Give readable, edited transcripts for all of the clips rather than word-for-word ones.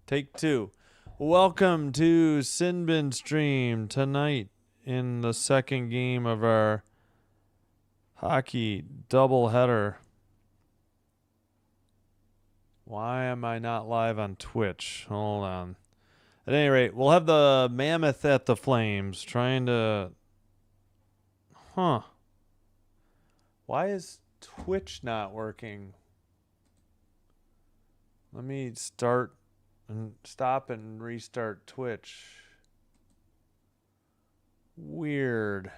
Take two. Welcome to Sinbin Stream tonight in the second game of our hockey doubleheader. Why am I not live on Twitch? Hold on. At any rate, we'll have the Mammoth at the Flames trying to... Why is Twitch not working? Let me start and stop and restart Twitch. Weird.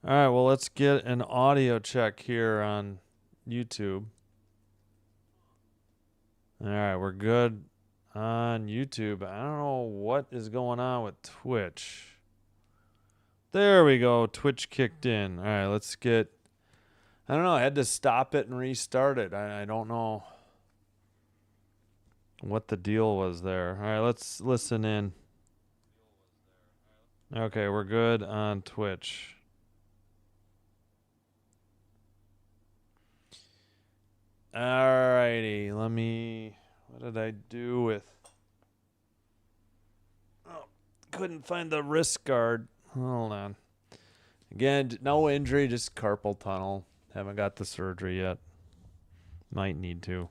All right, well, let's get an audio check here on YouTube. All right, we're good on YouTube. I don't know what is going on with Twitch. There we go. Twitch kicked in. All right, let's get... I don't know. I had to stop it and restart it. I don't know what the deal was there. All right, let's listen in. Okay, we're good on Twitch. Alrighty, let me... What did I do with... Oh, couldn't find the wrist guard. Hold on. Again, no injury, just carpal tunnel. Haven't got the surgery yet. Might need to.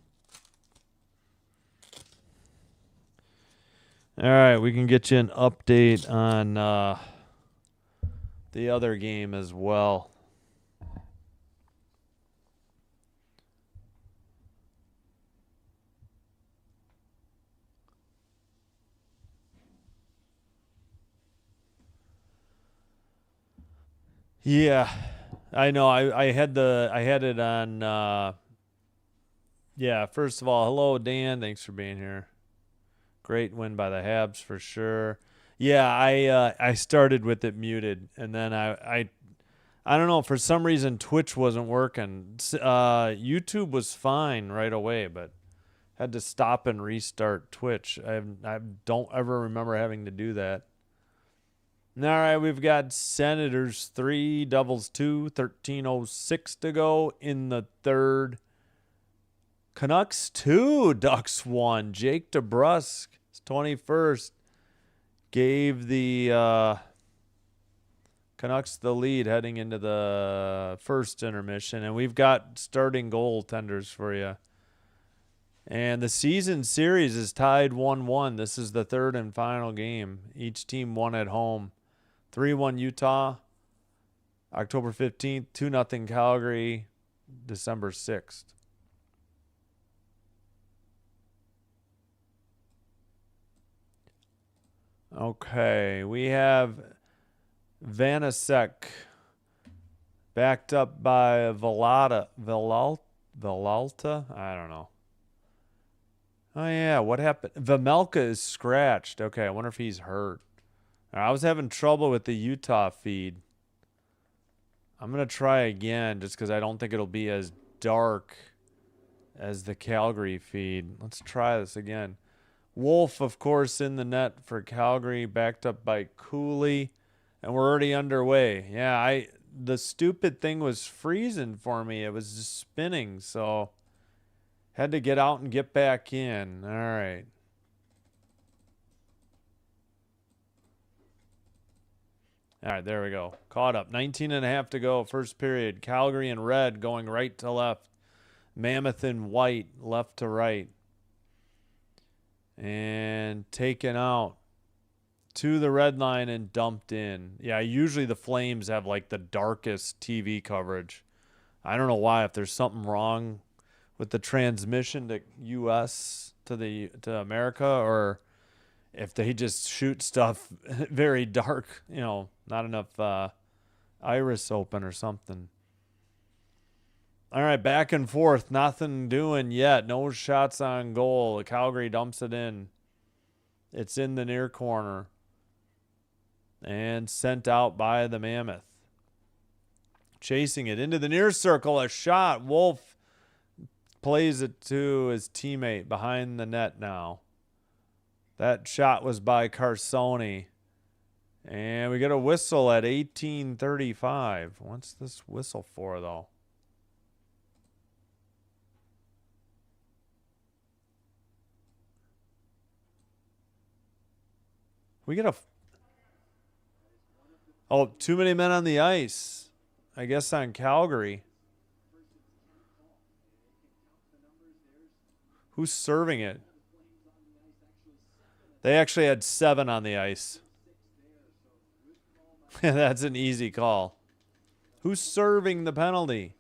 All right, we can get you an update on the other game as well. Yeah, I know. I had it on. Yeah, first of all, hello Dan. Thanks for being here. Great win by the Habs for sure. Yeah, I started with it muted, and then I don't know, for some reason Twitch wasn't working. YouTube was fine right away, but had to stop and restart Twitch. I don't ever remember having to do that. All right, we've got Senators 3, Devils 2, 13:06 to go in the third. Canucks 2, Ducks 1. Jake DeBrusk, his 21st, gave the Canucks the lead heading into the first intermission. And we've got starting goaltenders for you. And the season series is tied 1-1. This is the third and final game. Each team won at home. 3-1 Utah, October 15th. 2-0 Calgary, December 6th. Okay, we have Vanasek backed up by Villalta. I don't know. Oh, yeah, what happened? Vamelka is scratched. Okay, I wonder if he's hurt. I was having trouble with the Utah feed. I'm going to try again just because I don't think it'll be as dark as the Calgary feed. Let's try this again. Wolf, of course, in the net for Calgary, backed up by Cooley, and we're already underway. Yeah, the stupid thing was freezing for me. It was just spinning, so had to get out and get back in. All right. All right, there we go. Caught up. 19.5 to go. First period. Calgary in red going right to left. Mammoth in white, left to right. And taken out to the red line and dumped in. Yeah, usually the Flames have like the darkest TV coverage. I don't know why, if there's something wrong with the transmission to US to America, or if they just shoot stuff very dark, not enough iris open or something. All right, back and forth. Nothing doing yet. No shots on goal. Calgary dumps it in. It's in the near corner. And sent out by the Mammoth. Chasing it into the near circle. A shot. Wolf plays it to his teammate behind the net now. That shot was by Carsoni. And we get a whistle at 18:35. What's this whistle for, though? We get a... Oh, too many men on the ice. I guess on Calgary. Who's serving it? They actually had 7 on the ice. That's an easy call. Who's serving the penalty?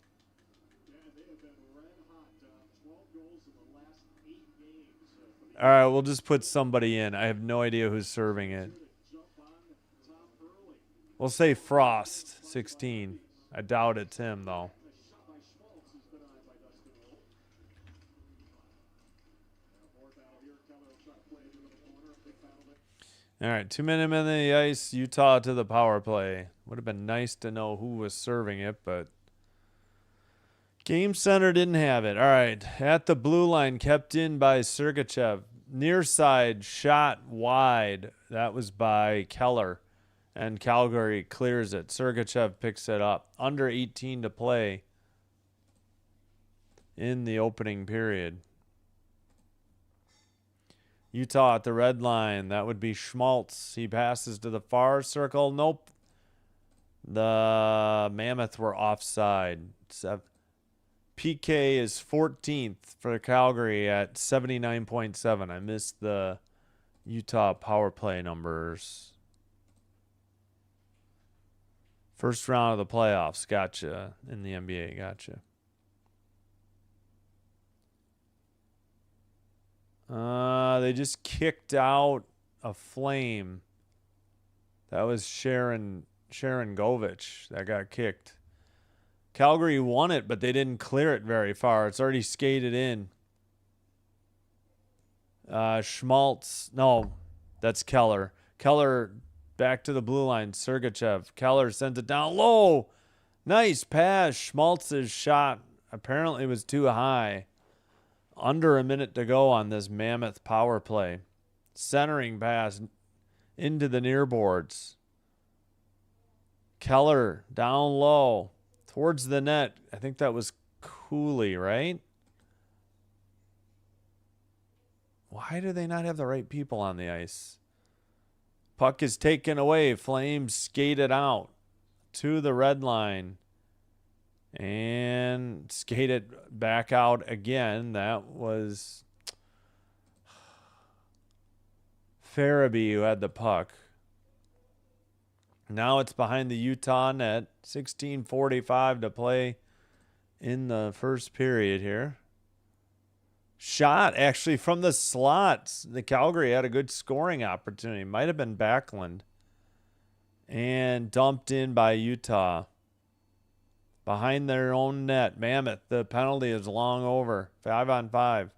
All right, we'll just put somebody in. I have no idea who's serving it. We'll say Frost, 16. I doubt it's him, though. All right, 2 minute men on the ice, Utah to the power play. Would have been nice to know who was serving it, but Game Center didn't have it. All right, at the blue line, kept in by Sergachev. Near side, shot wide. That was by Keller, and Calgary clears it. Sergachev picks it up. Under 18 to play in the opening period. Utah at the red line. That would be Schmaltz. He passes to the far circle. Nope. The Mammoth were offside. PK is 14th for Calgary at 79.7. I missed the Utah power play numbers. First round of the playoffs. Gotcha. In the NBA. Gotcha. They just kicked out a Flame. That was Sharon Govich that got kicked. Calgary won it, but they didn't clear it very far. It's already skated in. Schmaltz. No, that's Keller. Keller back to the blue line. Sergachev. Keller sends it down low. Nice pass. Schmaltz's shot apparently was too high. Under a minute to go on this Mammoth power play. Centering pass into the near boards. Keller down low towards the net. I think that was Cooley, right? Why do they not have the right people on the ice? Puck is taken away. Flames skated out to the red line. And skated back out again. That was Farabee who had the puck. Now it's behind the Utah net. 16:45 to play in the first period here. Shot actually from the slots. The Calgary had a good scoring opportunity. Might have been Backlund. And dumped in by Utah. Behind their own net. Mammoth, the penalty is long over. 5-on-5.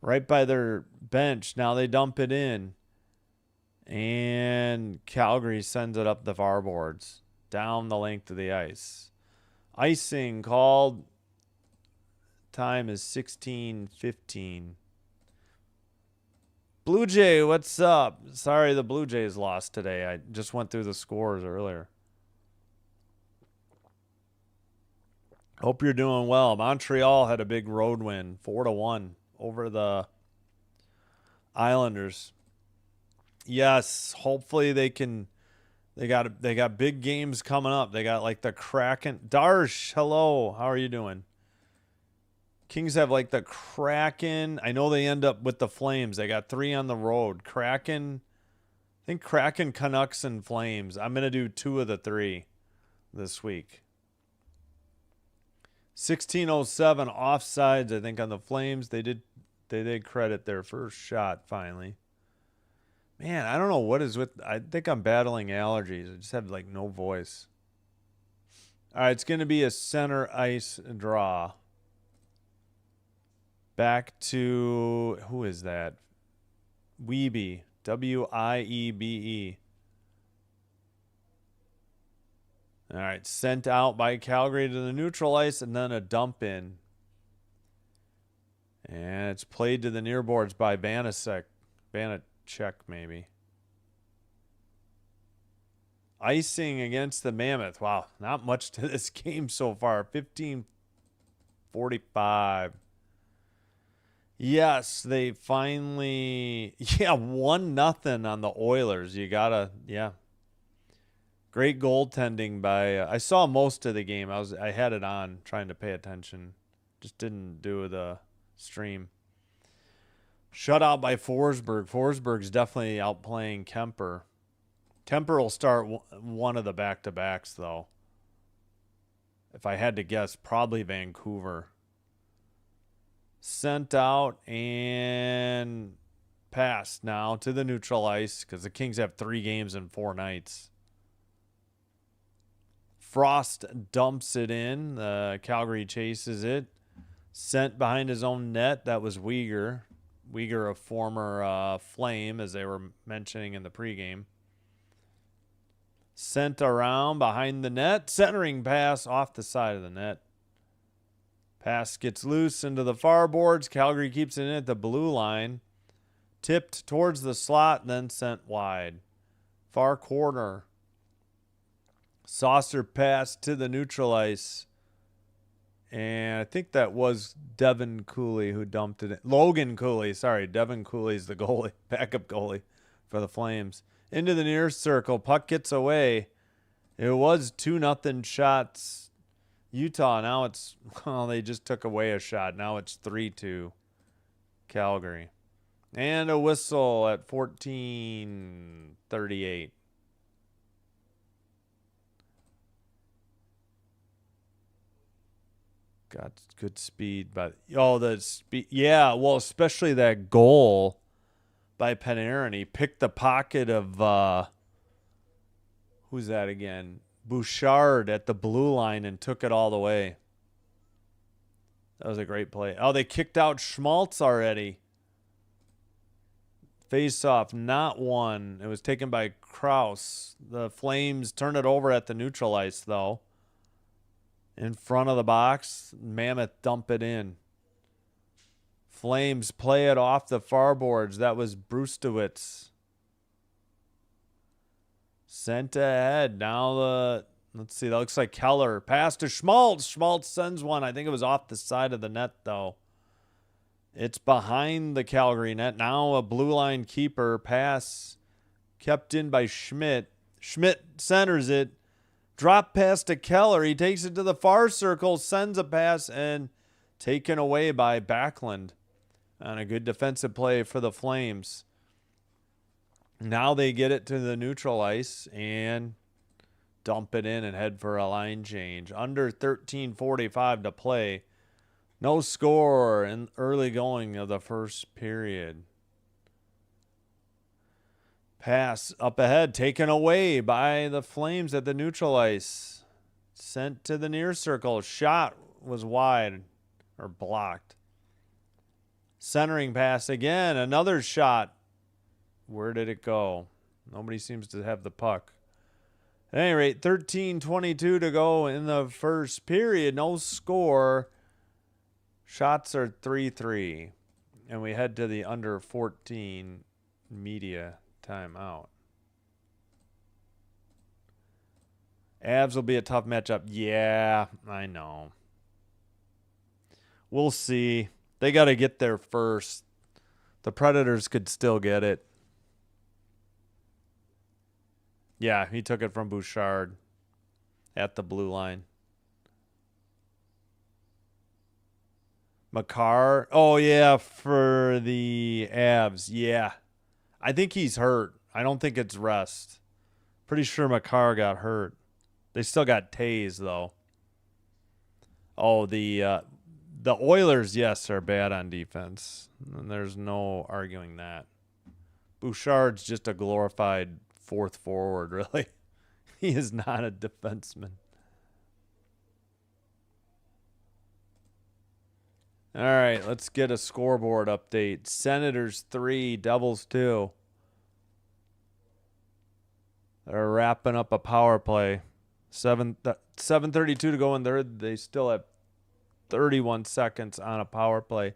Right by their bench. Now they dump it in. And Calgary sends it up the far boards. Down the length of the ice. Icing called. Time is 16:15. Blue Jay, what's up? Sorry the Blue Jays lost today. I just went through the scores earlier. Hope you're doing well. Montreal had a big road win, 4-1 over the Islanders. Yes, hopefully they can. They got big games coming up. They got like the Kraken. Darsh, hello. How are you doing? Kings have like the Kraken. I know they end up with the Flames. They got 3 on the road. Kraken. I think Kraken, Canucks, and Flames. I'm gonna do 2 of the 3 this week. 16:07 offsides, I think, on the Flames. They did credit their first shot finally. Man, I don't know what is with. I think I'm battling allergies. I just have like no voice. All right, it's going to be a center ice draw. Back to who is that? Wiebe, Wiebe. All right, sent out by Calgary to the neutral ice and then a dump in. And it's played to the near boards by Banachek maybe. Icing against the Mammoth. Wow, not much to this game so far. 15:45. Yes, they finally, yeah, 1-0 on the Oilers. You gotta, yeah. Great goaltending by. I saw most of the game. I had it on, trying to pay attention. Just didn't do the stream. Shutout by Forsberg. Forsberg's definitely outplaying Kemper. Kemper will start one of the back-to-backs, though. If I had to guess, probably Vancouver. Sent out and passed now to the neutral ice because the Kings have 3 games in 4 nights. Frost dumps it in. Calgary chases it. Sent behind his own net. That was Uyghur. Uyghur, a former Flame, as they were mentioning in the pregame. Sent around behind the net. Centering pass off the side of the net. Pass gets loose into the far boards. Calgary keeps it in at the blue line. Tipped towards the slot, then sent wide. Far corner. Saucer pass to the neutral ice. And I think that was Devin Cooley who dumped it in. Logan Cooley, sorry. Devin Cooley's the goalie, backup goalie for the Flames. Into the near circle. Puck gets away. It was 2-0 shots. Utah, now it's, well, they just took away a shot. Now it's 3-2 Calgary. And a whistle at 14:38. Got good speed, but the speed, yeah. Well, especially that goal by Panarin. He picked the pocket of who's that again? Bouchard at the blue line and took it all the way. That was a great play. Oh, they kicked out Schmaltz already. Face off, not one. It was taken by Kraus. The Flames turn it over at the neutral ice, though. In front of the box, Mammoth dump it in. Flames play it off the far boards. That was Brustowitz. Sent ahead. Now let's see. That looks like Keller. Pass to Schmaltz. Schmaltz sends one. I think it was off the side of the net, though. It's behind the Calgary net. Now a blue line keeper. Pass kept in by Schmidt. Schmidt centers it. Drop pass to Keller. He takes it to the far circle, sends a pass, and taken away by Backlund. On a good defensive play for the Flames. Now they get it to the neutral ice and dump it in and head for a line change. Under 13:45 to play. No score in early going of the first period. Pass up ahead, taken away by the Flames at the neutral ice. Sent to the near circle. Shot was wide or blocked. Centering pass again. Another shot. Where did it go? Nobody seems to have the puck. At any rate, 13:22 to go in the first period. No score. Shots are 3-3. And we head to the under 14 media timeout. Avs will be a tough matchup. Yeah, I know. We'll see. They got to get there first. The Predators could still get it. Yeah, he took it from Bouchard at the blue line. Makar. Oh, yeah, for the Avs. Yeah. I think he's hurt. I don't think it's rest. Pretty sure Makar got hurt. They still got Taze, though. Oh, the Oilers, yes, are bad on defense. And there's no arguing that. Bouchard's just a glorified fourth forward, really. He is not a defenseman. All right, let's get a scoreboard update. Senators 3, Devils 2. They're wrapping up a power play. 7:32 to go in third. They still have 31 seconds on a power play.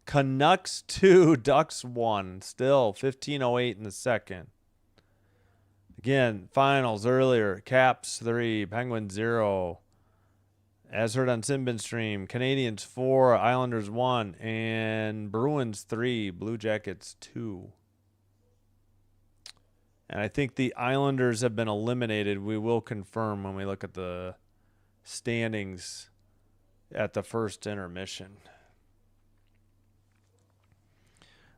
Canucks 2, Ducks 1. Still 15:08 in the second. Again, finals earlier. Caps 3, Penguins 0. As heard on Simbin Stream, Canadians 4, Islanders 1, and Bruins 3, Blue Jackets 2. And I think the Islanders have been eliminated. We will confirm when we look at the standings at the first intermission.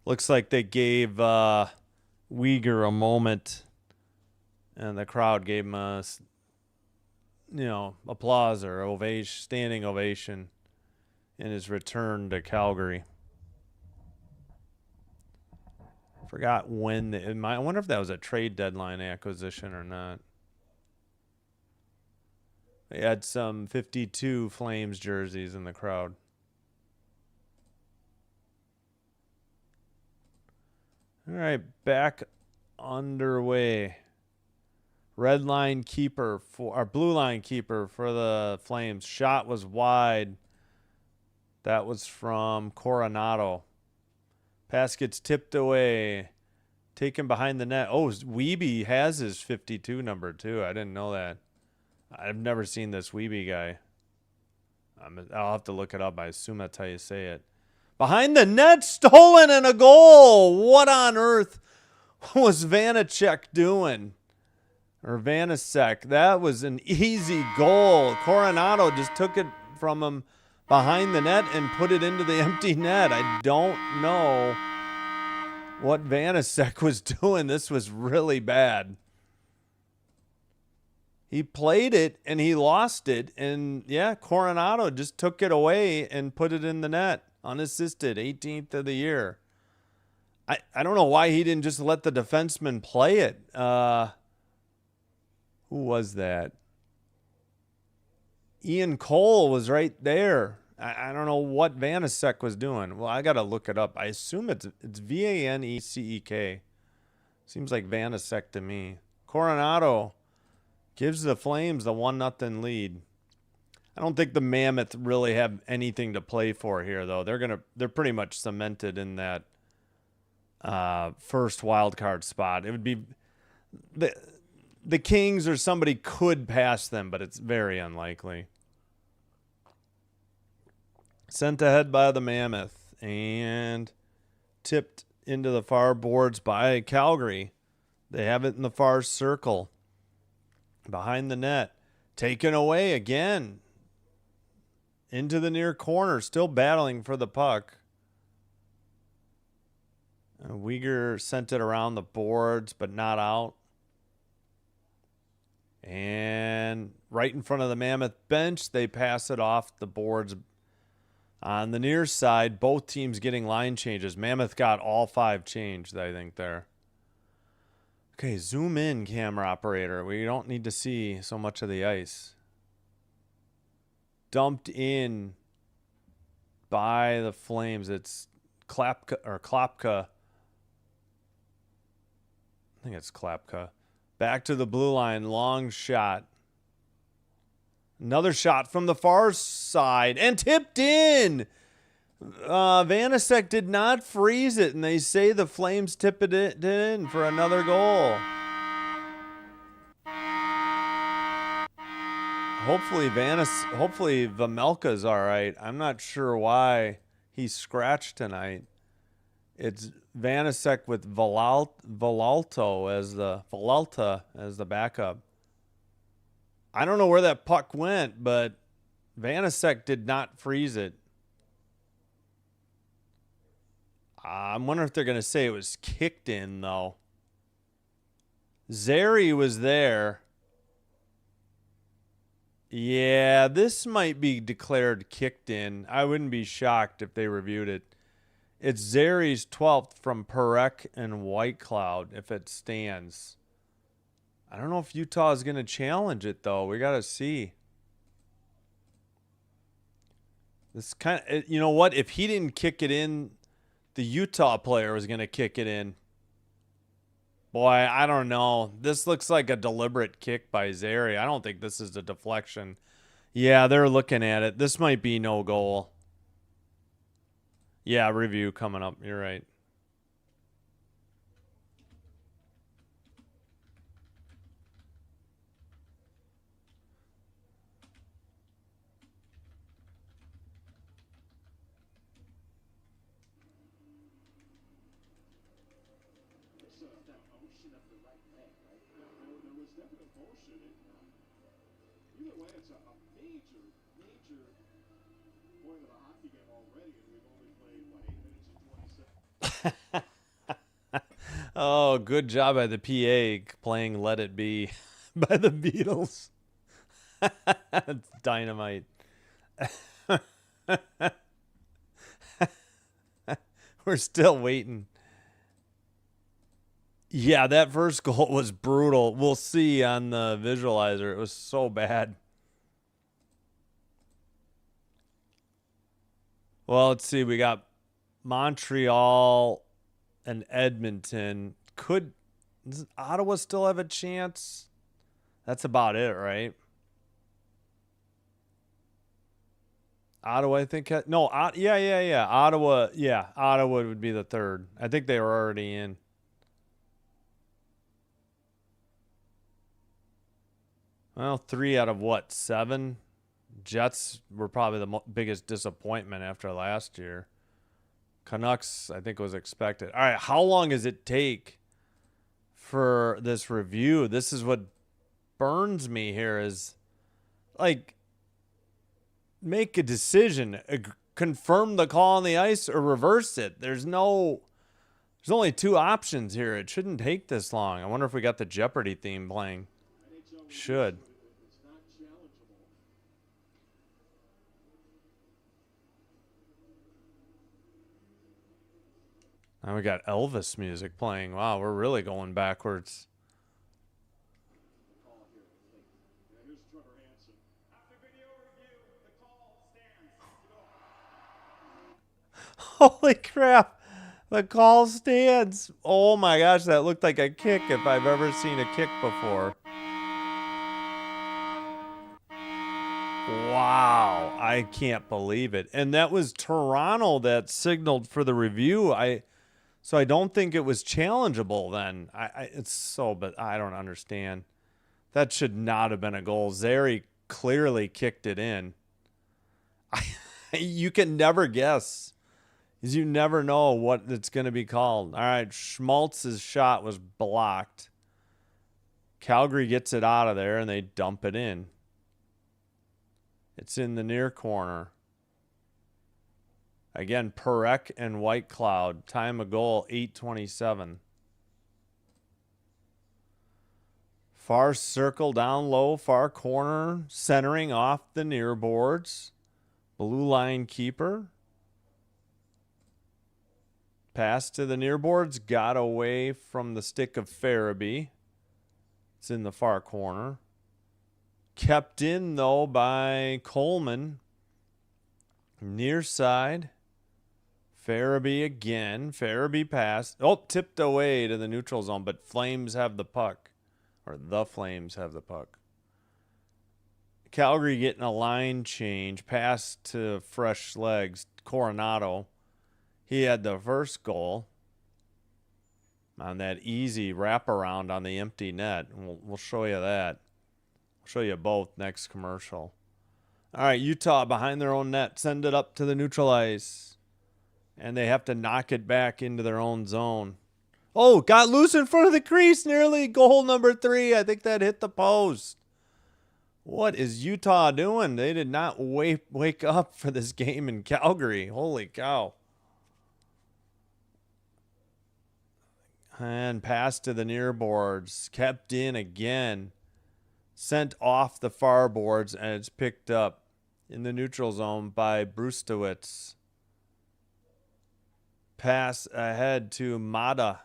Looks like they gave Uyghur a moment, and the crowd gave him a, applause or ovation, standing ovation in his return to Calgary. Forgot when. I wonder if that was a trade deadline acquisition or not. They had some 52 Flames jerseys in the crowd. All right, back underway. Red line keeper or blue line keeper for the Flames. Shot was wide. That was from Coronado. Pass gets tipped away. Taken behind the net. Oh, Weeby has his 52 number too. I didn't know that. I've never seen this Weeby guy. I'll have to look it up. I assume that's how you say it. Behind the net, stolen, and a goal. What on earth was Vanacek doing? Or Vanacek. That was an easy goal. Coronado just took it from him behind the net and put it into the empty net. I don't know what Vanacek was doing. This was really bad. He played it and he lost it. And yeah, Coronado just took it away and put it in the net. Unassisted, 18th of the year. I don't know why he didn't just let the defenseman play it. Who was that? Ian Cole was right there. I don't know what Vanacek was doing. Well, I got to look it up. I assume it's Vanecek. Seems like Vanacek to me. Coronado gives the Flames the 1-0 lead. I don't think the Mammoth really have anything to play for here, though. They're pretty much cemented in that first wild card spot. It would be the Kings or somebody could pass them, but it's very unlikely. Sent ahead by the Mammoth and tipped into the far boards by Calgary. They have it in the far circle. Behind the net. Taken away again. Into the near corner. Still battling for the puck. Uyghur sent it around the boards, but not out. And right in front of the Mammoth bench, they pass it off the boards. On the near side, both teams getting line changes. Mammoth got all 5 changed, I think, there. Okay, zoom in, camera operator. We don't need to see so much of the ice. Dumped in by the Flames. It's Klapka. I think it's Klapka. Back to the blue line. Long shot. Another shot from the far side. And tipped in. Vanacek did not freeze it. And they say the Flames tipped it in for another goal. Hopefully Vamelka's all right. I'm not sure why he's scratched tonight. It's Vanacek with Villalta as the backup. I don't know where that puck went, but Vanacek did not freeze it. I'm wondering if they're going to say it was kicked in, though. Zary was there. Yeah, this might be declared kicked in. I wouldn't be shocked if they reviewed it. It's Zary's 12th from Perek and White Cloud if it stands. I don't know if Utah is going to challenge it, though. We got to see. This kind of, you know what? If he didn't kick it in, the Utah player was going to kick it in. Boy, I don't know. This looks like a deliberate kick by Zary. I don't think this is a deflection. Yeah, they're looking at it. This might be no goal. Yeah, review coming up. You're right. Oh, good job by the PA playing Let It Be by the Beatles. It's dynamite. We're still waiting. Yeah, that first goal was brutal. We'll see on the visualizer. It was so bad. Well, let's see. We got Montreal and Edmonton. Does Ottawa still have a chance? That's about it, right? Ottawa, I think. No, yeah. Ottawa would be the third. I think they were already in. Well, 3 out of what, 7? Jets were probably the biggest disappointment after last year. Canucks, I think, was expected. All right, how long does it take for this review? This is what burns me here is, like, make a decision. Confirm the call on the ice or reverse it. There's only 2 options here. It shouldn't take this long. I wonder if we got the Jeopardy theme playing. Should. Now we got Elvis music playing. Wow, we're really going backwards. Holy crap. The call stands. Oh my gosh, that looked like a kick if I've ever seen a kick before. Wow, I can't believe it. And that was Toronto that signaled for the review. So I don't think it was challengeable then. But I don't understand. That should not have been a goal. Zary clearly kicked it in. You can never guess. Because you never know what it's going to be called. All right, Schmaltz's shot was blocked. Calgary gets it out of there, and they dump it in. It's in the near corner. Again, Perek and Whitecloud. Time of goal, 8:27. Far circle down low, far corner, centering off the near boards. Blue line keeper. Pass to the near boards, got away from the stick of Farabee. It's in the far corner. Kept in, though, by Coleman. Near side. Farabee again. Farabee pass. Oh, tipped away to the neutral zone, but Flames have the puck. Or the Flames have the puck. Calgary getting a line change. Pass to fresh legs. Coronado. He had the first goal on that easy wraparound on the empty net. We'll show you that. I'll show you both next commercial. All right, Utah behind their own net. Send it up to the neutral ice. And they have to knock it back into their own zone. Oh, got loose in front of the crease. Nearly goal number 3. I think that hit the post. What is Utah doing? They did not wake up for this game in Calgary. Holy cow. And pass to the near boards. Kept in again. Sent off the far boards, and it's picked up in the neutral zone by Brustowitz. Pass ahead to Mata.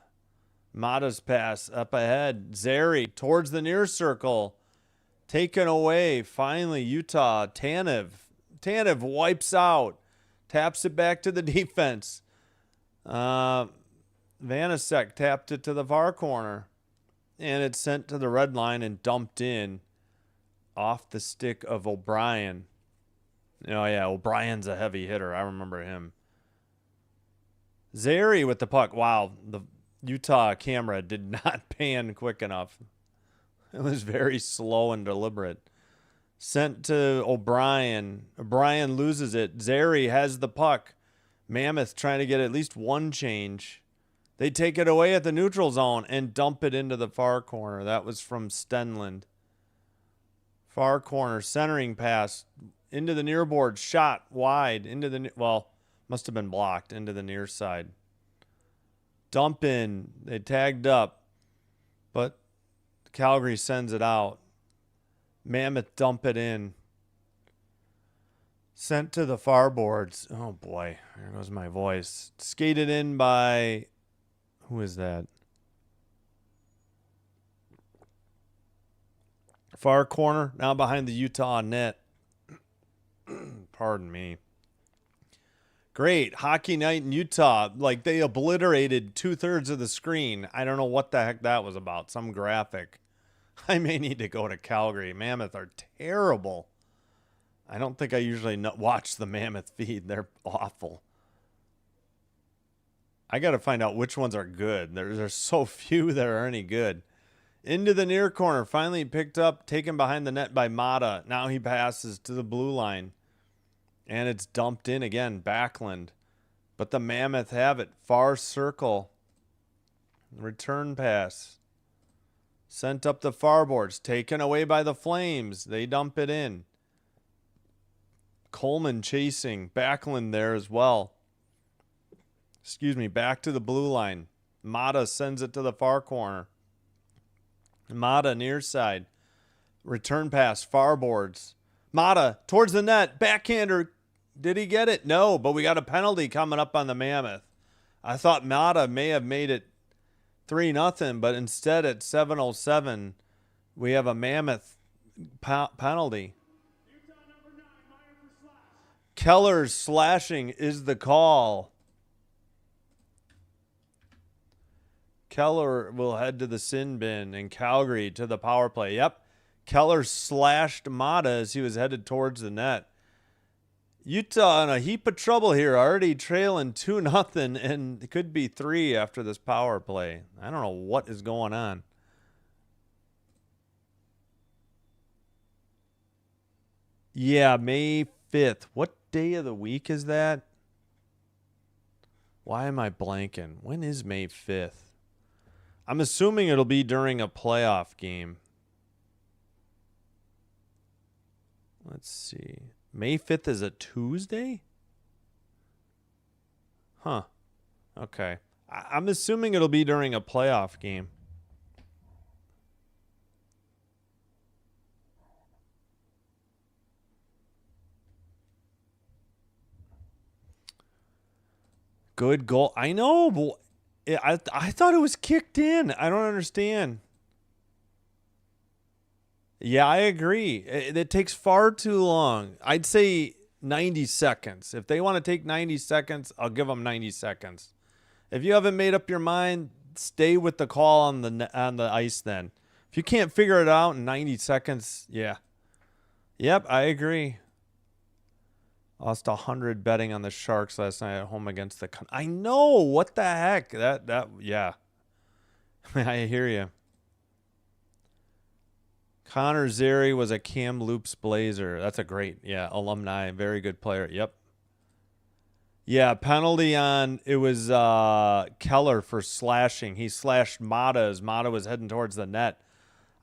Mata's pass up ahead. Zary towards the near circle. Taken away. Finally, Utah. Tanev. Tanev wipes out. Taps it back to the defense. Vanasek tapped it to the far corner. And it's sent to the red line and dumped in off the stick of O'Brien. Oh, yeah, O'Brien's a heavy hitter. I remember him. Zary with the puck. Wow, the Utah camera did not pan quick enough. It was very slow and deliberate. Sent to O'Brien. O'Brien loses it. Zary has the puck. Mammoth trying to get at least one change. They take it away at the neutral zone and dump it into the far corner. That was from Stenland. Far corner, centering pass into the near board, shot wide into the, well, must have been blocked into the near side. Dump in. They tagged up, but Calgary sends it out. Mammoth dump it in. Sent to the far boards. Oh boy, there goes my voice. Skated in by, who is that? Far corner, now behind the Utah net. Pardon me. Great. Hockey night in Utah. Like, they obliterated 2/3 of the screen. I don't know what the heck that was about. Some graphic. I may need to go to Calgary. Mammoth are terrible. I don't think I usually watch the Mammoth feed. They're awful. I got to find out which ones are good. There's so few that are any good. Into the near corner. Finally picked up, taken behind the net by Mata. Now he passes to the blue line. And it's dumped in again. Backlund. But the Mammoth have it. Far circle. Return pass. Sent up the far boards. Taken away by the Flames. They dump it in. Coleman chasing. Backlund there as well. Excuse me. Back to the blue line. Mata sends it to the far corner. Mata near side. Return pass. Far boards. Mata towards the net. Backhander. Did he get it? No, but we got a penalty coming up on the Mammoth. I thought Mata may have made it 3-0, but instead at 7:07, we have a Mammoth penalty. Keller's slashing is the call. Keller will head to the sin bin and Calgary to the power play. Yep. Keller slashed Mata as he was headed towards the net. Utah in a heap of trouble here, already trailing 2-0, and it could be 3 after this power play. I don't know what is going on. Yeah, May 5th. What day of the week is that? Why am I blanking? When is May 5th? I'm assuming it'll be during a playoff game. Let's see. May 5th is a Tuesday? Huh. Okay. I'm assuming it'll be during a playoff game. Good goal. I know. I thought it was kicked in. I don't understand. Yeah, I agree. It takes far too long. I'd say 90 seconds. If they want to take 90 seconds, I'll give them 90 seconds. If you haven't made up your mind, stay with the call on the ice then. If you can't figure it out in 90 seconds, yeah. Yep, I agree. Lost 100 betting on the Sharks last night at home against the... I know. What the heck? Yeah. I hear you. Connor Zeri was a Kamloops Blazer. That's a great, alumni. Very good player. Yep. Yeah, penalty on... It was Keller for slashing. He slashed Mata as Mata was heading towards the net.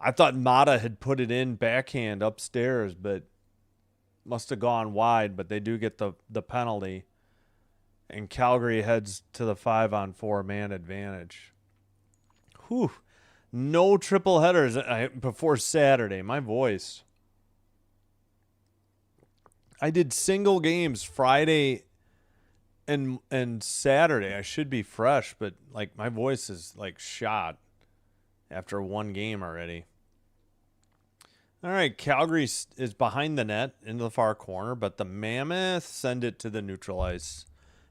I thought Mata had put it in backhand upstairs, but... Must have gone wide, but they do get the penalty. And Calgary heads to the 5-on-4 man advantage. Whew. No triple headers before Saturday. My voice. I did single games Friday and Saturday. I should be fresh, but like my voice is like shot after one game already. All right, Calgary is behind the net into the far corner, but the Mammoth send it to the neutral ice.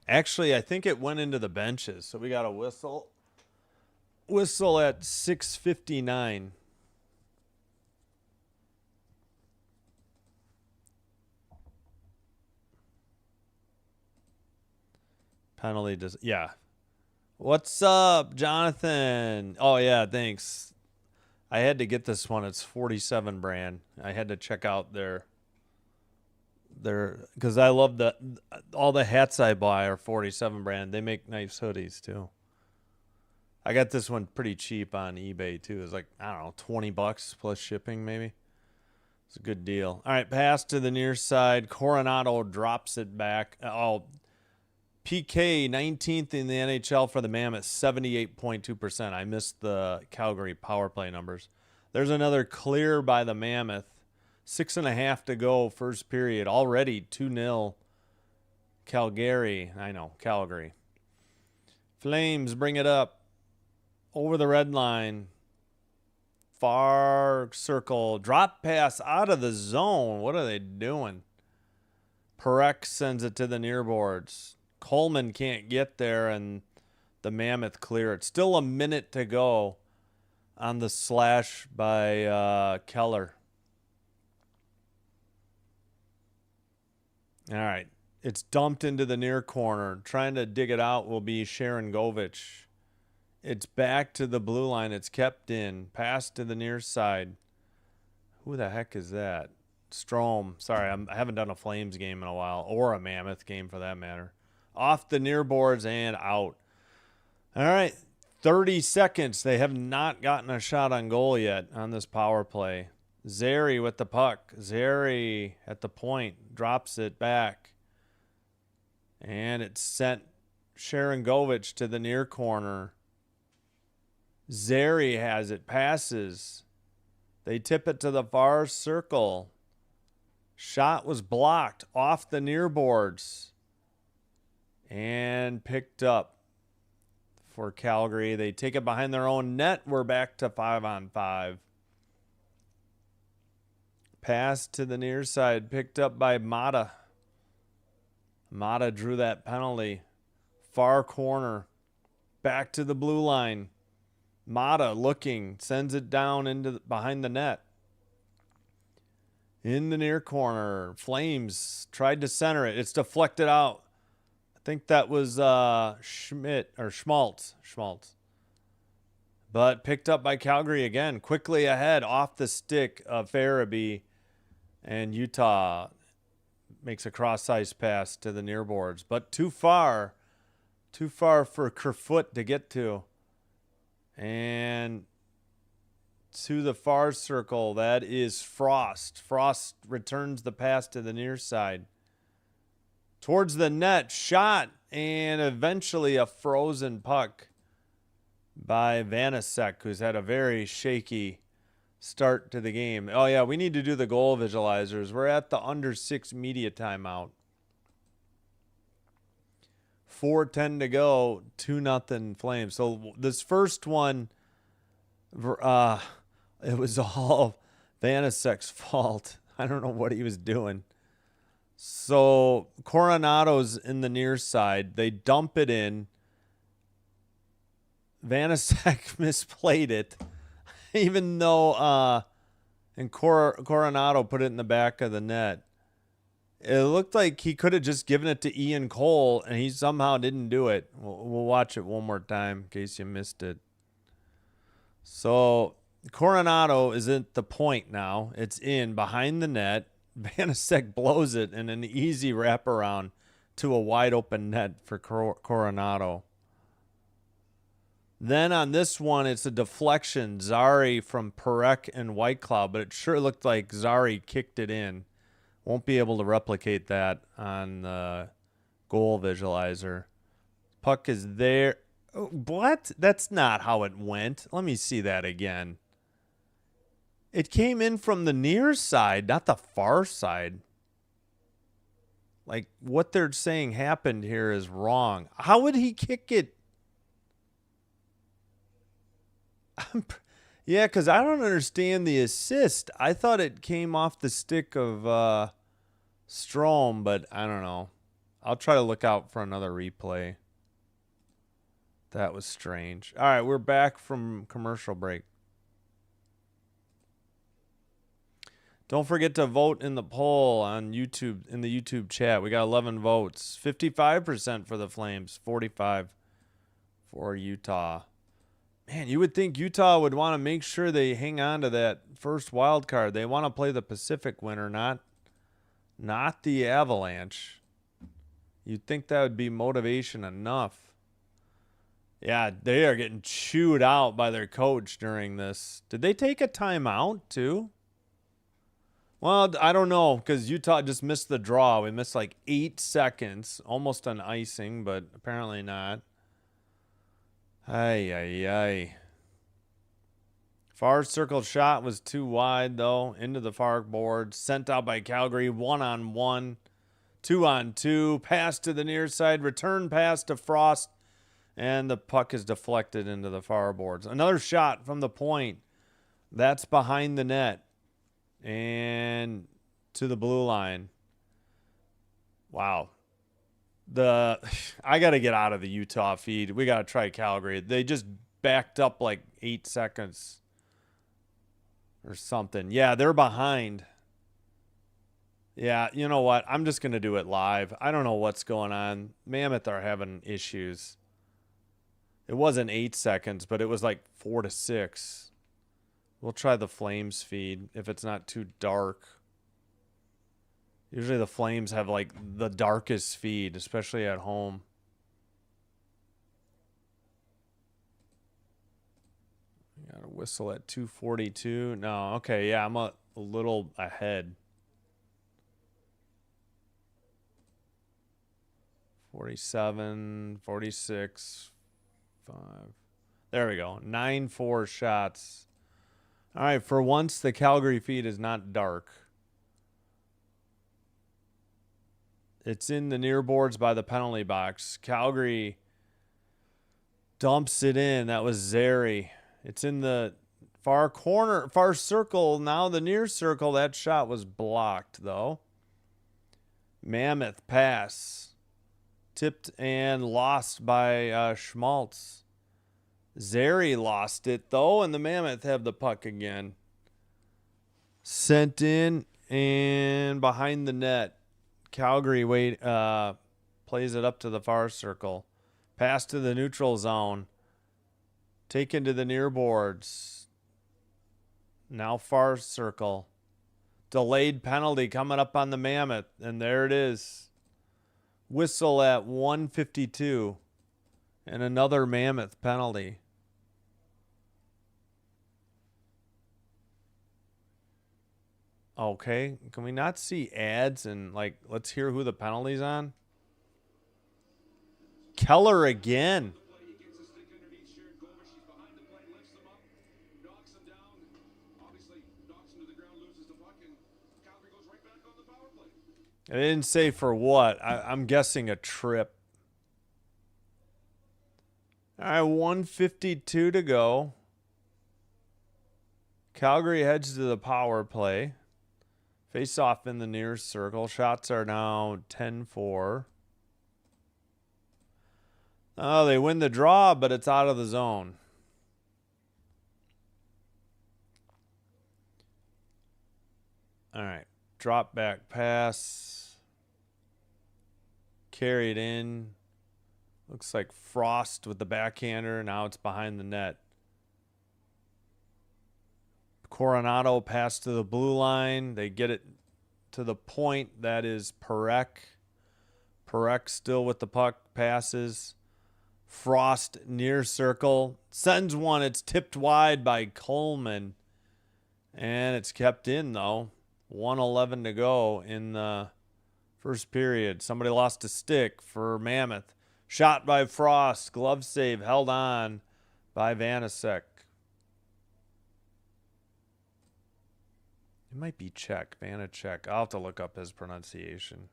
Actually, I think it went into the benches, so we got a whistle. Whistle at 6:59. Penalty does, yeah. What's up, Jonathan? Oh yeah, thanks. I had to get this one. It's 47 brand. I had to check out their because I love all the hats I buy are 47 brand. They make nice hoodies too. I got this one pretty cheap on eBay too. It's like, I don't know, $20 plus shipping maybe. It's a good deal. All right, pass to the near side. Coronado drops it back. Oh, PK 19th in the NHL for the Mammoth, 78.2%. I missed the Calgary power play numbers. There's another clear by the Mammoth. 6.5 to go, first period. Already 2-0. Calgary. I know, Calgary. Flames bring it up. Over the red line. Far circle. Drop pass out of the zone. What are they doing? Perek sends it to the near boards. Coleman can't get there, and the Mammoth clear it. Still a minute to go on the slash by Keller. All right. It's dumped into the near corner. Trying to dig it out will be Sharon Govich. It's back to the blue line. It's kept in. Pass to the near side. Who the heck is that? Strom. Sorry, I haven't done a Flames game in a while, or a Mammoth game for that matter. Off the near boards and out. All right, 30 seconds. They have not gotten a shot on goal yet on this power play. Zary with the puck. Zary at the point. Drops it back. And it's sent Sharon Govich to the near corner. Zary has it. Passes. They tip it to the far circle. Shot was blocked off the near boards. And picked up for Calgary. They take it behind their own net. We're back to 5-on-5. Pass to the near side. Picked up by Mata. Mata drew that penalty. Far corner. Back to the blue line. Mata looking. Sends it down into behind the net. In the near corner. Flames tried to center it. It's deflected out. I think that was Schmidt or Schmaltz. But picked up by Calgary again. Quickly ahead off the stick of Farabee. And Utah makes a cross-ice pass to the near boards. But too far. Too far for Kerfoot to get to. And to the far circle, that is Frost. Frost returns the pass to the near side. Towards the net, shot, and eventually a frozen puck by Vanasek, who's had a very shaky start to the game. Oh, yeah, we need to do the goal visualizers. We're at the under 6 media timeout. 4:10 to go, 2-0 Flames. So this first one, it was all Vanasek's fault. I don't know what he was doing. So Coronado's in the near side. They dump it in. Vanasek misplayed it, even though and Coronado put it in the back of the net. It looked like he could have just given it to Ian Cole, and he somehow didn't do it. We'll watch it one more time in case you missed it. So Coronado is at the point now. It's in behind the net. Vanasek blows it in an easy wraparound to a wide open net for Coronado. Then on this one, it's a deflection. Zary from Perek and White Cloud, but it sure looked like Zary kicked it in. Won't be able to replicate that on the goal visualizer. Puck is there. Oh, what? That's not how it went. Let me see that again. It came in from the near side, not the far side. Like, what they're saying happened here is wrong. How would he kick it? Yeah, because I don't understand the assist. I thought it came off the stick of Strom, but I don't know. I'll try to look out for another replay. That was strange. All right, we're back from commercial break. Don't forget to vote in the poll on YouTube, in the YouTube chat. We got 11 votes. 55% for the Flames, 45 for Utah. Man, you would think Utah would want to make sure they hang on to that first wild card. They want to play the Pacific winner, not the Avalanche. You'd think that would be motivation enough. Yeah, they are getting chewed out by their coach during this. Did they take a timeout too? Well, I don't know because Utah just missed the draw. We missed like 8 seconds, almost on icing, but apparently not. Ay, ay, ay. Far circle shot was too wide, though. Into the far board. Sent out by Calgary. 1-on-1. 2-on-2. Pass to the near side. Return pass to Frost. And the puck is deflected into the far boards. Another shot from the point. That's behind the net. And to the blue line. Wow. I got to get out of the Utah feed. We got to try Calgary. They just backed up like 8 seconds or something. Yeah, they're behind. Yeah, you know what? I'm just going to do it live. I don't know what's going on. Mammoth are having issues. It wasn't 8 seconds, but it was like 4 to 6. We'll try the Flames feed if it's not too dark. Usually the Flames have like the darkest feed, especially at home. You got to whistle at 2:42. No, okay, yeah, I'm a little ahead. 47, 46, 5. There we go. 9-4 shots. All right, for once, the Calgary feed is not dark. It's in the near boards by the penalty box. Calgary dumps it in. That was Zary. It's in the far corner, far circle. Now the near circle. That shot was blocked, though. Mammoth pass. Tipped and lost by Schmaltz. Zary lost it, though, and the Mammoth have the puck again. Sent in and behind the net. Calgary plays it up to the far circle. Pass to the neutral zone. Taken to the near boards. Now far circle. Delayed penalty coming up on the Mammoth, and there it is. Whistle at 1:52. And another Mammoth penalty. Okay, can we not see ads and, like, let's hear who the penalty's on? Keller again. I didn't say for what. I'm guessing a trip. All right, 1:52 to go. Calgary heads to the power play. Face off in the near circle. Shots are now 10-4. Oh, they win the draw, but it's out of the zone. All right. Drop back pass. Carried in. Looks like Frost with the backhander. Now it's behind the net. Coronado pass to the blue line. They get it to the point. That is Perek. Perek still with the puck. Passes. Frost near circle. Sends one. It's tipped wide by Coleman. And it's kept in, though. 1:11 to go in the first period. Somebody lost a stick for Mammoth. Shot by Frost. Glove save held on by Vanasek. It might be Czech. Vanacek. I'll have to look up his pronunciation.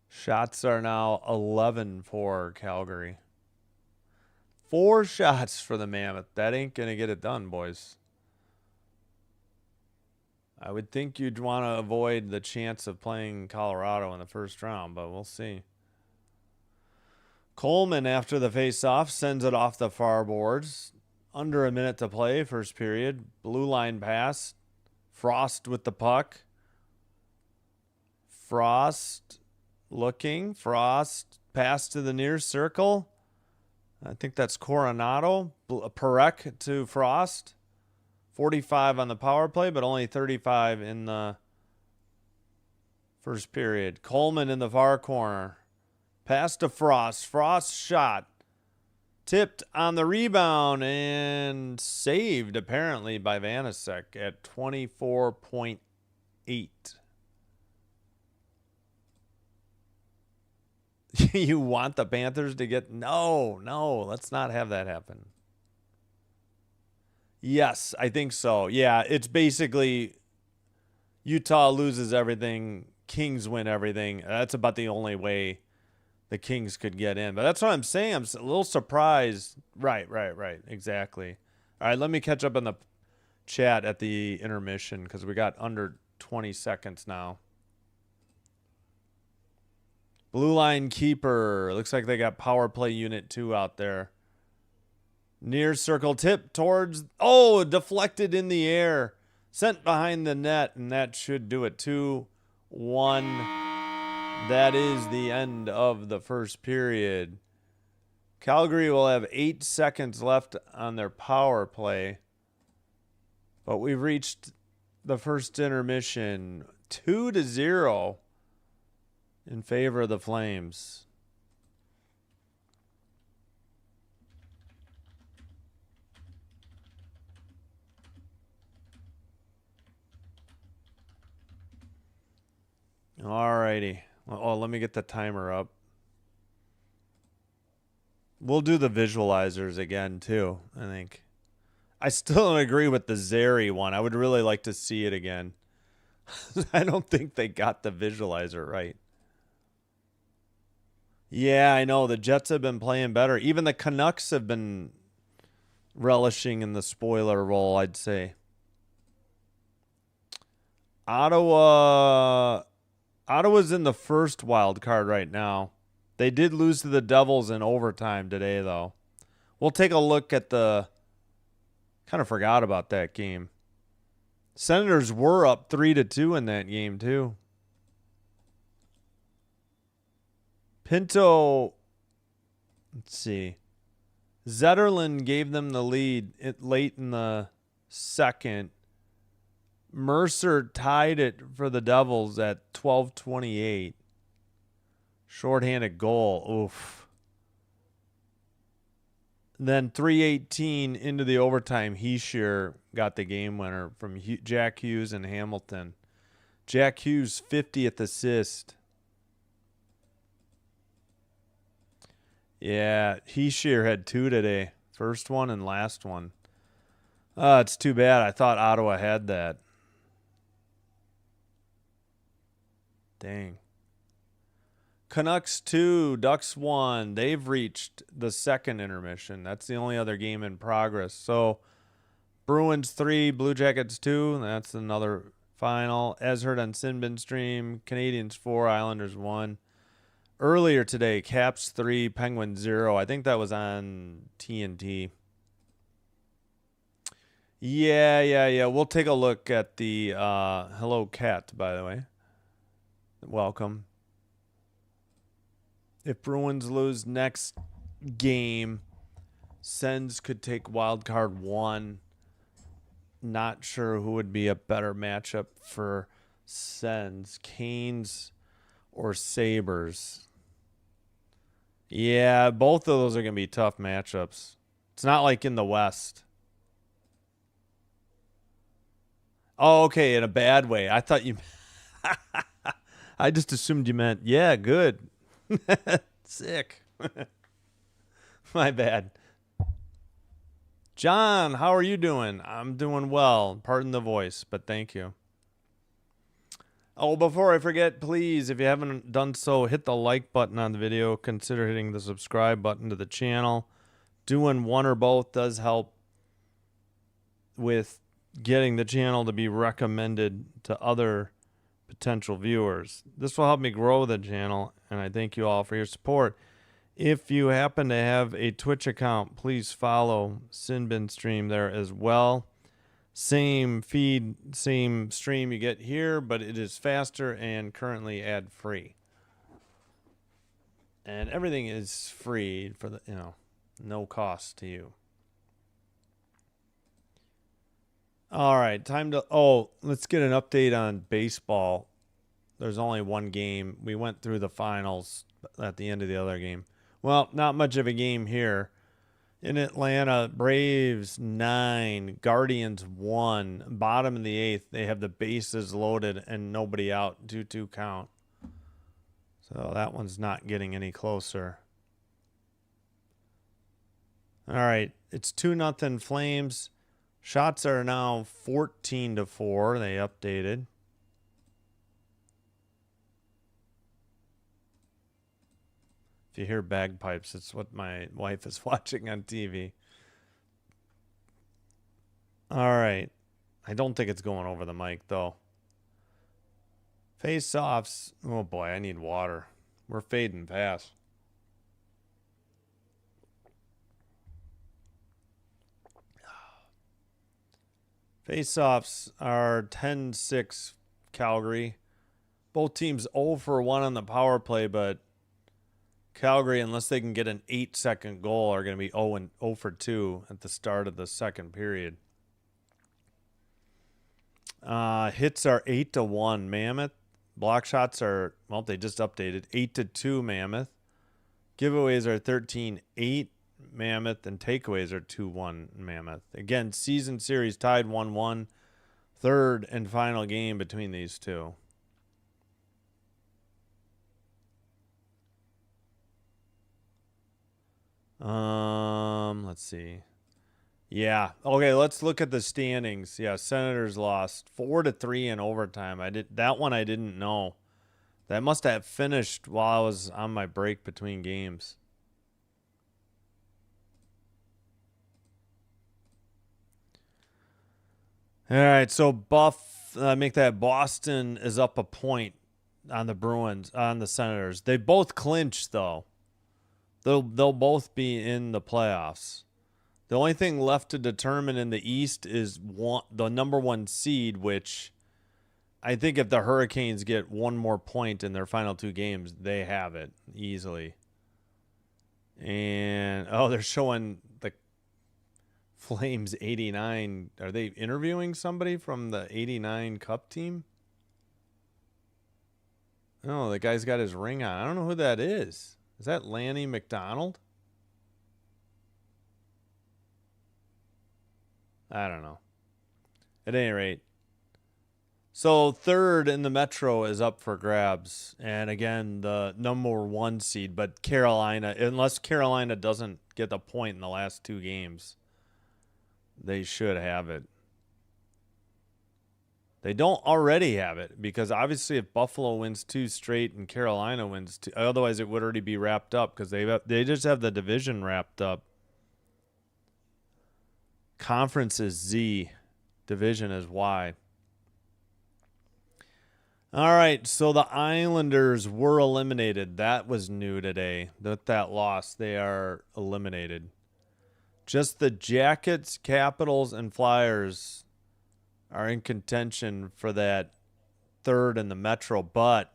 Shots are now 11 for Calgary. 4 shots for the Mammoth. That ain't going to get it done, boys. I would think you'd want to avoid the chance of playing Colorado in the first round, but we'll see. Coleman, after the face-off, sends it off the far boards. Under a minute to play, first period. Blue line pass. Frost with the puck. Frost looking. Frost pass to the near circle. I think that's Coronado. Perek to Frost. 45 on the power play, but only 35 in the first period. Coleman in the far corner. Pass to Frost. Frost shot. Tipped on the rebound and saved, apparently, by Vanasek at 24.8. You want the Panthers to get... No, let's not have that happen. Yes, I think so. Yeah, it's basically Utah loses everything, Kings win everything. That's about the only way the Kings could get in. But that's what I'm saying. I'm a little surprised. Right. Exactly. All right, let me catch up on the chat at the intermission because we got under 20 seconds now. Blue line keeper. Looks like they got power play unit 2 out there. Near circle tip towards... Oh, deflected in the air. Sent behind the net, and that should do it. 2-1. That is the end of the first period. Calgary will have 8 seconds left on their power play. But we've reached the first intermission. 2-0 in favor of the Flames. Alrighty. Oh, let me get the timer up. We'll do the visualizers again, too, I think. I still don't agree with the Zeri one. I would really like to see it again. I don't think they got the visualizer right. Yeah, I know. The Jets have been playing better. Even the Canucks have been relishing in the spoiler role, I'd say. Ottawa's in the first wild card right now. They did lose to the Devils in overtime today, though. We'll take a look at the... Kind of forgot about that game. Senators were up 3-2 in that game, too. Pinto... Let's see. Zetterlund gave them the lead late in the second. Mercer tied it for the Devils at 12:28. Shorthanded goal. Oof. Then 3:18 into the overtime, Heischer got the game winner from Jack Hughes and Hamilton. Jack Hughes' 50th assist. Yeah, Heischer had 2 today. First one and last one. It's too bad. I thought Ottawa had that. Dang. Canucks 2, Ducks 1. They've reached the second intermission. That's the only other game in progress. So, Bruins 3, Blue Jackets 2. That's another final. As heard on Sinbin Stream, Canadians 4, Islanders 1. Earlier today, Caps 3, Penguins 0. I think that was on TNT. Yeah. We'll take a look at the hello cat, by the way. Welcome. If Bruins lose next game, Sens could take wild card 1. Not sure who would be a better matchup for Sens, Canes or Sabres. Yeah, both of those are going to be tough matchups. It's not like in the West. Oh, okay, in a bad way. I thought you... I just assumed you meant, yeah, good. Sick. My bad. John, how are you doing? I'm doing well. Pardon the voice, but thank you. Oh, before I forget, please, if you haven't done so, hit the like button on the video. Consider hitting the subscribe button to the channel. Doing one or both does help with getting the channel to be recommended to other potential viewers. This will help me grow the channel, and I thank you all for your support. If you happen to have a Twitch account, please follow Sinbin Stream there as well. Same feed, same stream you get here, but it is faster and currently ad-free. And everything is free for the, no cost to you. All right, let's get an update on baseball. There's only one game. We went through the finals. at the end of the other game. Well, not much of a game here. In Atlanta, Braves 9, Guardians 1. Bottom of the 8th, they have the bases loaded and nobody out. 2-2 count. So that one's not getting any closer. All right, it's 2-0 Flames. Shots are now 14-4. They updated. If you hear bagpipes, it's what my wife is watching on TV. All right. I don't think it's going over the mic, though. Face-offs. Oh, boy, I need water. We're fading fast. Face-offs are 10-6 Calgary. Both teams 0 for 1 on the power play, but Calgary, unless they can get an 8-second goal, are going to be 0 for 2 at the start of the second period. Hits are 8-1 Mammoth. Block shots are, well, they just updated, 8-2 Mammoth. Giveaways are 13-8 Mammoth, and takeaways are 2-1 Mammoth. Again, season series tied 1-1. Third and final game between these two. Let's see. Yeah. Okay, let's look at the standings. Yeah, Senators lost 4-3 in overtime. That one I didn't know. That must have finished while I was on my break between games. All right, so make that Boston is up a point on the Bruins, on the Senators. They both clinch though. They'll both be in the playoffs. The only thing left to determine in the East is the number 1 seed, which I think if the Hurricanes get one more point in their final 2 games, they have it easily. And, oh, they're showing the Flames 89. Are they interviewing somebody from the 89 Cup team? Oh, the guy's got his ring on. I don't know who that is. Is that Lanny McDonald? I don't know. At any rate. So third in the Metro is up for grabs. And again, the number 1 seed. But Carolina, unless Carolina doesn't get the point in the last 2 games, they should have it. They don't already have it because obviously if Buffalo wins 2 straight and Carolina wins 2, otherwise it would already be wrapped up because they just have the division wrapped up. Conference is Z, division is Y. All right, so the Islanders were eliminated. That was new today. With that loss, they are eliminated. Just the Jackets, Capitals, and Flyers are in contention for that third in the Metro, but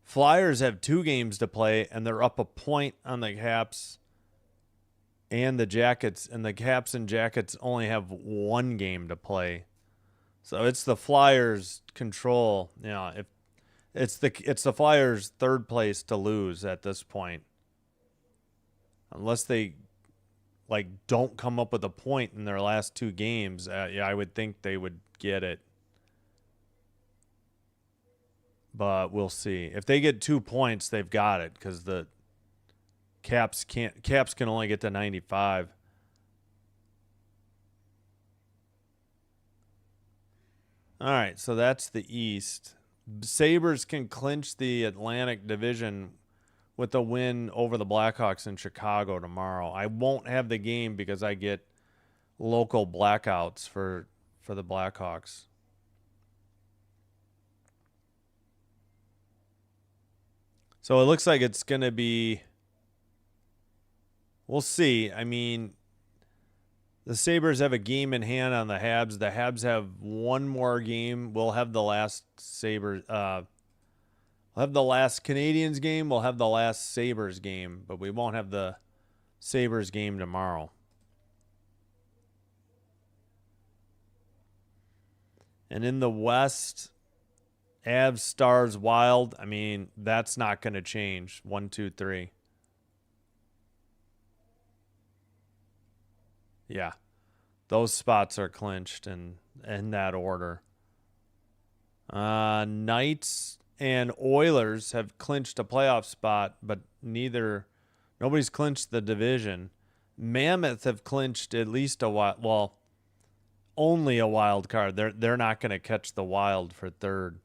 Flyers have 2 games to play, and they're up a point on the Caps and the Jackets, and the Caps and Jackets only have 1 game to play. So it's the Flyers' control. You know, if it's the Flyers' third place to lose at this point, unless they don't come up with a point in their last 2 games. Yeah, I would think they would get it, but we'll see. If they get 2 points, they've got it because the Caps can only get to 95. All right, so that's the East. Sabres can clinch the Atlantic Division with a win over the Blackhawks in Chicago tomorrow. I won't have the game because I get local blackouts for the Blackhawks. So it looks like it's going to be, we'll see. I mean, the Sabres have a game in hand on the Habs. The Habs have 1 more game. We'll have the last Sabres. We'll have the last Canadiens game. We'll have the last Sabres game, but we won't have the Sabres game tomorrow. And in the West, Avs, Stars, Wild. I mean, that's not going to change. 1, 2, 3. Yeah. Those spots are clinched in that order. Knights and Oilers have clinched a playoff spot, but nobody's clinched the division. Mammoth have clinched at least only a wild card. They're not going to catch the Wild for third.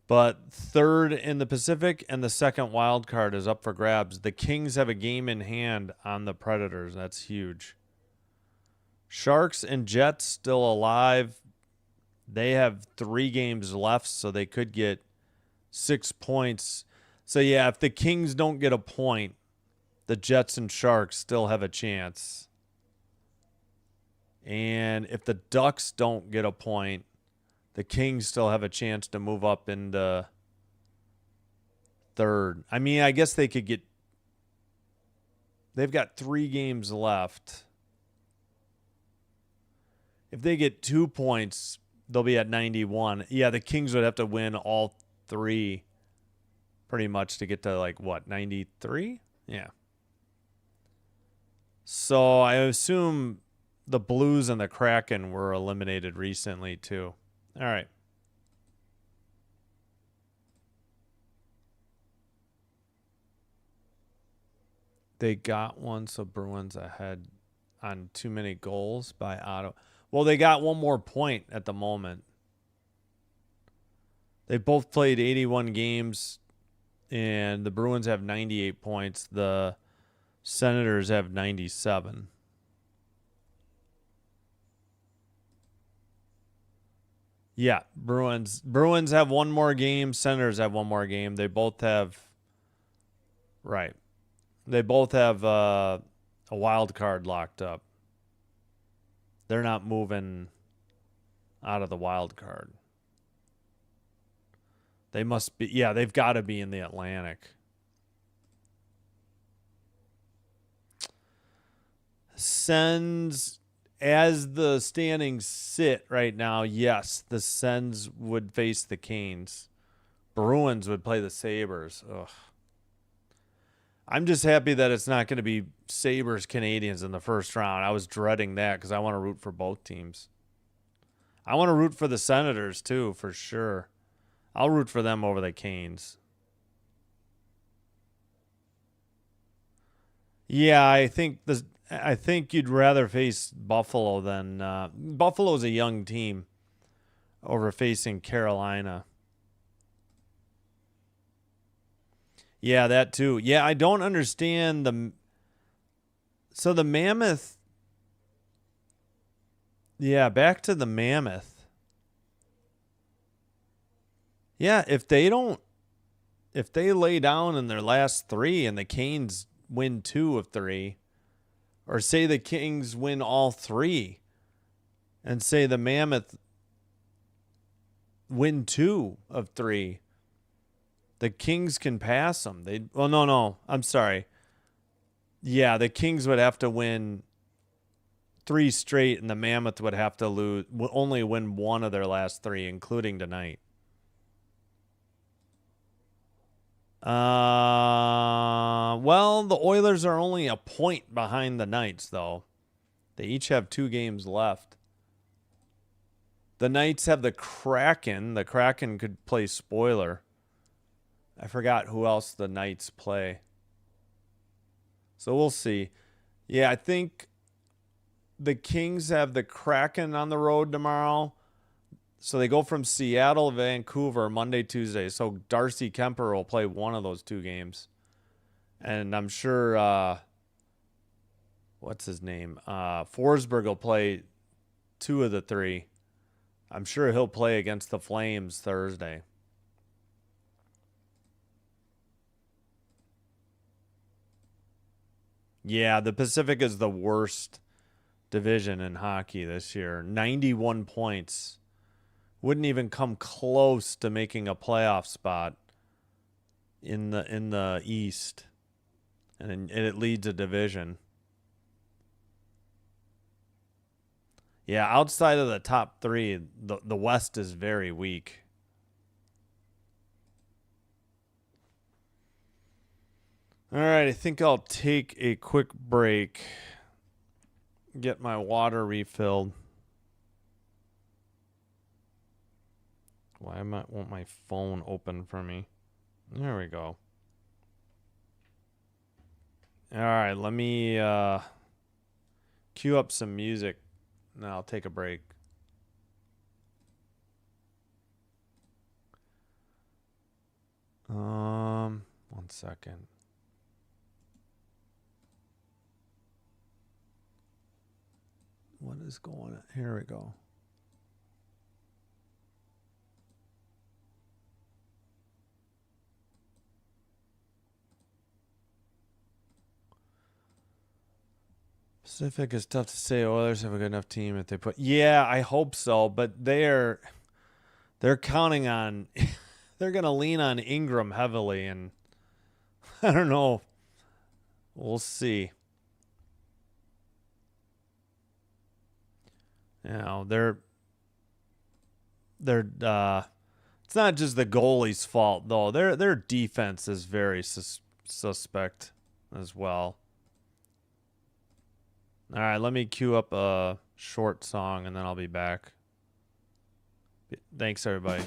But third in the Pacific and the second wild card is up for grabs. The Kings have a game in hand on the Predators. That's huge. Sharks and Jets still alive. They have 3 games left, so they could get 6 points. So, yeah, if the Kings don't get a point, the Jets and Sharks still have a chance. And if the Ducks don't get a point, the Kings still have a chance to move up into third. I mean, I guess they could get... They've got 3 games left. If they get 2 points, they'll be at 91. Yeah, the Kings would have to win all 3 pretty much to get to, 93? Yeah. So I assume the Blues and the Kraken were eliminated recently, too. All right. They got one, so Bruins ahead on too many goals by Otto. Well, they got one more point at the moment. They both played 81 games, and the Bruins have 98 points. The Senators have 97. Yeah, Bruins have one more game. Senators have one more game. They both have... Right. They both have a wild card locked up. They're not moving out of the wild card. They must be... Yeah, they've got to be in the Atlantic. Sens... As the standings sit right now, yes, the Sens would face the Canes. Bruins would play the Sabres. Ugh. I'm just happy that it's not going to be Sabres Canadians in the first round. I was dreading that because I want to root for both teams. I want to root for the Senators too, for sure. I'll root for them over the Canes. Yeah, I think you'd rather face Buffalo than Buffalo's a young team over facing Carolina. Yeah, that too. Yeah, I don't understand so the Mammoth. Yeah, back to the Mammoth. Yeah, if they lay down in their last 3 and the Canes win 2 of 3, or say the Kings win all 3 and say the Mammoth win 2 of 3, the Kings can pass them. No. I'm sorry. Yeah, the Kings would have to win 3 straight, and the Mammoth would have to only win 1 of their last 3, including tonight. Well, the Oilers are only a point behind the Knights, though. They each have 2 games left. The Knights have the Kraken. The Kraken could play spoiler. I forgot who else the Knights play. So we'll see. Yeah, I think the Kings have the Kraken on the road tomorrow. So they go from Seattle to Vancouver Monday, Tuesday. So Darcy Kemper will play one of those 2 games. And I'm sure, what's his name? Forsberg will play 2 of the 3. I'm sure he'll play against the Flames Thursday. Yeah, the Pacific is the worst division in hockey this year. 91 points. Wouldn't even come close to making a playoff spot in the East. And it leads a division. Yeah, outside of the top 3, the West is very weak. All right, I think I'll take a quick break. Get my water refilled. Why won't my phone open for me? There we go. All right, let me cue up some music, and I'll take a break. One second. What is going on? Here we go. Pacific is tough to say. Oilers have a good enough team if they put. Yeah, I hope so, but they're counting on. They're gonna lean on Ingram heavily, and I don't know. We'll see. You know, they're it's not just the goalie's fault though. Their defense is very suspect as well. All right, let me cue up a short song and then I'll be back. Thanks, everybody.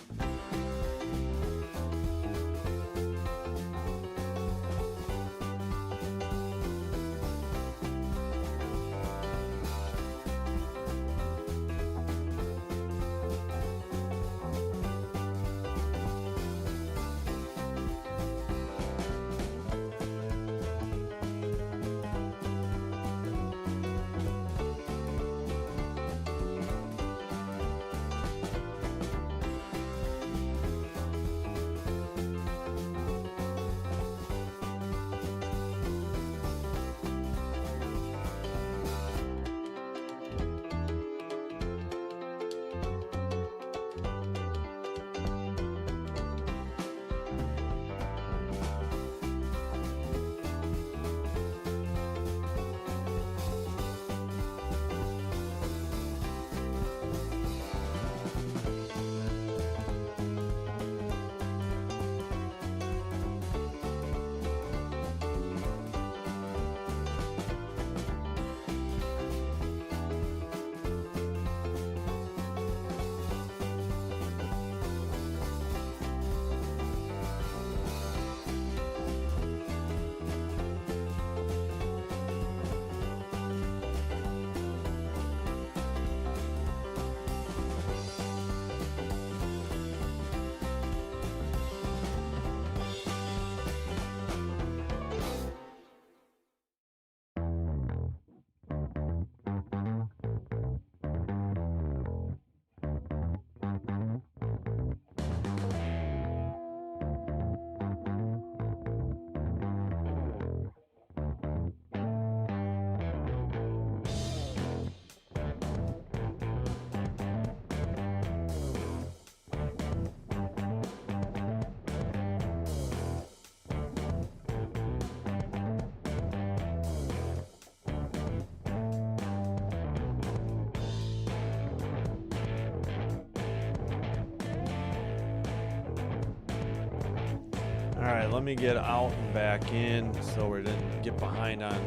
All right, let me get out and back in so we didn't get behind on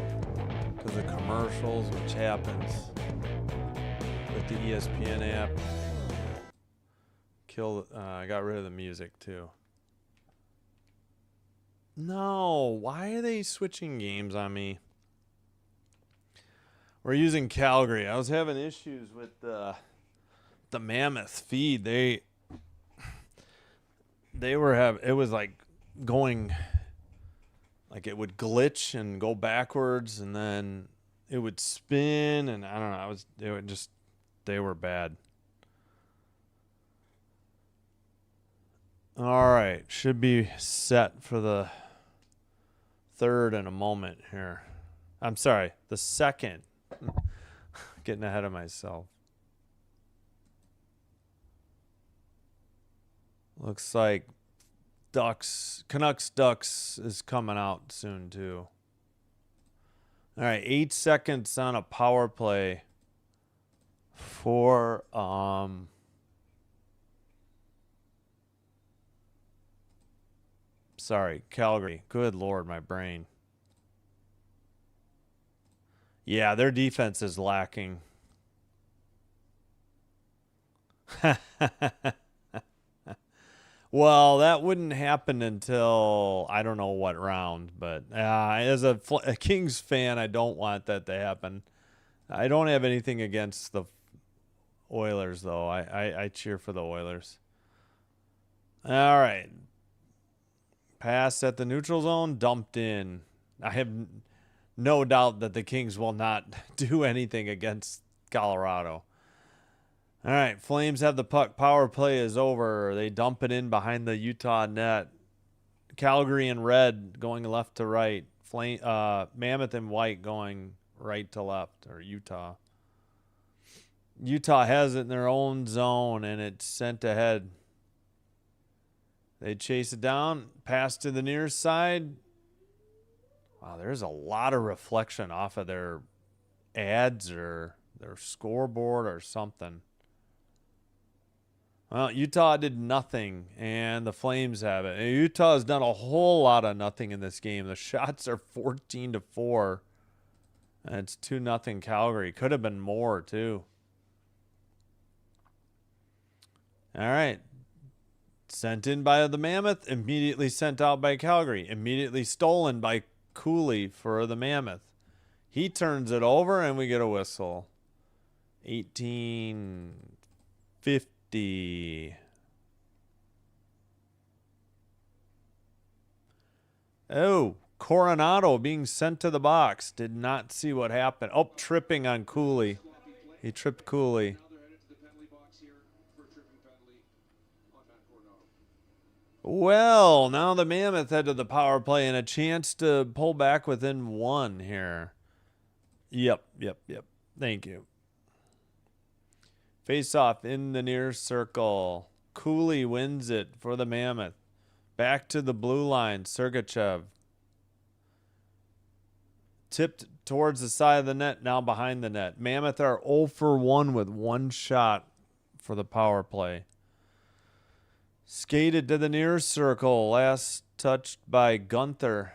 because of commercials, which happens with the ESPN app. I got rid of the music too. No, why are they switching games on me? We're using Calgary. I was having issues with the Mammoth feed. They were it was like going, like it would glitch and go backwards and then it would spin and I don't know, they were bad. All right, should be set for the third in a moment here. I'm sorry, the second. Getting ahead of myself. Looks like Canucks Ducks is coming out soon too. All right, 8 seconds on a power play for Calgary. Good Lord, my brain. Yeah, their defense is lacking. Well, that wouldn't happen until I don't know what round, but as a Kings fan, I don't want that to happen. I don't have anything against the Oilers, though. I cheer for the Oilers. All right. Pass at the neutral zone, dumped in. I have no doubt that the Kings will not do anything against Colorado. All right, Flames have the puck. Power play is over. They dump it in behind the Utah net. Calgary in red going left to right. Mammoth in white going right to left, or Utah. Utah has it in their own zone, and it's sent ahead. They chase it down, pass to the near side. Wow, there's a lot of reflection off of their ads or their scoreboard or something. Well, Utah did nothing, and the Flames have it. And Utah has done a whole lot of nothing in this game. The shots are 14-4, and it's 2-0 Calgary. Could have been more, too. All right. Sent in by the Mammoth, immediately sent out by Calgary. Immediately stolen by Cooley for the Mammoth. He turns it over, and we get a whistle. 18-50. Oh, Coronado being sent to the box. Did not see what happened. Oh, tripping on Cooley. He tripped Cooley. Well, now the Mammoth head to the power play and a chance to pull back within one here. Yep. Thank you. Face off in the near circle. Cooley wins it for the Mammoth. Back to the blue line. Sergachev. Tipped towards the side of the net, now behind the net. Mammoth are 0 for 1 with one shot for the power play. Skated to the near circle. Last touched by Gunther.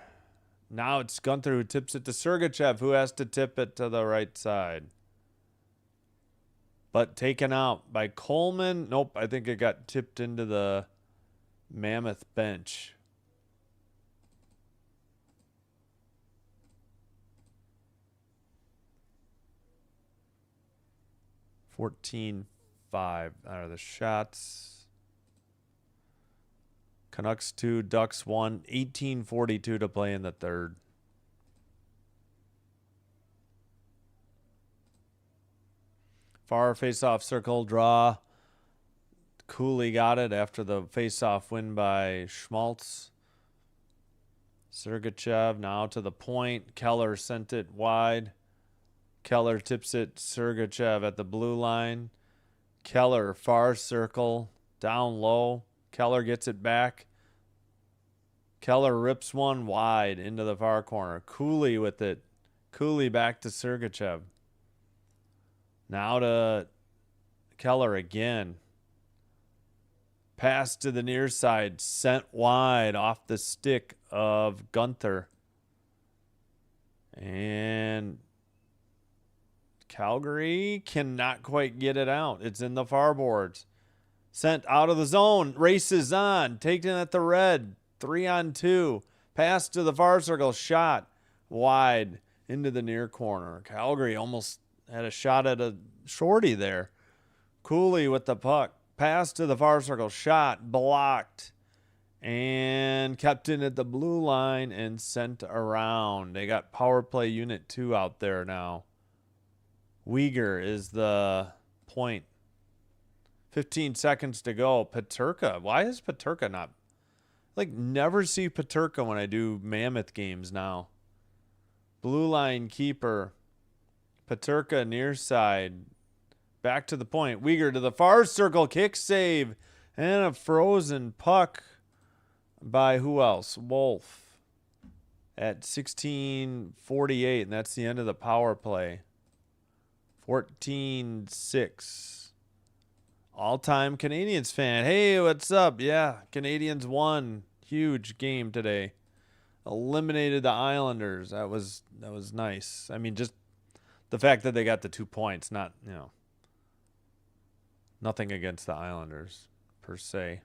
Now it's Gunther who tips it to Sergachev, who has to tip it to the right side. But taken out by Coleman. Nope, I think it got tipped into the Mammoth bench. $14-5 are the shots. Canucks 2, Ducks 1, 18:42 to play in the third. Far face-off circle draw. Cooley got it after the face-off win by Schmaltz. Sergachev now to the point. Keller sent it wide. Keller tips it. Sergachev at the blue line. Keller far circle. Down low. Keller gets it back. Keller rips one wide into the far corner. Cooley with it. Cooley back to Sergachev. Now to Keller again. Pass to the near side. Sent wide off the stick of Gunther. And Calgary cannot quite get it out. It's in the far boards. Sent out of the zone. Races on. Taken at the red. 3-on-2. Pass to the far circle. Shot wide into the near corner. Calgary almost had a shot at a shorty there. Cooley with the puck. Pass to the far circle. Shot blocked. And kept in at the blue line and sent around. They got power play unit 2 out there now. Uyghur is the point. 15 seconds to go. Peterka. Why is Peterka not? Never see Peterka when I do Mammoth games now. Blue line keeper. Peterka near side. Back to the point. Uyghur to the far circle. Kick save. And a frozen puck by who else? Wolf. At 16:48. And that's the end of the power play. 14-6. All-time Canadiens fan. Hey, what's up? Yeah, Canadiens won. Huge game today. Eliminated the Islanders. That was nice. I mean, just the fact that they got the 2 points, not, nothing against the Islanders per se.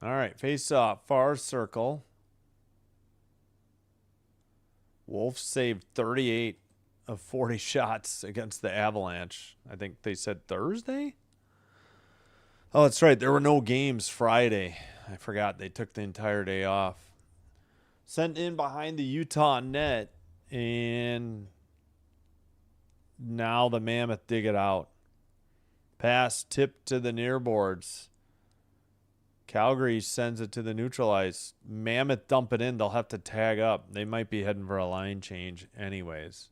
All right, face off, far circle. Wolves saved 38 of 40 shots against the Avalanche. I think they said Thursday? Oh, that's right. There were no games Friday. I forgot they took the entire day off. Sent in behind the Utah net, and now the Mammoth dig it out. Pass tipped to the near boards. Calgary sends it to the neutral ice. Mammoth dump it in. They'll have to tag up. They might be heading for a line change anyways.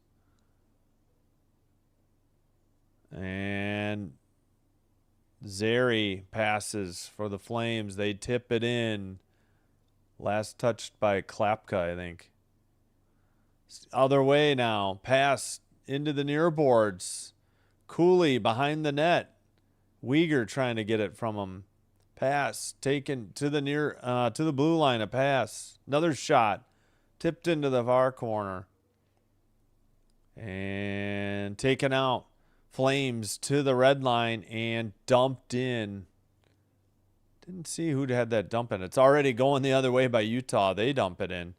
And Zary passes for the Flames. They tip it in. Last touched by Klapka, I think. Other way now. Pass into the near boards. Cooley behind the net. Uyghur trying to get it from him. Pass taken to the to the blue line. A pass. Another shot. Tipped into the far corner. And taken out. Flames to the red line and dumped in. Didn't see who had that dump in. It's already going the other way by Utah. They dump it in.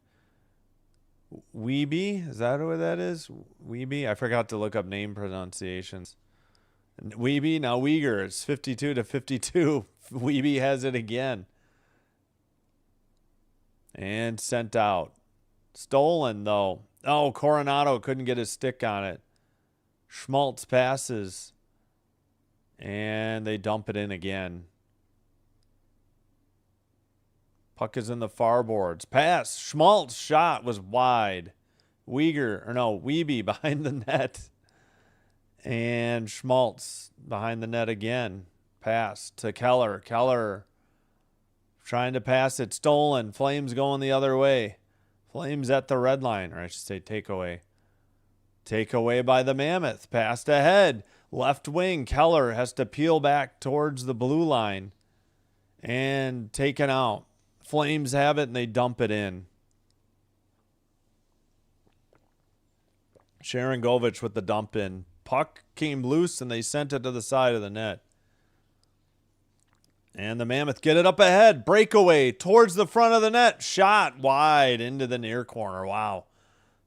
Weeby? Is that what that is? Weeby? I forgot to look up name pronunciations. Weeby, now Uyghur. It's 52-52. Weeby has it again. And sent out. Stolen, though. Oh, Coronado couldn't get his stick on it. Schmaltz passes. And they dump it in again. Puck is in the far boards. Pass. Schmaltz shot was wide. Weeby behind the net. And Schmaltz behind the net again. Pass to Keller. Keller trying to pass it. Stolen. Flames going the other way. Flames at the red line. Or I should say takeaway. Takeaway by the Mammoth. Passed ahead. Left wing. Keller has to peel back towards the blue line. And taken out. Flames have it and they dump it in. Sharon Govich with the dump in. Puck came loose and they sent it to the side of the net. And the Mammoth get it up ahead. Breakaway towards the front of the net. Shot wide into the near corner. Wow.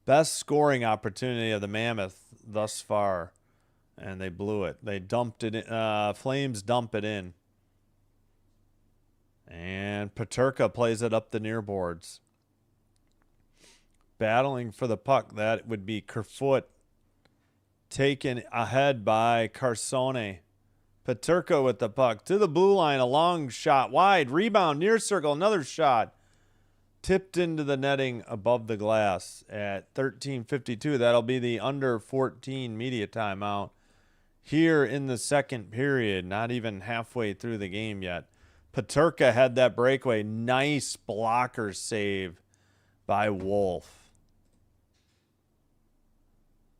Best scoring opportunity of the Mammoth thus far. And they blew it. They dumped it in. Flames dump it in. And Peterka plays it up the near boards. Battling for the puck. That would be Kerfoot. Taken ahead by Carsone. Peterka with the puck. To the blue line. A long shot. Wide. Rebound. Near circle. Another shot. Tipped into the netting above the glass at 13:52. That'll be the under 14 media timeout. Here in the second period. Not even halfway through the game yet. Peterka had that breakaway. Nice blocker save by Wolf.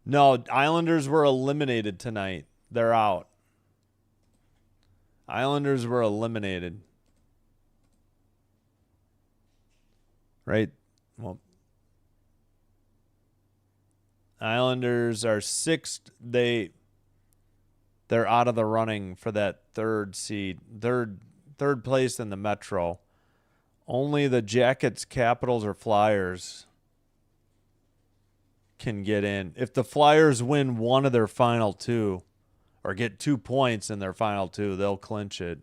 No, Islanders were eliminated tonight. They're out. Islanders were eliminated. Right? Well, Islanders are sixth. They're out of the running for that third seed. Third place in the Metro. Only the Jackets, Capitals, or Flyers can get in. If the Flyers win one of their final two or get 2 points in their final two, they'll clinch it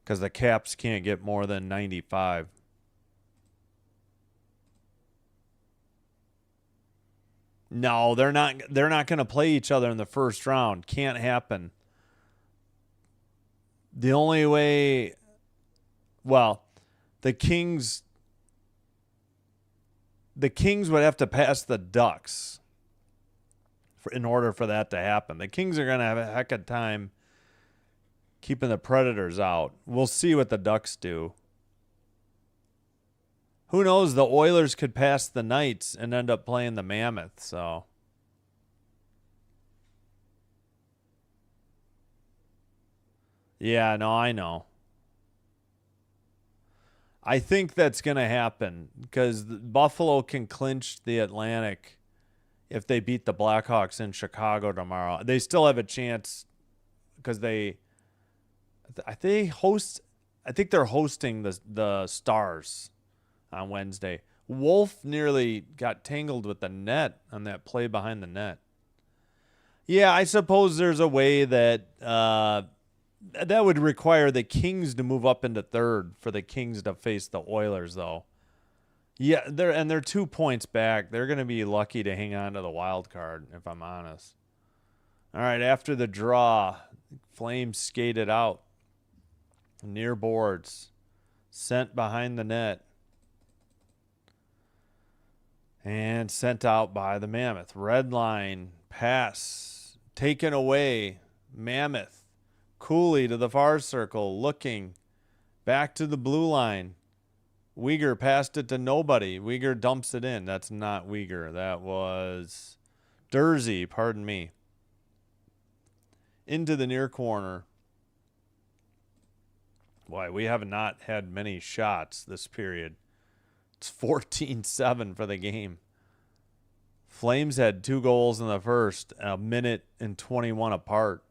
because the Caps can't get more than 95. No, they're not going to play each other in the first round. Can't happen. The only way, well, the Kings would have to pass the Ducks in order for that to happen. The Kings are going to have a heck of a time keeping the Predators out. We'll see what the Ducks do. Who knows? The Oilers could pass the Knights and end up playing the Mammoth, so. Yeah, no, I know. I think that's going to happen because Buffalo can clinch the Atlantic if they beat the Blackhawks in Chicago tomorrow. They still have a chance because I think they're hosting the Stars on Wednesday. Wolf nearly got tangled with the net on that play behind the net. Yeah, I suppose there's a way that that would require the Kings to move up into third for the Kings to face the Oilers, though. Yeah, they're 2 points back. They're going to be lucky to hang on to the wild card, if I'm honest. All right, after the draw, Flames skated out near boards, sent behind the net, and sent out by the Mammoth. Red line pass taken away. Mammoth, Cooley to the far circle, looking back to the blue line. Uyghur passed it to nobody. Uyghur dumps it in. That's not Uyghur. That was Dursey, pardon me. Into the near corner. Boy, we have not had many shots this period. It's 14-7 for the game. Flames had 2 goals in the first, a minute and 21 apart.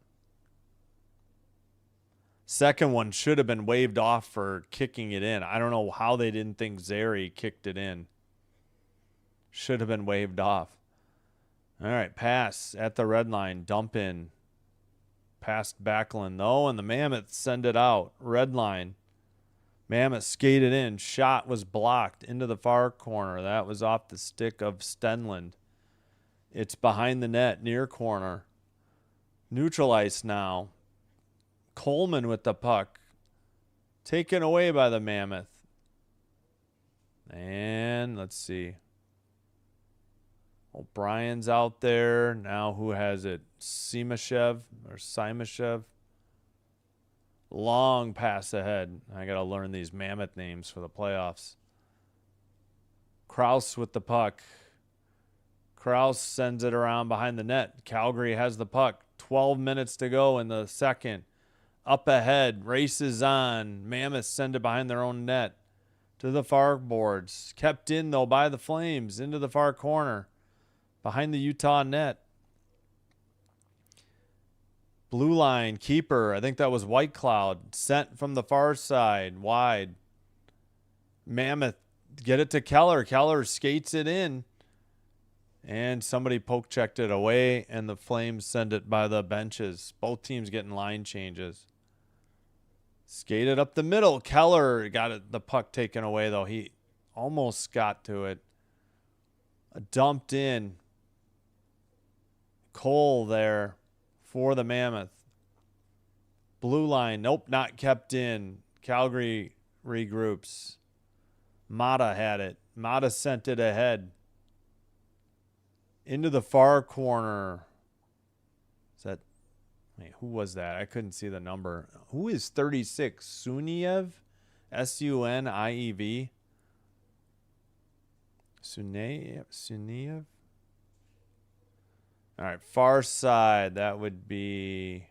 Second one should have been waved off for kicking it in. I don't know how they didn't think Zary kicked it in. Should have been waved off. All right, pass at the red line, dump in. Past Backlund, though, and the Mammoth send it out. Red line. Mammoth skated in. Shot was blocked into the far corner. That was off the stick of Stenlund. It's behind the net, near corner. Neutral ice now. Coleman with the puck. Taken away by the Mammoth. And let's see. O'Brien's out there. Now who has it? Simashev or Simashev. Long pass ahead. I got to learn these Mammoth names for the playoffs. Krause with the puck. Krause sends it around behind the net. Calgary has the puck. 12 minutes to go in the second. Up ahead. Races on. Mammoth send it behind their own net. To the far boards. Kept in, though, by the Flames. Into the far corner. Behind the Utah net. Blue line, keeper. I think that was White Cloud. Sent from the far side. Wide. Mammoth. Get it to Keller. Keller skates it in. And somebody poke checked it away. And the Flames send it by the benches. Both teams getting line changes. Skated up the middle. Keller got the puck taken away, though. He almost got to it. Dumped in. Cole there for the Mammoth. Blue line. Nope, not kept in. Calgary regroups. Mata had it. Mata sent it ahead. Into the far corner. Is that... Wait, who was that? I couldn't see the number. Who is 36? Suniev? Suniev? Suniev? All right, far side. That would be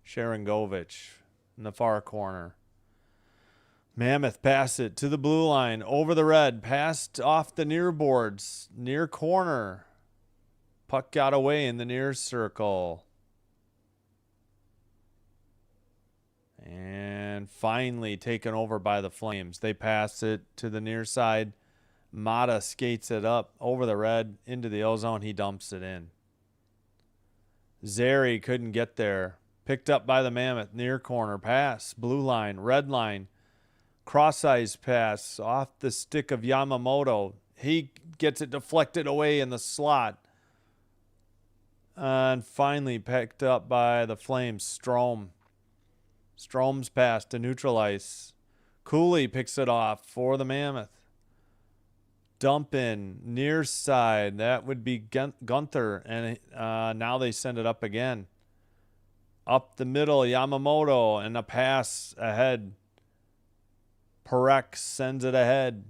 Sharangovich in the far corner. Mammoth pass it to the blue line. Over the red. Passed off the near boards. Near corner. Puck got away in the near circle. And finally taken over by the Flames. They pass it to the near side. Mata skates it up over the red into the ozone. He dumps it in. Zary couldn't get there. Picked up by the Mammoth. Near corner. Pass. Blue line. Red line. Cross-eyes pass off the stick of Yamamoto. He gets it deflected away in the slot. And finally picked up by the Flames. Strom's pass to neutral ice. Cooley picks it off for the Mammoth. Dump in, near side. That would be Gunther. And now they send it up again. Up the middle, Yamamoto. And a pass ahead. Parekh sends it ahead.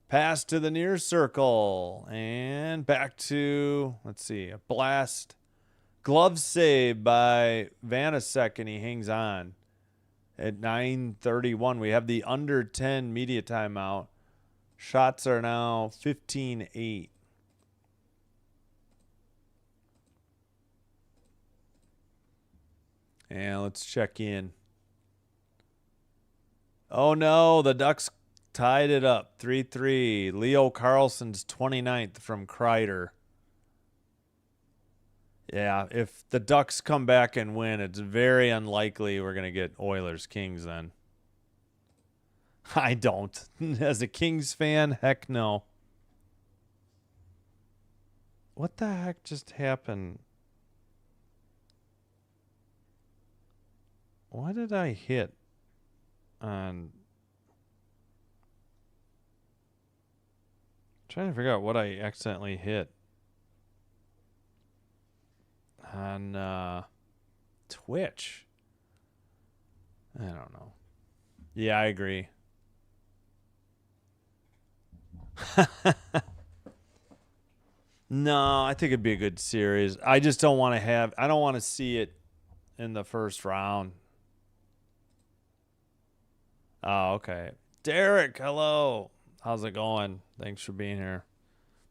Pass to the near circle. And back to, let's see, a blast. Glove save by Vanasek, and he hangs on. at 9:31. We have the under 10 media timeout. Shots are now 15-8. And let's check in. Oh no, the Ducks tied it up 3-3. Leo Carlson's 29th from Kreider. Yeah, if the Ducks come back and win, it's very unlikely we're going to get Oilers Kings then. I don't. As a Kings fan, heck no. What the heck just happened? What did I hit on? Trying to figure out what I accidentally hit on Twitch. I don't know. Yeah, I agree. No, I think it'd be a good series. I just don't want to I don't want to see it in the first round. Oh, okay. Derek, hello. How's it going? Thanks for being here.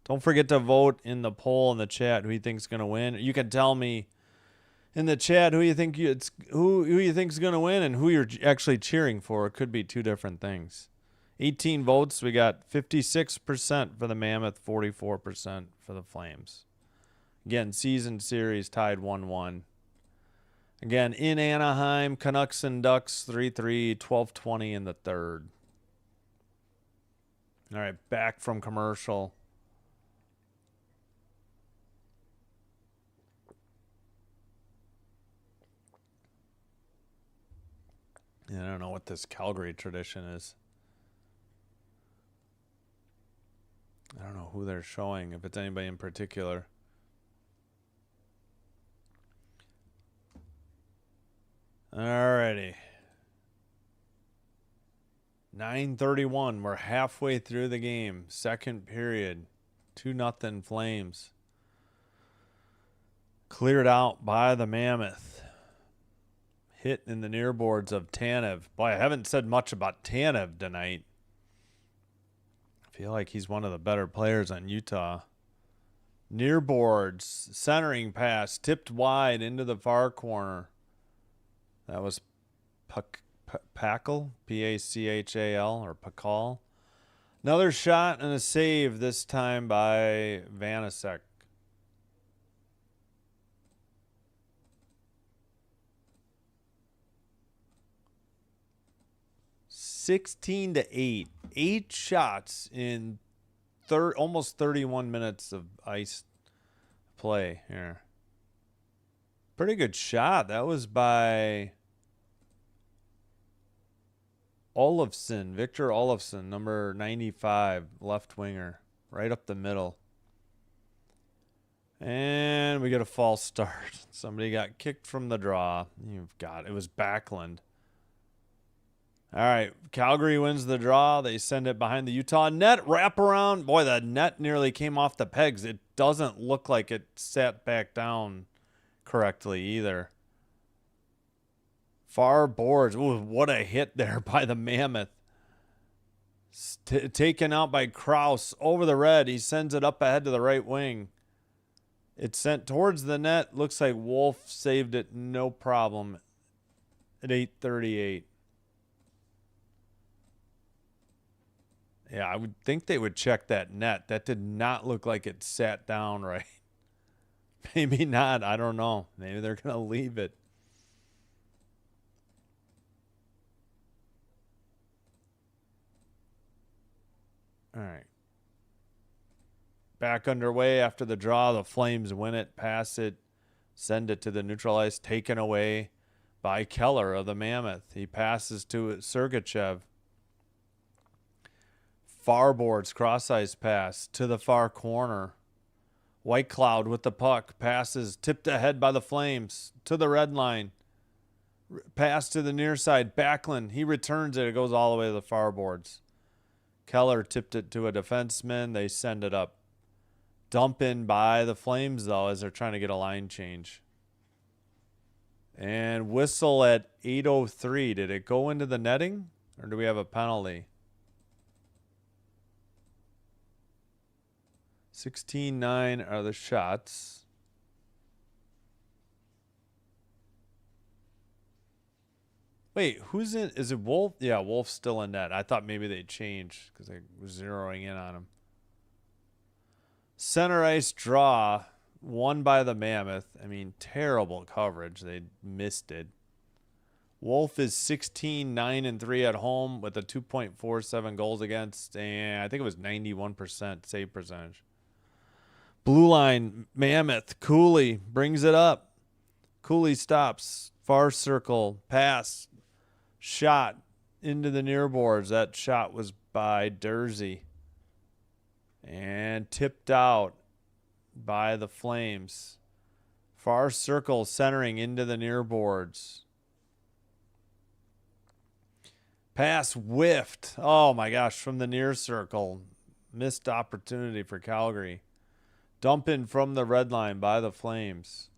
Don't forget to vote in the poll in the chat who you think's going to win. You can tell me in the chat who you think who you think's going to win and who you're actually cheering for. It could be two different things. 18 votes. We got 56% for the Mammoth, 44% for the Flames. Again, season series tied 1-1. Again, in Anaheim, Canucks and Ducks 3-3, 12:20 in the third. All right, back from commercial. Yeah, I don't know what this Calgary tradition is. I don't know who they're showing, if it's anybody in particular. Alrighty. 9:31. We're halfway through the game. Second period. 2-0 Flames. Cleared out by the Mammoth. Hit in the near boards of Tanev. Boy, I haven't said much about Tanev tonight. I feel like he's one of the better players on Utah. Near boards. Centering pass. Tipped wide into the far corner. That was Pachal, P-A-C-H-A-L, or Pachal. Another shot and a save, this time by Vanasek. (16-8). 8 shots in almost 31 minutes of ice play here. Pretty good shot. That was by Olofsson, Victor Olofsson, number 95, left winger, right up the middle. And we get a false start. Somebody got kicked from the draw. It was Backlund. All right, Calgary wins the draw. They send it behind the Utah net. Wrap around. Boy, the net nearly came off the pegs. It doesn't look like it sat back down correctly either. Far boards. Ooh, what a hit there by the Mammoth. Taken out by Krause over the red. He sends it up ahead to the right wing. It's sent towards the net. Looks like Wolf saved it no problem at 8:38. Yeah, I would think they would check that net. That did not look like it sat down right. Maybe not. I don't know. Maybe they're going to leave it. All right. Back underway after the draw. The Flames win it, pass it, send it to the neutral ice, taken away by Keller of the Mammoth. He passes to Sergachev. Far boards, cross ice pass to the far corner. White Cloud with the puck. Passes tipped ahead by the Flames to the red line. Pass to the near side. Backlund. He returns it. It goes all the way to the far boards. Keller tipped it to a defenseman. They send it up. Dump in by the Flames, though, as they're trying to get a line change. And whistle at 8:03. Did it go into the netting, or do we have a penalty? 16-9 are the shots. Wait, who's in? Is it Wolf? Yeah, Wolf's still in net. I thought maybe they changed because I was zeroing in on him. Center ice draw, won by the Mammoth. I mean, terrible coverage. They missed it. Wolf is 16-9-3 at home with a 2.47 goals against, and I think it was 91% save percentage. Blue line, Mammoth. Cooley brings it up. Cooley stops. Far circle, pass, shot into the near boards. That shot was by Dursey. And tipped out by the Flames. Far circle centering into the near boards. Pass whiffed. Oh my gosh, from the near circle. Missed opportunity for Calgary. Dump in from the red line by the Flames.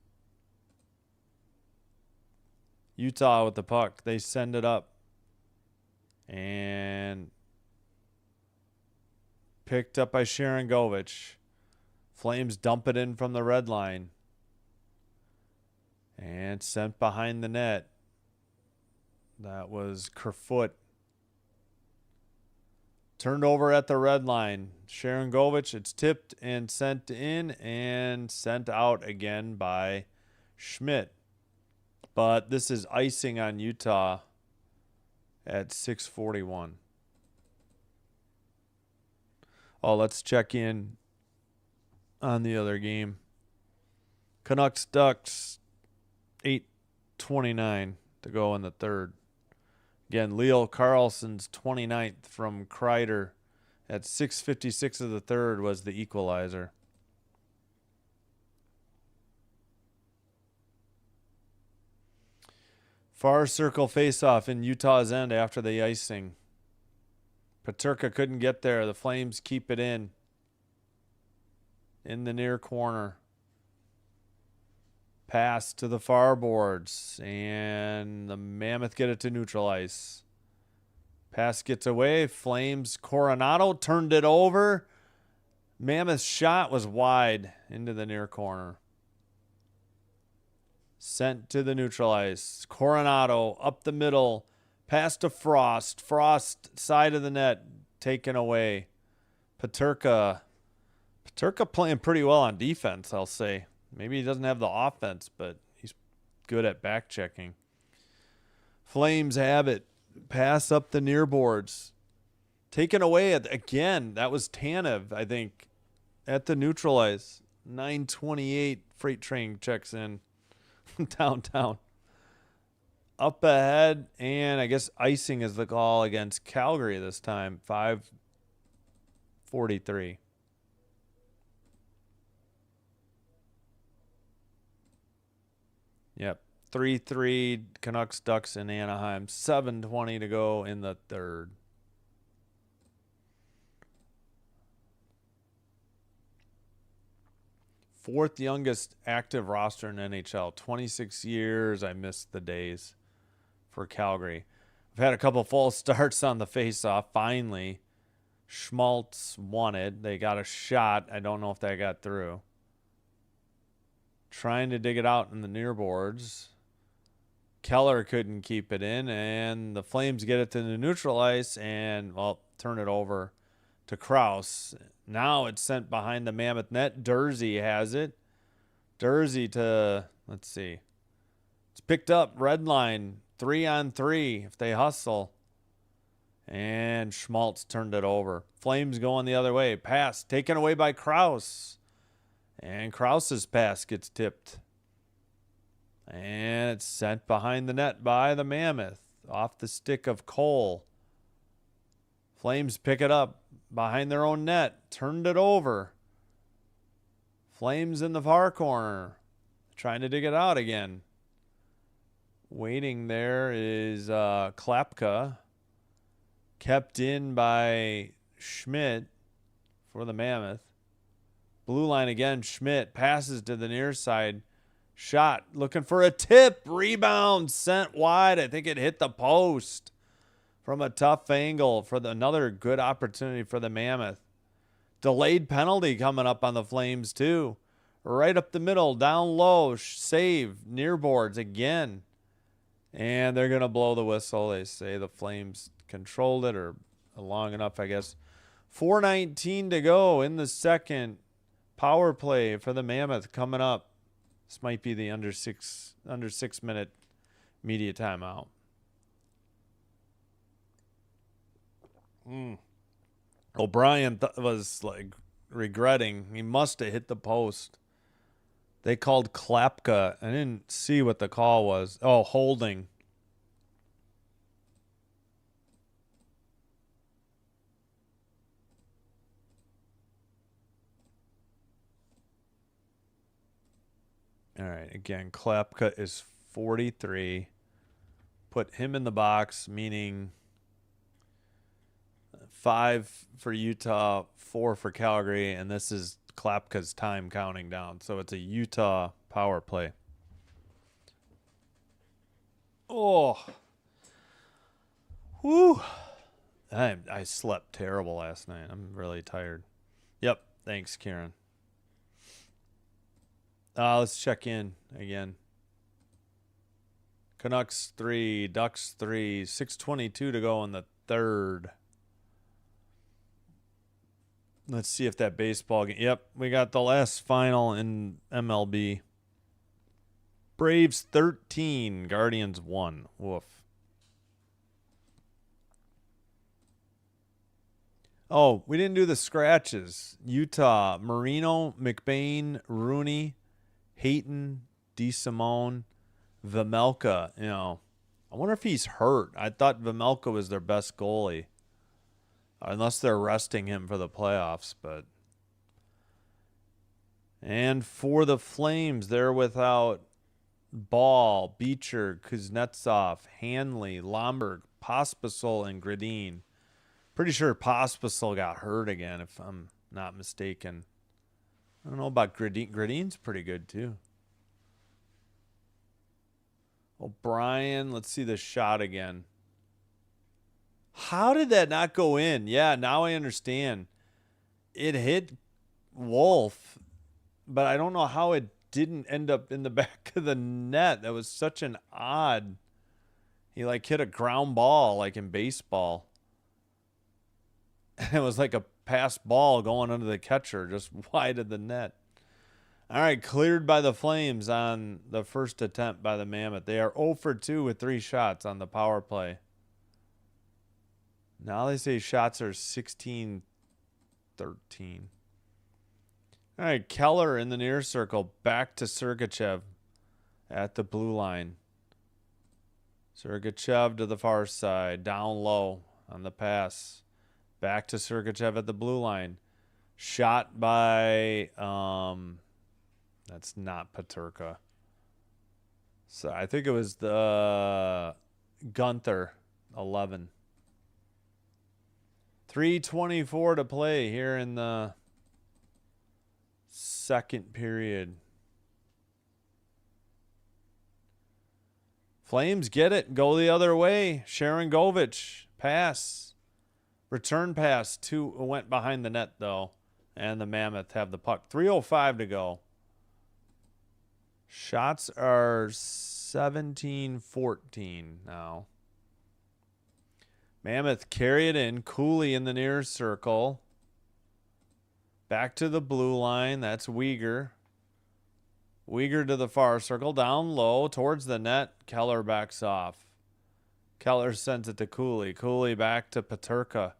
Utah with the puck. They send it up. And picked up by Sharangovich. Flames dump it in from the red line. And sent behind the net. That was Kerfoot. Turned over at the red line. Sharangovich, it's tipped and sent in and sent out again by Schmidt. But this is icing on Utah at 6:41. Oh, let's check in on the other game. Canucks Ducks, 8:29 to go in the third. Again, Leo Carlson's 29th from Kreider at 6:56 of the third was the equalizer. Far circle faceoff in Utah's end after the icing. Peterka couldn't get there. The Flames keep it in the near corner. Pass to the far boards, and the Mammoth get it to neutral ice. Pass gets away. Flames. Coronado turned it over. Mammoth's shot was wide into the near corner. Sent to the neutral ice. Coronado up the middle. Pass to Frost. Frost side of the net taken away. Peterka playing pretty well on defense, I'll say. Maybe he doesn't have the offense, but he's good at back checking. Flames have it. Pass up the near boards. Taken away again. That was Tanev, I think, at the neutral ice. 9:28. Freight train checks in downtown. Up ahead, and I guess icing is the call against Calgary this time. 5:43. Yep. 3-3 Canucks Ducks in Anaheim. 7:20 to go in the third. Fourth youngest active roster in NHL. 26 years. I missed the days for Calgary. I've had a couple false starts on the faceoff. Finally, Schmaltz won it. They got a shot. I don't know if they got through. Trying to dig it out in the near boards. Keller couldn't keep it in, and the Flames get it to the neutral ice and, well, turn it over to Krause. Now it's sent behind the Mammoth net. Dursey has it. Dursey to, let's see. It's picked up. Red line. 3-on-3 if they hustle. And Schmaltz turned it over. Flames going the other way. Pass taken away by Krause. And Krause's pass gets tipped. And it's sent behind the net by the Mammoth. Off the stick of Cole. Flames pick it up behind their own net. Turned it over. Flames in the far corner. Trying to dig it out again. Waiting there is Klapka. Kept in by Schmidt for the Mammoth. Blue line again. Schmidt passes to the near side. Shot, looking for a tip. Rebound, sent wide. I think it hit the post from a tough angle for another good opportunity for the Mammoth. Delayed penalty coming up on the Flames, too. Right up the middle, down low, save, near boards again. And they're going to blow the whistle. They say the Flames controlled it, or long enough, I guess. 4:19 to go in the second. Power play for the Mammoth coming up. This might be the under 6 minute media timeout. O'Brien was like regretting. He must have hit the post. They called Klapka. I didn't see what the call was. Oh, holding. All right. Again, Klapka is 43. Put him in the box, meaning 5 for Utah, 4 for Calgary, and this is Klapka's time counting down. So it's a Utah power play. Oh. Whew. I slept terrible last night. I'm really tired. Yep. Thanks, Karen. Let's check in again. Canucks 3, Ducks 3, 6:22 to go in the third. Let's see if that baseball game. Yep, we got the last final in MLB. Braves 13, Guardians 1. Woof. Oh, we didn't do the scratches. Utah, Marino, McBain, Rooney, Hayton, DeSimone, Vejmelka. You know, I wonder if he's hurt. I thought Vejmelka was their best goalie. Unless they're resting him for the playoffs, but. And for the Flames, they're without Ball, Beecher, Kuznetsov, Hanley, Lomberg, Pospisil, and Gradin. Pretty sure Pospisil got hurt again, if I'm not mistaken. I don't know about Gradin. Gradin's pretty good, too. O'Brien, let's see the shot again. How did that not go in? Yeah, now I understand. It hit Wolf, but I don't know how it didn't end up in the back of the net. That was such an odd. He like hit a ground ball like in baseball. It was like a pass ball going under the catcher, just wide of the net. All right, cleared by the Flames on the first attempt by the Mammoth. They are 0 for 2 with 3 shots on the power play. Now they say shots are 16-13. All right, Keller in the near circle. Back to Sergachev at the blue line. Sergachev to the far side. Down low on the pass. Back to Sergachev at the blue line. Shot by, that's not Peterka. So I think it was the Gunther, 11. 3:24 to play here in the second period. Flames get it. Go the other way. Sharon Govich. Pass. Return pass. Went behind the net, though. And the Mammoth have the puck. 3:05 to go. Shots are 17-14 now. Mammoth carry it in. Cooley in the near circle. Back to the blue line. That's Uyghur. Uyghur to the far circle. Down low towards the net. Keller backs off. Keller sends it to Cooley. Cooley back to Peterka.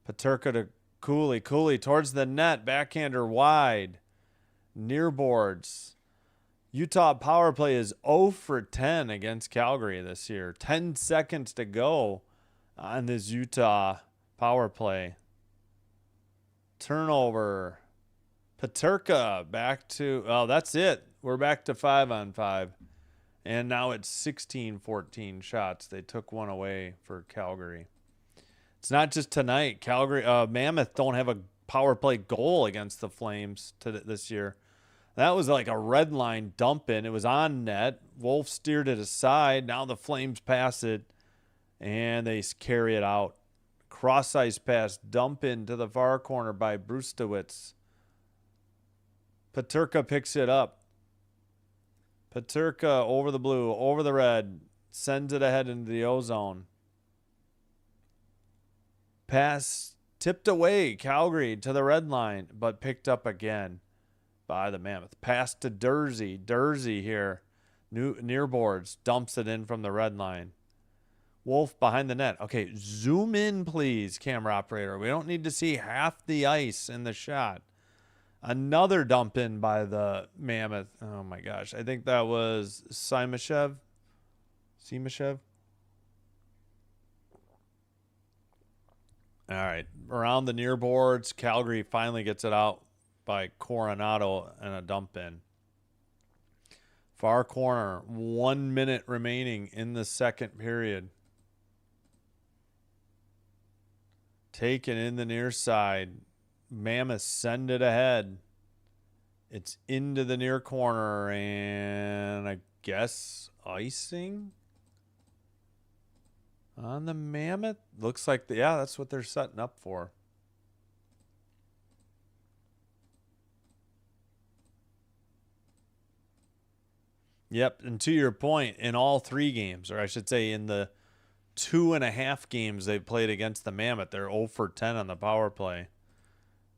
Peterka to Cooley. Cooley towards the net. Backhander wide. Near boards. Utah power play is 0 for 10 against Calgary this year. 10 seconds to go on this Utah power play. Turnover. Peterka back to, oh, that's it. We're back to 5-on-5. And now it's 16-14 shots. They took one away for Calgary. It's not just tonight. Calgary, Mammoth don't have a power play goal against the Flames this year. That was like a red line dump in. It was on net. Wolf steered it aside. Now the Flames pass it, and they carry it out. Cross ice pass, dump in to the far corner by Brustowitz. Peterka picks it up. Peterka over the blue, over the red, sends it ahead into the O-zone. Pass tipped away, Calgary to the red line, but picked up again by the Mammoth. Pass to Dursey. Dursey here, near boards, dumps it in from the red line. Wolf behind the net. Okay, zoom in, please, camera operator. We don't need to see half the ice in the shot. Another dump in by the Mammoth. Oh, my gosh. I think that was Simashev. All right. Around the near boards, Calgary finally gets it out by Coronado and a dump in. Far corner. 1 minute remaining in the second period. Taken in the near side. Mammoth send it ahead. It's into the near corner, and I guess icing on the Mammoth. Looks like, yeah, that's what they're setting up for. Yep, and to your point, in all 3 games, or I should say in the 2.5 games they've played against the Mammoth, they're 0 for 10 on the power play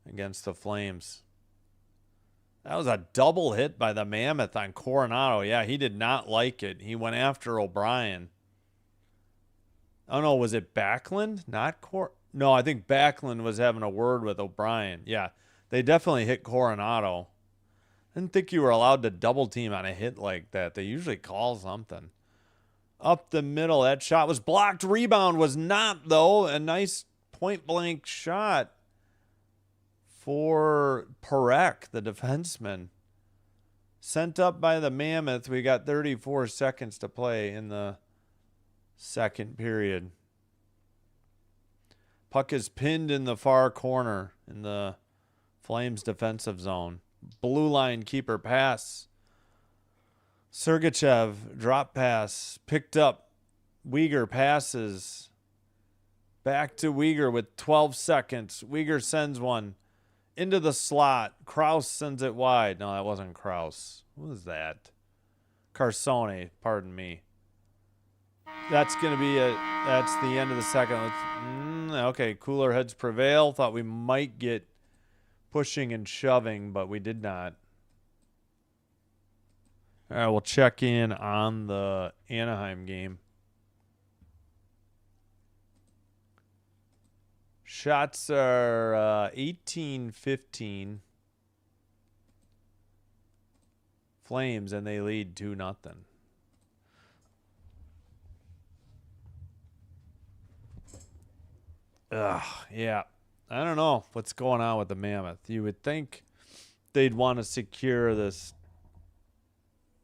against the Flames. That was a double hit by the Mammoth on Coronado. Yeah, he did not like it. He went after O'Brien. Oh, no, was it Backlund? No, I think Backlund was having a word with O'Brien. Yeah, they definitely hit Coronado. I didn't think you were allowed to double team on a hit like that. They usually call something. Up the middle, that shot was blocked. Rebound was not, though. A nice point-blank shot for Parekh, the defenseman. Sent up by the Mammoth. We got 34 seconds to play in the second period. Puck is pinned in the far corner in the Flames defensive zone. Blue line keeper pass. Sergachev drop pass. Picked up. Uyghur passes. Back to Uyghur with 12 seconds. Uyghur sends one into the slot. Kraus sends it wide. No, that wasn't Kraus. What was that? Carsone, pardon me. That's going to be it. That's the end of the second. Okay, cooler heads prevail. Thought we might get pushing and shoving, but we did not. All right, we'll check in on the Anaheim game. Shots are 18-15 Flames, and they lead 2-0. Yeah. I don't know what's going on with the Mammoth. You would think they'd want to secure this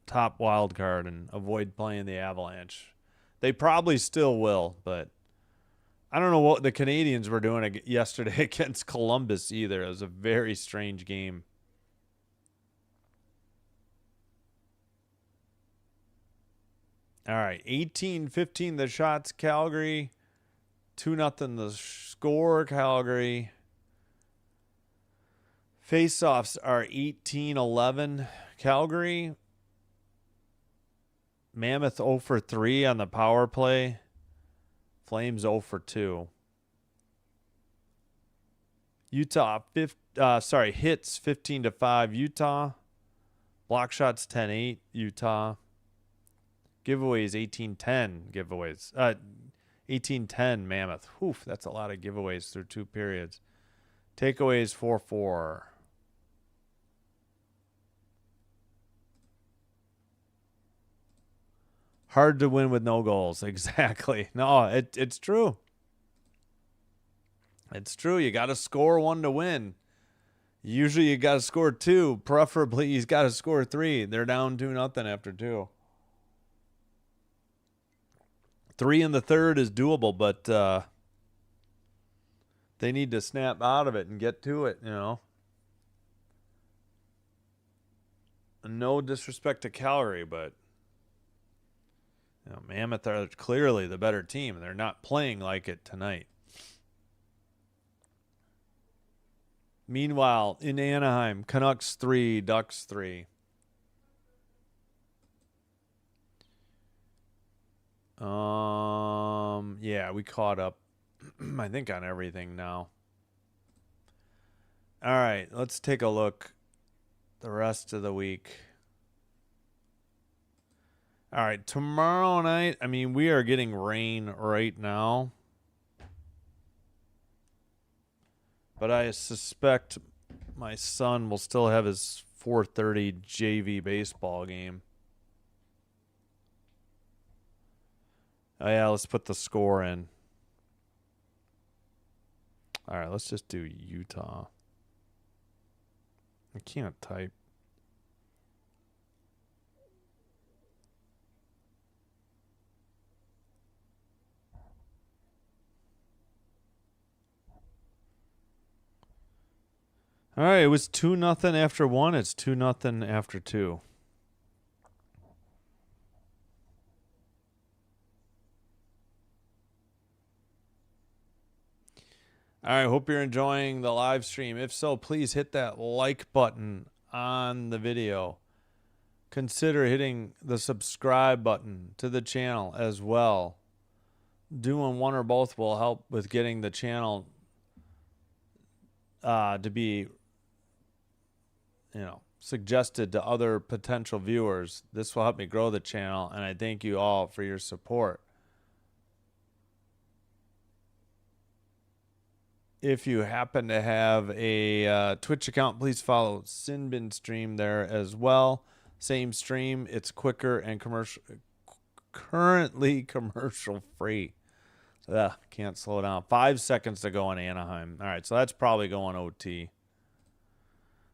top wild card and avoid playing the Avalanche. They probably still will, but I don't know what the Canadians were doing yesterday against Columbus either. It was a very strange game. All right, 18-15 the shots, Calgary. 2-0 the score, Calgary. Faceoffs are 18-11, Calgary. Mammoth 0 for 3 on the power play. Flames 0 for 2. Utah, hits 15-5, Utah. Block shots 10-8, Utah. Giveaways 18-10 giveaways. 18-10 Mammoth. Oof, that's a lot of giveaways through 2 periods. Takeaways 4-4. Hard to win with no goals. Exactly. No, it's true. It's true. You got to score 1 to win. Usually you got to score 2. Preferably you got to score 3. They're down 2-0 after 2. 3 in the third is doable, but they need to snap out of it and get to it, you know. No disrespect to Calgary, but Mammoth are clearly the better team. They're not playing like it tonight. Meanwhile, in Anaheim, Canucks 3, Ducks 3. Yeah, we caught up, I think, on everything now. All right, let's take a look the rest of the week. All right, tomorrow night, I mean, we are getting rain right now. But I suspect my son will still have his 4:30 JV baseball game. Oh, yeah, let's put the score in. All right, let's just do Utah. I can't type. All right, it was 2-0 after 1. It's 2-0 after 2. All right, hope you're enjoying the live stream. If so, please hit that like button on the video. Consider hitting the subscribe button to the channel as well. Doing one or both will help with getting the channel to be, suggested to other potential viewers. This will help me grow the channel, and I thank you all for your support. If you happen to have a Twitch account, please follow Sinbin Stream there as well. Same stream. It's quicker and currently commercial free. Can't slow down. 5 seconds to go in Anaheim. All right, so that's probably going OT.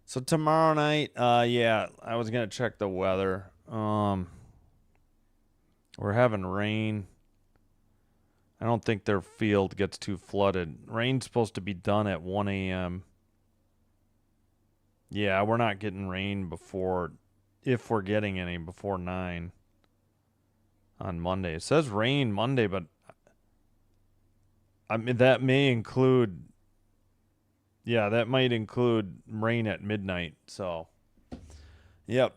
So tomorrow night, yeah, I was going to check the weather. We're having rain. I don't think their field gets too flooded. Rain's supposed to be done at 1 a.m. Yeah, we're not getting rain before, if we're getting any, before 9 on Monday. It says rain Monday, but I mean, that may include, that might include rain at midnight. So, yep.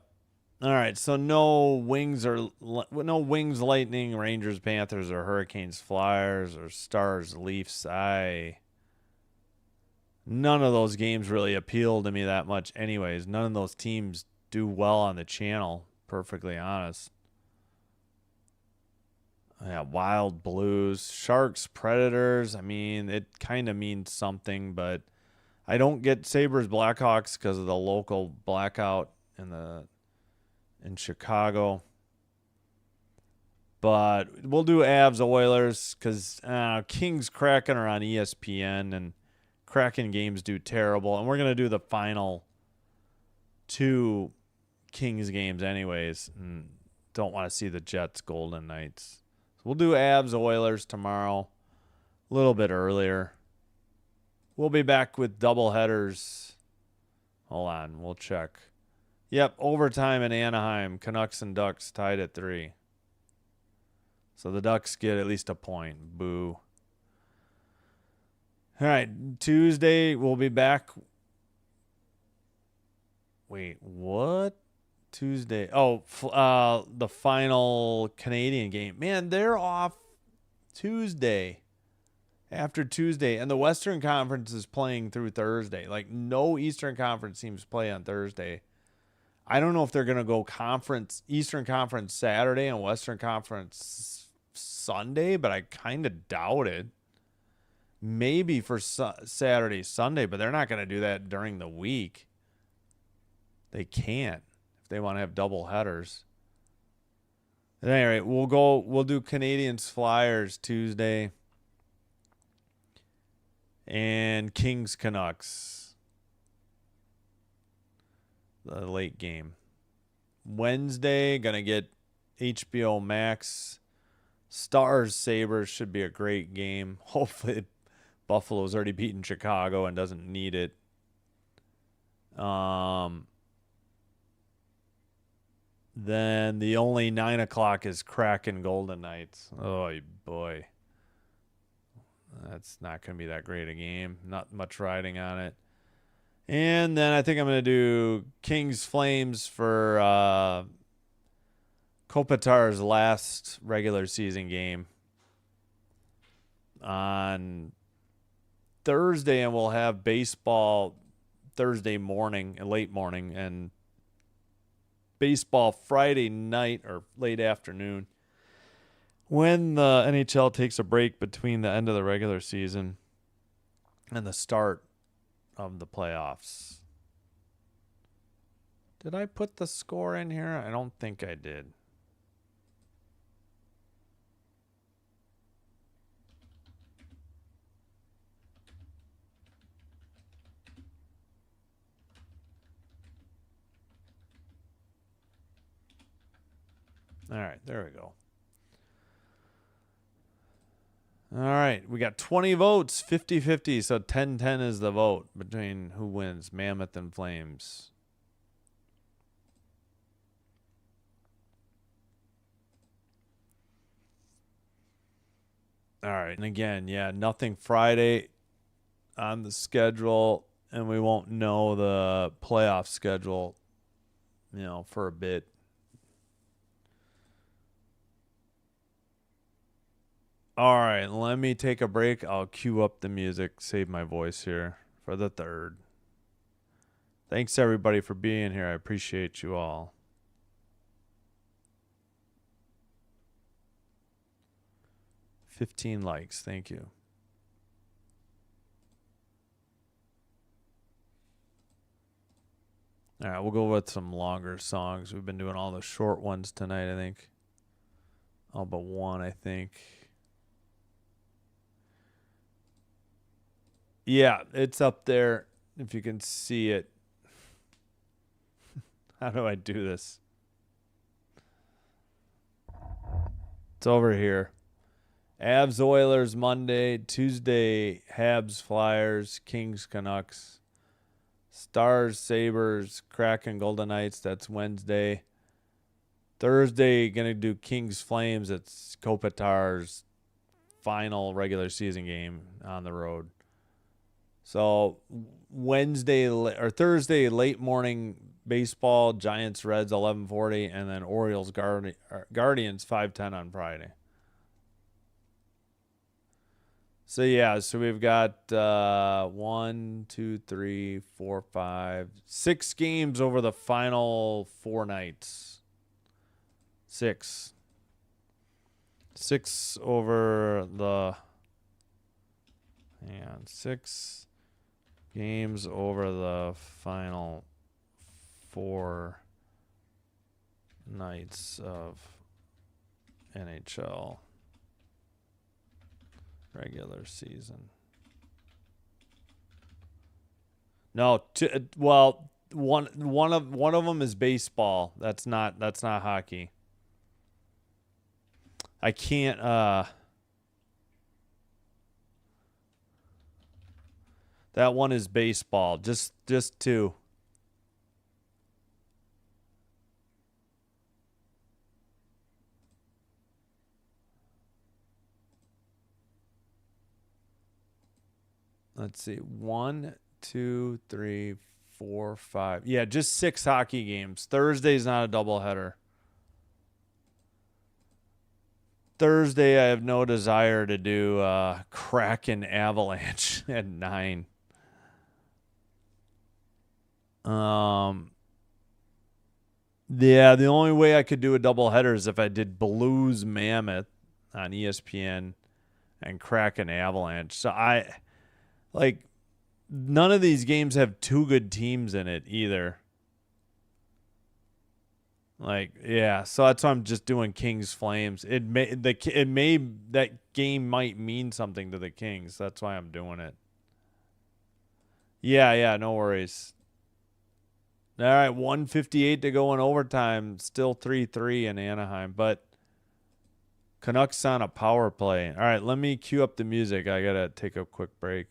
All right, so no Wings, Lightning, Rangers, Panthers, or Hurricanes, Flyers, or Stars, Leafs. None of those games really appeal to me that much anyways. None of those teams do well on the channel, perfectly honest. Yeah, Wild, Blues, Sharks, Predators. I mean, it kind of means something, but I don't get Sabres, Blackhawks because of the local blackout in Chicago. But we'll do Avs, Oilers, because Kings, Kraken are on ESPN, and Kraken games do terrible. And we're going to do the final 2 Kings games anyways, and don't want to see the Jets, Golden Knights. So we'll do Avs, Oilers tomorrow, a little bit earlier. We'll be back with double headers. Hold on, we'll check. Yep, overtime in Anaheim. Canucks and Ducks tied at 3. So the Ducks get at least a point. Boo. All right, Tuesday we'll be back. Wait, what? Tuesday. Oh, the final Canadian game. Man, they're off Tuesday. After Tuesday. And the Western Conference is playing through Thursday. Like, no Eastern Conference teams play on Thursday. I don't know if they're going to go Eastern Conference Saturday and Western Conference Sunday, but I kind of doubt it. Maybe for Saturday, Sunday, but they're not going to do that during the week. They can't if they want to have double headers. At any rate, we'll do Canadians Flyers Tuesday and Kings Canucks, the late game. Wednesday, gonna get HBO Max. Stars Sabres should be a great game. Hopefully Buffalo's already beaten Chicago and doesn't need it. Then the only 9 o'clock is Kraken Golden Knights. Oh, boy. That's not going to be that great a game. Not much riding on it. And then I think I'm going to do Kings Flames for Kopitar's last regular season game on Thursday, and we'll have baseball Thursday morning and late morning, and baseball Friday night or late afternoon when the NHL takes a break between the end of the regular season and the start of the playoffs. Did I put the score in here? I don't think I did. All right, there we go. All right, we got 20 votes, 50-50, so 10-10 is the vote between who wins, Mammoth and Flames. All right, and again, yeah, nothing Friday on the schedule, and we won't know the playoff schedule, for a bit. All right, let me take a break. I'll cue up the music, save my voice here for the third. Thanks, everybody, for being here. I appreciate you all. 15 likes. Thank you. All right, we'll go with some longer songs. We've been doing all the short ones tonight, I think. All but one, I think. Yeah, it's up there if you can see it. How do I do this? It's over here. Avs Oilers Monday, Tuesday Habs Flyers, Kings Canucks, Stars Sabres, Kraken Golden Knights. That's Wednesday. Thursday gonna do Kings Flames. It's Kopitar's final regular season game on the road. So Thursday late morning baseball, Giants Reds 11:40, and then Orioles Guardians 5:10 on Friday. So yeah, so we've got 1, 2, 3, 4, 5, 6 games over the final 4 nights. 6 over the 6 games over the final 4 nights of NHL regular season. No, one of them is baseball. That's not hockey. I can't that one is baseball. Just 2. Let's see. 1, 2, 3, 4, 5. Yeah, just 6 hockey games. Thursday's not a doubleheader. Thursday, I have no desire to do Kraken Avalanche at 9. Yeah, the only way I could do a doubleheader is if I did Blues Mammoth on ESPN and Kraken Avalanche. So none of these games have 2 good teams in it either. So that's why I'm just doing Kings Flames. That game might mean something to the Kings. That's why I'm doing it. Yeah, no worries. All right, 1:58 to go in overtime. Still 3-3 in Anaheim, but Canucks on a power play. All right, let me cue up the music. I got to take a quick break.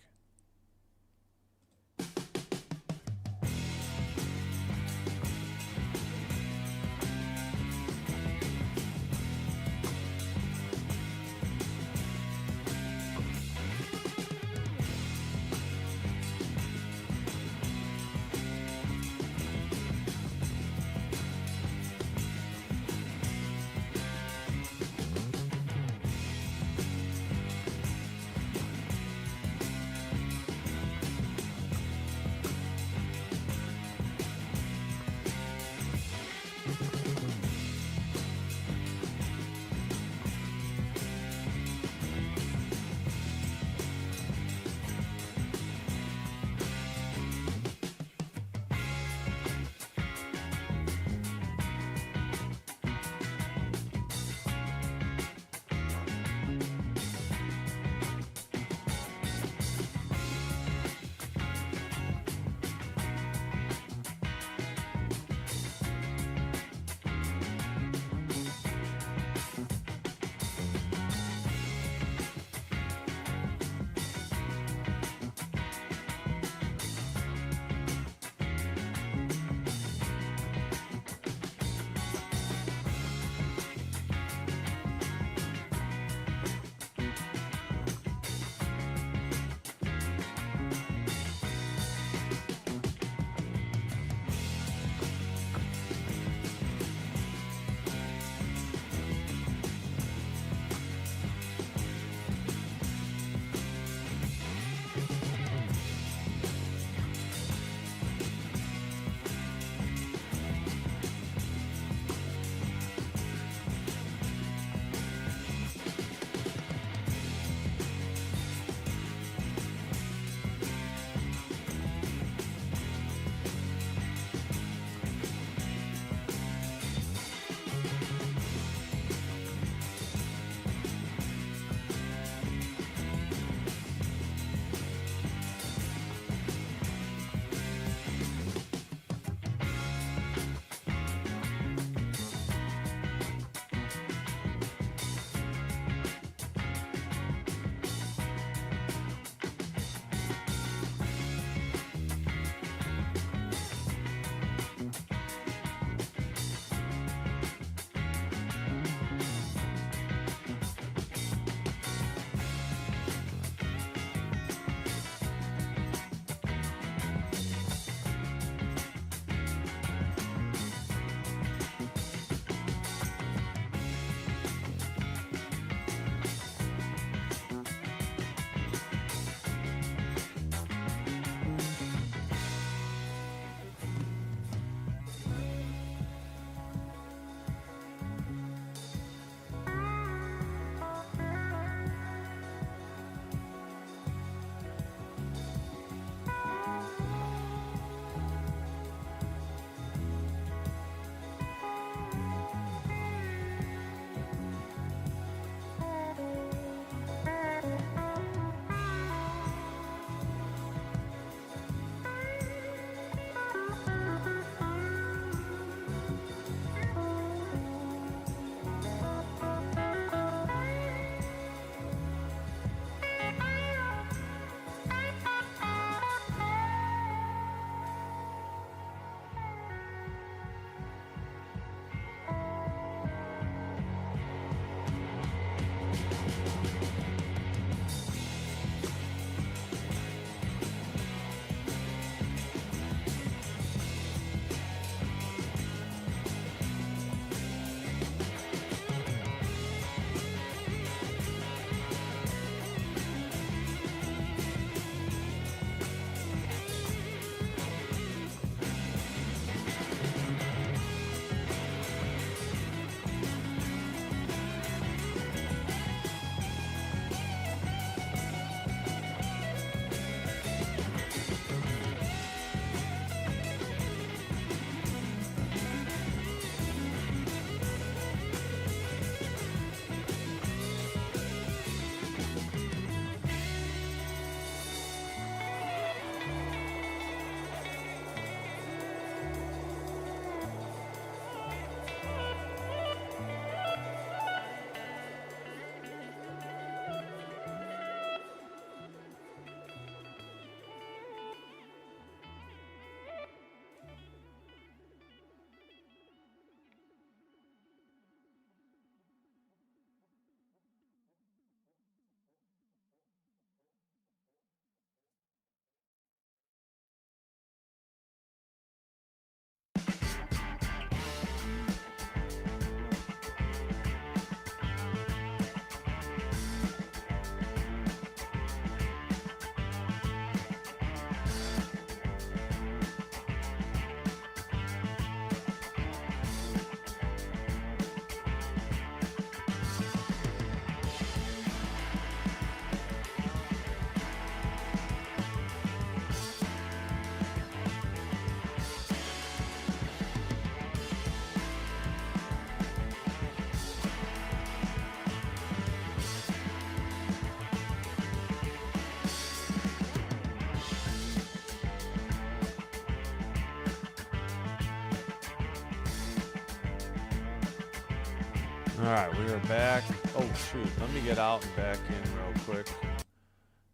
All right, we are back. Oh, shoot. Let me get out and back in real quick.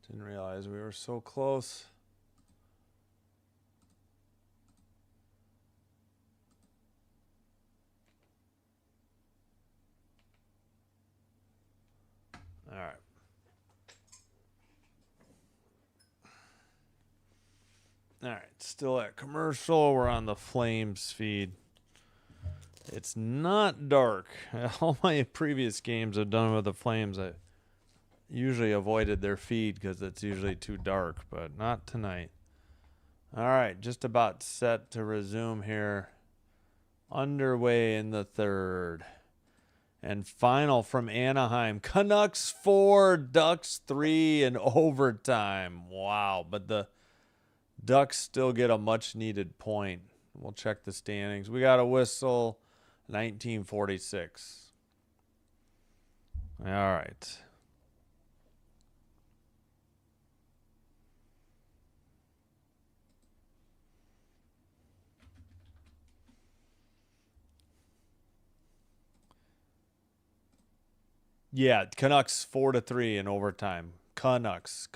Didn't realize we were so close. All right. All right, still at commercial. We're on the Flames feed. It's not dark. All my previous games I've done with the Flames, I usually avoided their feed because it's usually too dark, but not tonight. All right, just about set to resume here. Underway in the third. And final from Anaheim. Canucks 4, Ducks 3 in overtime. Wow, but the Ducks still get a much-needed point. We'll check the standings. We got a whistle, 1946. All right. Yeah, Canucks 4-3 in overtime. Canucks.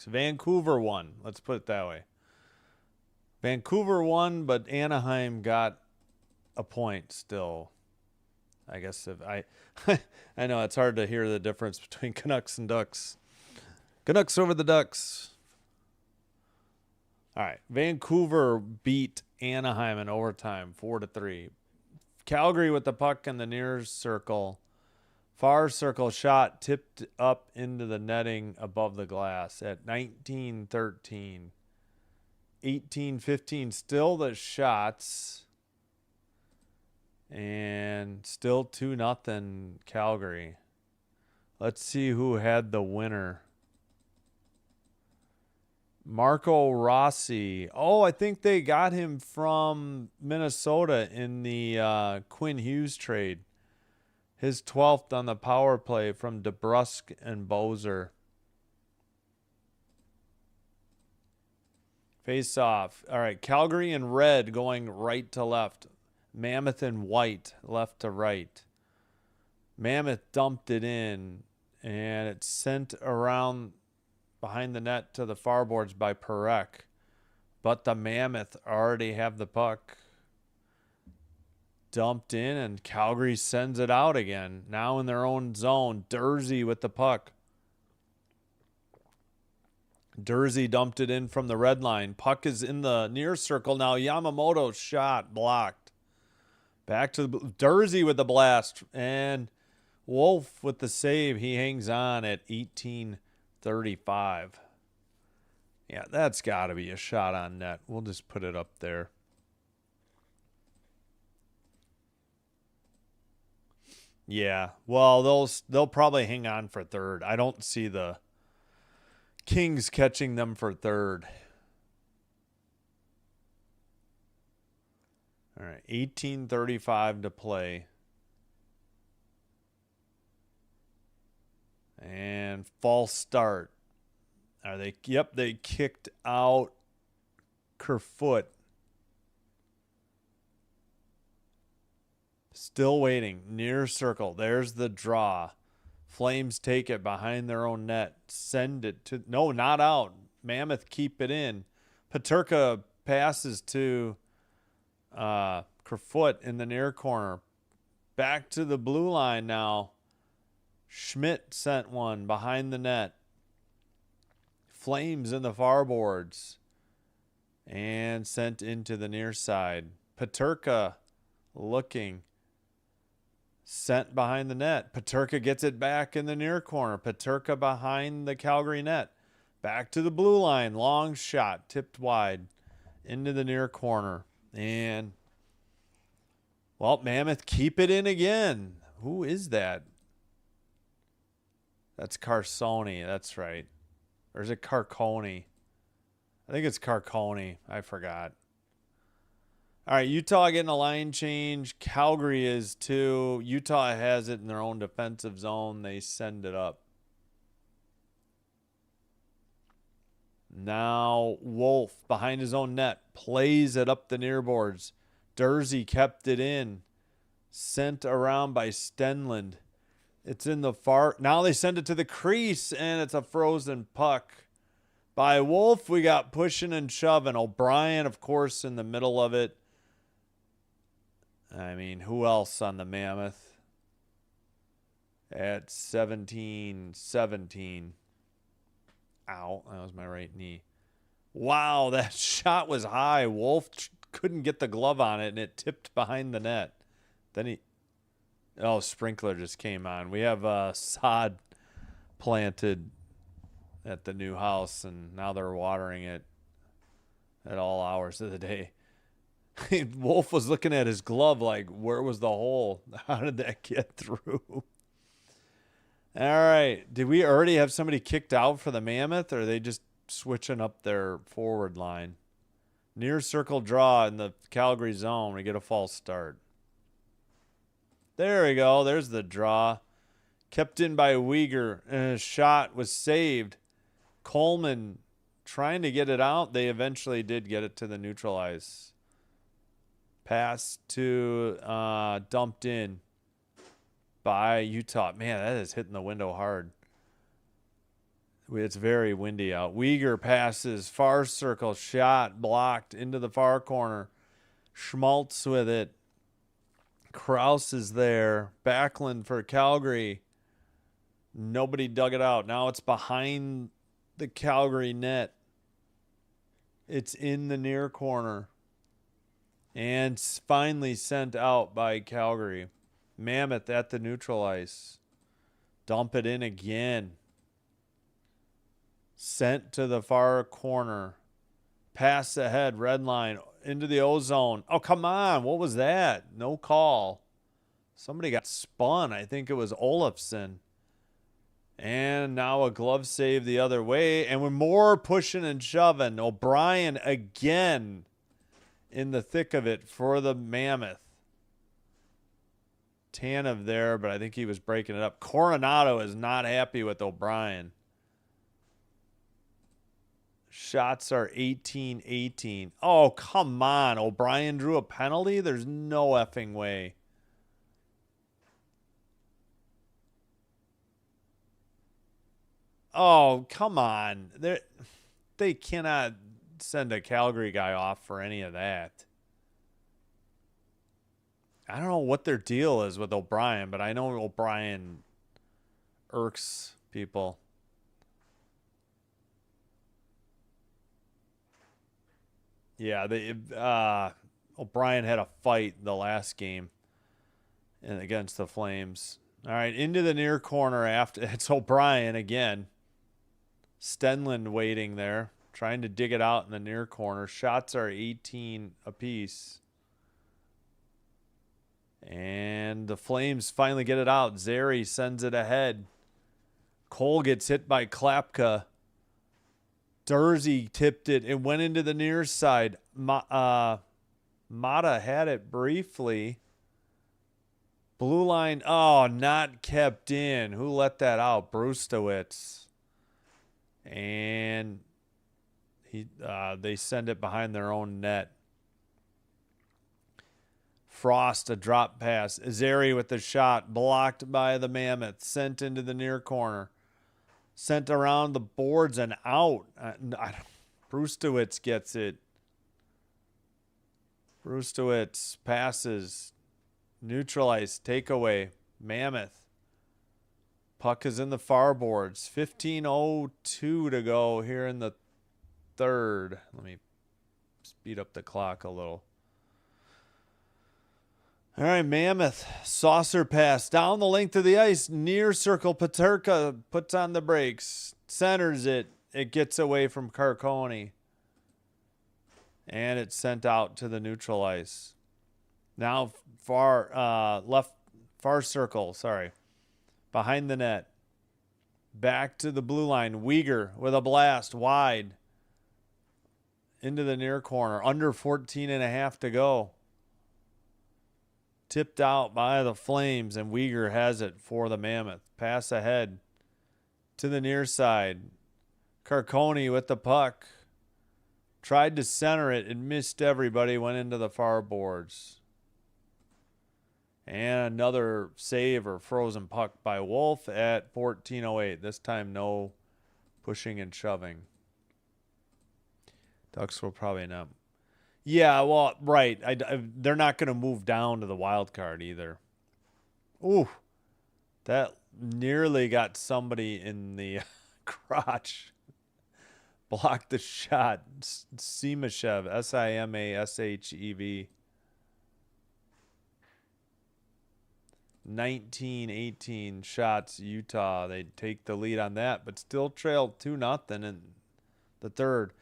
Vancouver won. Let's put it that way. Vancouver won, but Anaheim got a point still. I guess if I I know it's hard to hear the difference between Canucks and Ducks. Canucks over the Ducks. All right. Vancouver beat Anaheim in overtime 4-3. Calgary with the puck in the near circle. Far circle shot tipped up into the netting above the glass at 19-13. 18-15 still the shots. And still 2-0 Calgary. Let's see who had the winner. Marco Rossi. Oh, I think they got him from Minnesota in the Quinn Hughes trade. His 12th on the power play from DeBrusk and Bozer. Face off. All right, Calgary in red going right to left. Mammoth in white, left to right. Mammoth dumped it in, and it's sent around behind the net to the far boards by Perek. But the Mammoth already have the puck. Dumped in, and Calgary sends it out again. Now in their own zone. Dursey with the puck. Dursey dumped it in from the red line. Puck is in the near circle now. Yamamoto's shot blocked. Back to Dursey with the blast. And Wolf with the save. He hangs on at 18:35. Yeah, that's got to be a shot on net. We'll just put it up there. Yeah, well, they'll probably hang on for third. I don't see the Kings catching them for third. All right, 18:35 to play. And false start. Are they? Yep, they kicked out Kerfoot. Still waiting. Near circle. There's the draw. Flames take it behind their own net. Send it to... No, not out. Mammoth keep it in. Peterka passes to Kerfoot in the near corner. Back to the blue line now. Schmidt sent one behind the net. Flames in the far boards. And sent into the near side. Peterka looking. Sent behind the net. Peterka gets it back in the near corner. Peterka behind the Calgary net. Back to the blue line. Long shot. Tipped wide. Into the near corner. And, well, Mammoth keep it in again. Who is that? That's Carsoni. That's right. Or is it Carconi? I think it's Carconi. I forgot. All right, Utah getting a line change. Calgary is too. Utah has it in their own defensive zone. They send it up. Now Wolf behind his own net. Plays it up the near boards. Dursey kept it in. Sent around by Stenlund. It's in the far. Now they send it to the crease, and it's a frozen puck by Wolf. We got pushing and shoving. O'Brien, of course, in the middle of it. I mean, who else on the Mammoth? At 17-17. Ow, that was my right knee. Wow, that shot was high. Wolf couldn't get the glove on it, and it tipped behind the net. Then sprinkler just came on. We have sod planted at the new house, and now they're watering it at all hours of the day. Wolf was looking at his glove like, where was the hole? How did that get through? All right. Did we already have somebody kicked out for the Mammoth, or are they just switching up their forward line? Near circle draw in the Calgary zone. We get a false start. There we go. There's the draw. Kept in by Uyghur, and his shot was saved. Coleman trying to get it out. They eventually did get it to the neutral ice. Pass to dumped in by Utah. Man, that is hitting the window hard. It's very windy out. Uyghur passes, far circle, shot blocked into the far corner. Schmaltz with it. Krause is there. Backlund for Calgary. Nobody dug it out. Now it's behind the Calgary net. It's in the near corner. And finally sent out by Calgary. Mammoth at the neutral ice. Dump it in again. Sent to the far corner. Pass ahead, red line, into the ozone. Oh, come on. What was that? No call. Somebody got spun. I think it was Olofsson. And now a glove save the other way. And we're more pushing and shoving. O'Brien again in the thick of it for the Mammoth. Tanev there, but I think he was breaking it up. Coronado is not happy with O'Brien. Shots are 18-18. Oh, come on. O'Brien drew a penalty? There's no effing way. Oh, come on. They cannot send a Calgary guy off for any of that. I don't know what their deal is with O'Brien, but I know O'Brien irks people. Yeah, O'Brien had a fight the last game against the Flames. All right, into the near corner after. It's O'Brien again. Stenlund waiting there, trying to dig it out in the near corner. Shots are 18 apiece. And the Flames finally get it out. Zary sends it ahead. Cole gets hit by Klapka. Dursey tipped it. It went into the near side. Mata had it briefly. Blue line. Oh, not kept in. Who let that out? Brustowitz. And they send it behind their own net. Frost, a drop pass. Zary with the shot. Blocked by the Mammoth. Sent into the near corner. Sent around the boards and out. Brustowitz gets it. Brustowitz passes. Neutralized. Takeaway. Mammoth. Puck is in the far boards. 15:02 to go here in the third. Let me speed up the clock a little. All right, Mammoth. Saucer pass down the length of the ice. Near circle. Paterka puts on the brakes. Centers it. It gets away from Carcone. And it's sent out to the neutral ice. Now far circle. Sorry. Behind the net. Back to the blue line. Uyghur with a blast. Wide. Into the near corner. Under 14.5 to go. Tipped out by the Flames, and Uyghur has it for the Mammoth. Pass ahead to the near side. Carcone with the puck. Tried to center it and missed everybody. Went into the far boards. And another save or frozen puck by Wolf at 14:08. This time, no pushing and shoving. Ducks will probably not. Yeah, well, right. They're not going to move down to the wild card either. Ooh, that nearly got somebody in the crotch. Blocked the shot. Simashev, Simashev. 19-18 shots, Utah. They take the lead on that, but still trailed 2-0 in the third.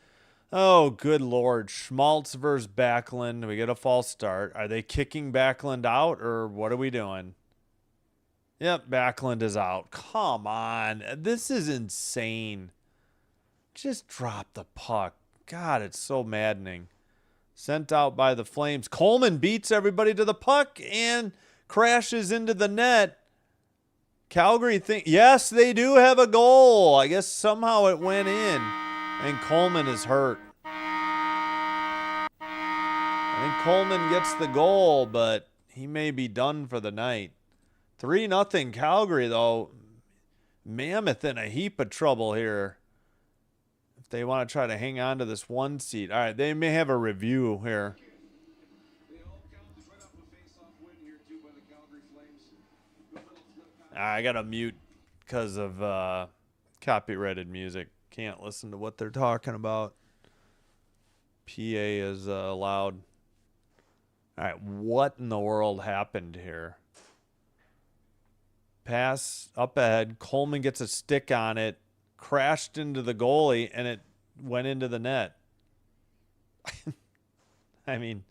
Oh, good Lord. Schmaltz versus Backlund. We get a false start. Are they kicking Backlund out, or what are we doing? Yep, Backlund is out. Come on. This is insane. Just drop the puck. God, it's so maddening. Sent out by the Flames. Coleman beats everybody to the puck and crashes into the net. Calgary yes, they do have a goal. I guess somehow it went in. And Coleman is hurt. I think Coleman gets the goal, but he may be done for the night. 3-0 Calgary, though. Mammoth in a heap of trouble here. If they want to try to hang on to this 1 seed. All right, they may have a review here. I got to mute because of copyrighted music. Can't listen to what they're talking about. PA is loud. All right, what in the world happened here? Pass up ahead. Coleman gets a stick on it, crashed into the goalie, and it went into the net. I mean,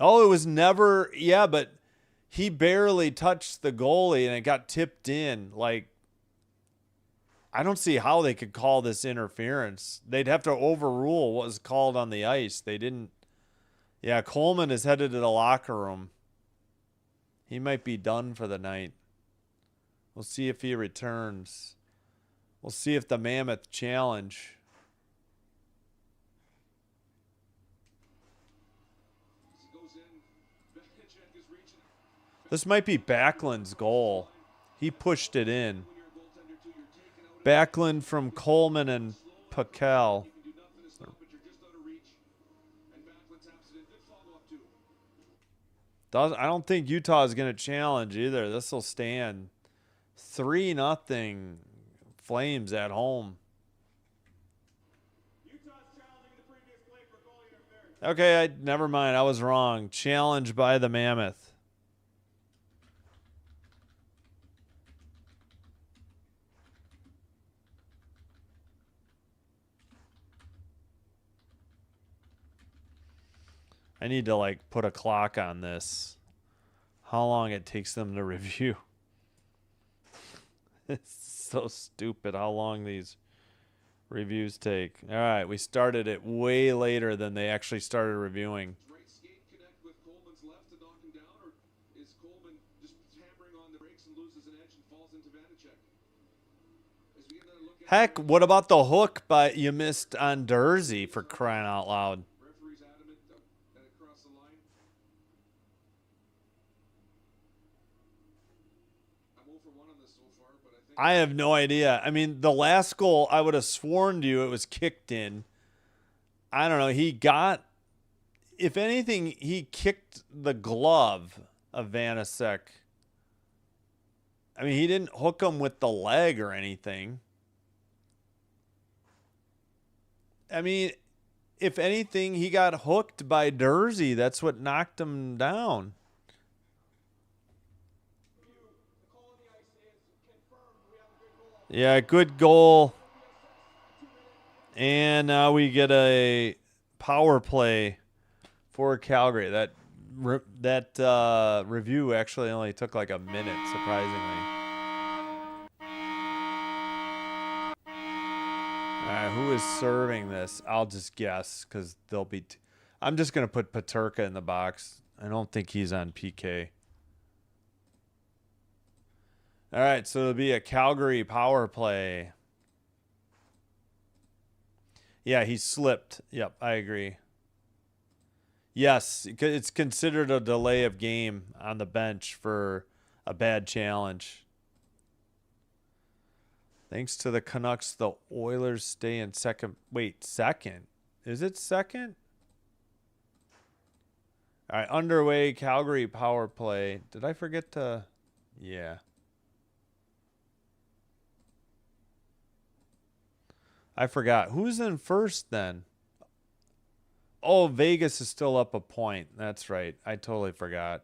oh, it was never, yeah, but he barely touched the goalie and it got tipped in. Like, I don't see how they could call this interference. They'd have to overrule what was called on the ice. They didn't. Yeah, Coleman is headed to the locker room. He might be done for the night. We'll see if he returns. We'll see if the Mammoth challenge. This might be Backlund's goal. He pushed it in. Backlund from Coleman and Pakel. I don't think Utah is going to challenge either. This will stand. 3-0 Flames at home. Okay, never mind. I was wrong. Challenge by the Mammoth. I need to like put a clock on this. How long it takes them to review. It's so stupid how long these reviews take. All right, we started it way later than they actually started reviewing. Heck, what about the hook you missed on Dursey, for crying out loud? I have no idea. I mean, the last goal, I would have sworn to you it was kicked in. I don't know. He got, if anything, he kicked the glove of Vanasek. I mean, he didn't hook him with the leg or anything. I mean, if anything, he got hooked by Dursey. That's what knocked him down. Yeah, good goal. And now we get a power play for Calgary. That review actually only took like a minute, surprisingly. All right, who is serving this? I'll just guess because they'll be. I'm just going to put Paterka in the box. I don't think he's on PK. All right, so it'll be a Calgary power play. Yeah, he slipped. Yep, I agree. Yes, it's considered a delay of game on the bench for a bad challenge. Thanks to the Canucks, the Oilers stay in second. Wait, second? Is it second? All right, underway, Calgary power play. Did I forget to? Yeah. I forgot. Who's in first then? Oh, Vegas is still up a point. That's right. I totally forgot.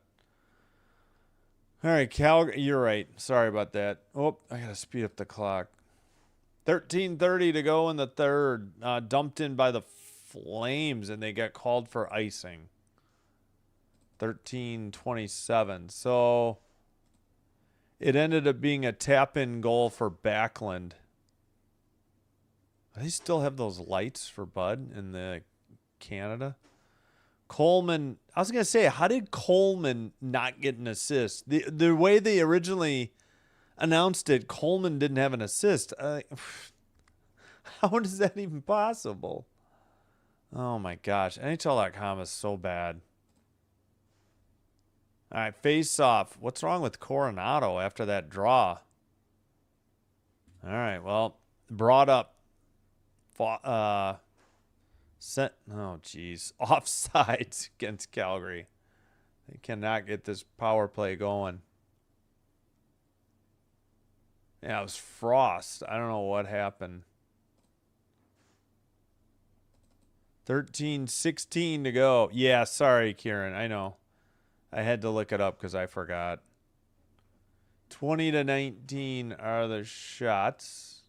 All right, Calgary. You're right. Sorry about that. Oh, I got to speed up the clock. 13:30 to go in the third. Dumped in by the Flames, and they got called for icing. 13:27. So it ended up being a tap-in goal for Backlund. Do they still have those lights for Bud in the Canada? Coleman, I was going to say, how did Coleman not get an assist? The way they originally announced it, Coleman didn't have an assist. How is that even possible? Oh my gosh. NHL.com is so bad. All right, face off. What's wrong with Coronado after that draw? All right, well, brought up. Set. Oh, geez. Offsides against Calgary. They cannot get this power play going. Yeah, it was Frost. I don't know what happened. 13:16 to go. Yeah, sorry, Kieran. I know. I had to look it up because I forgot. 20-19 are the shots.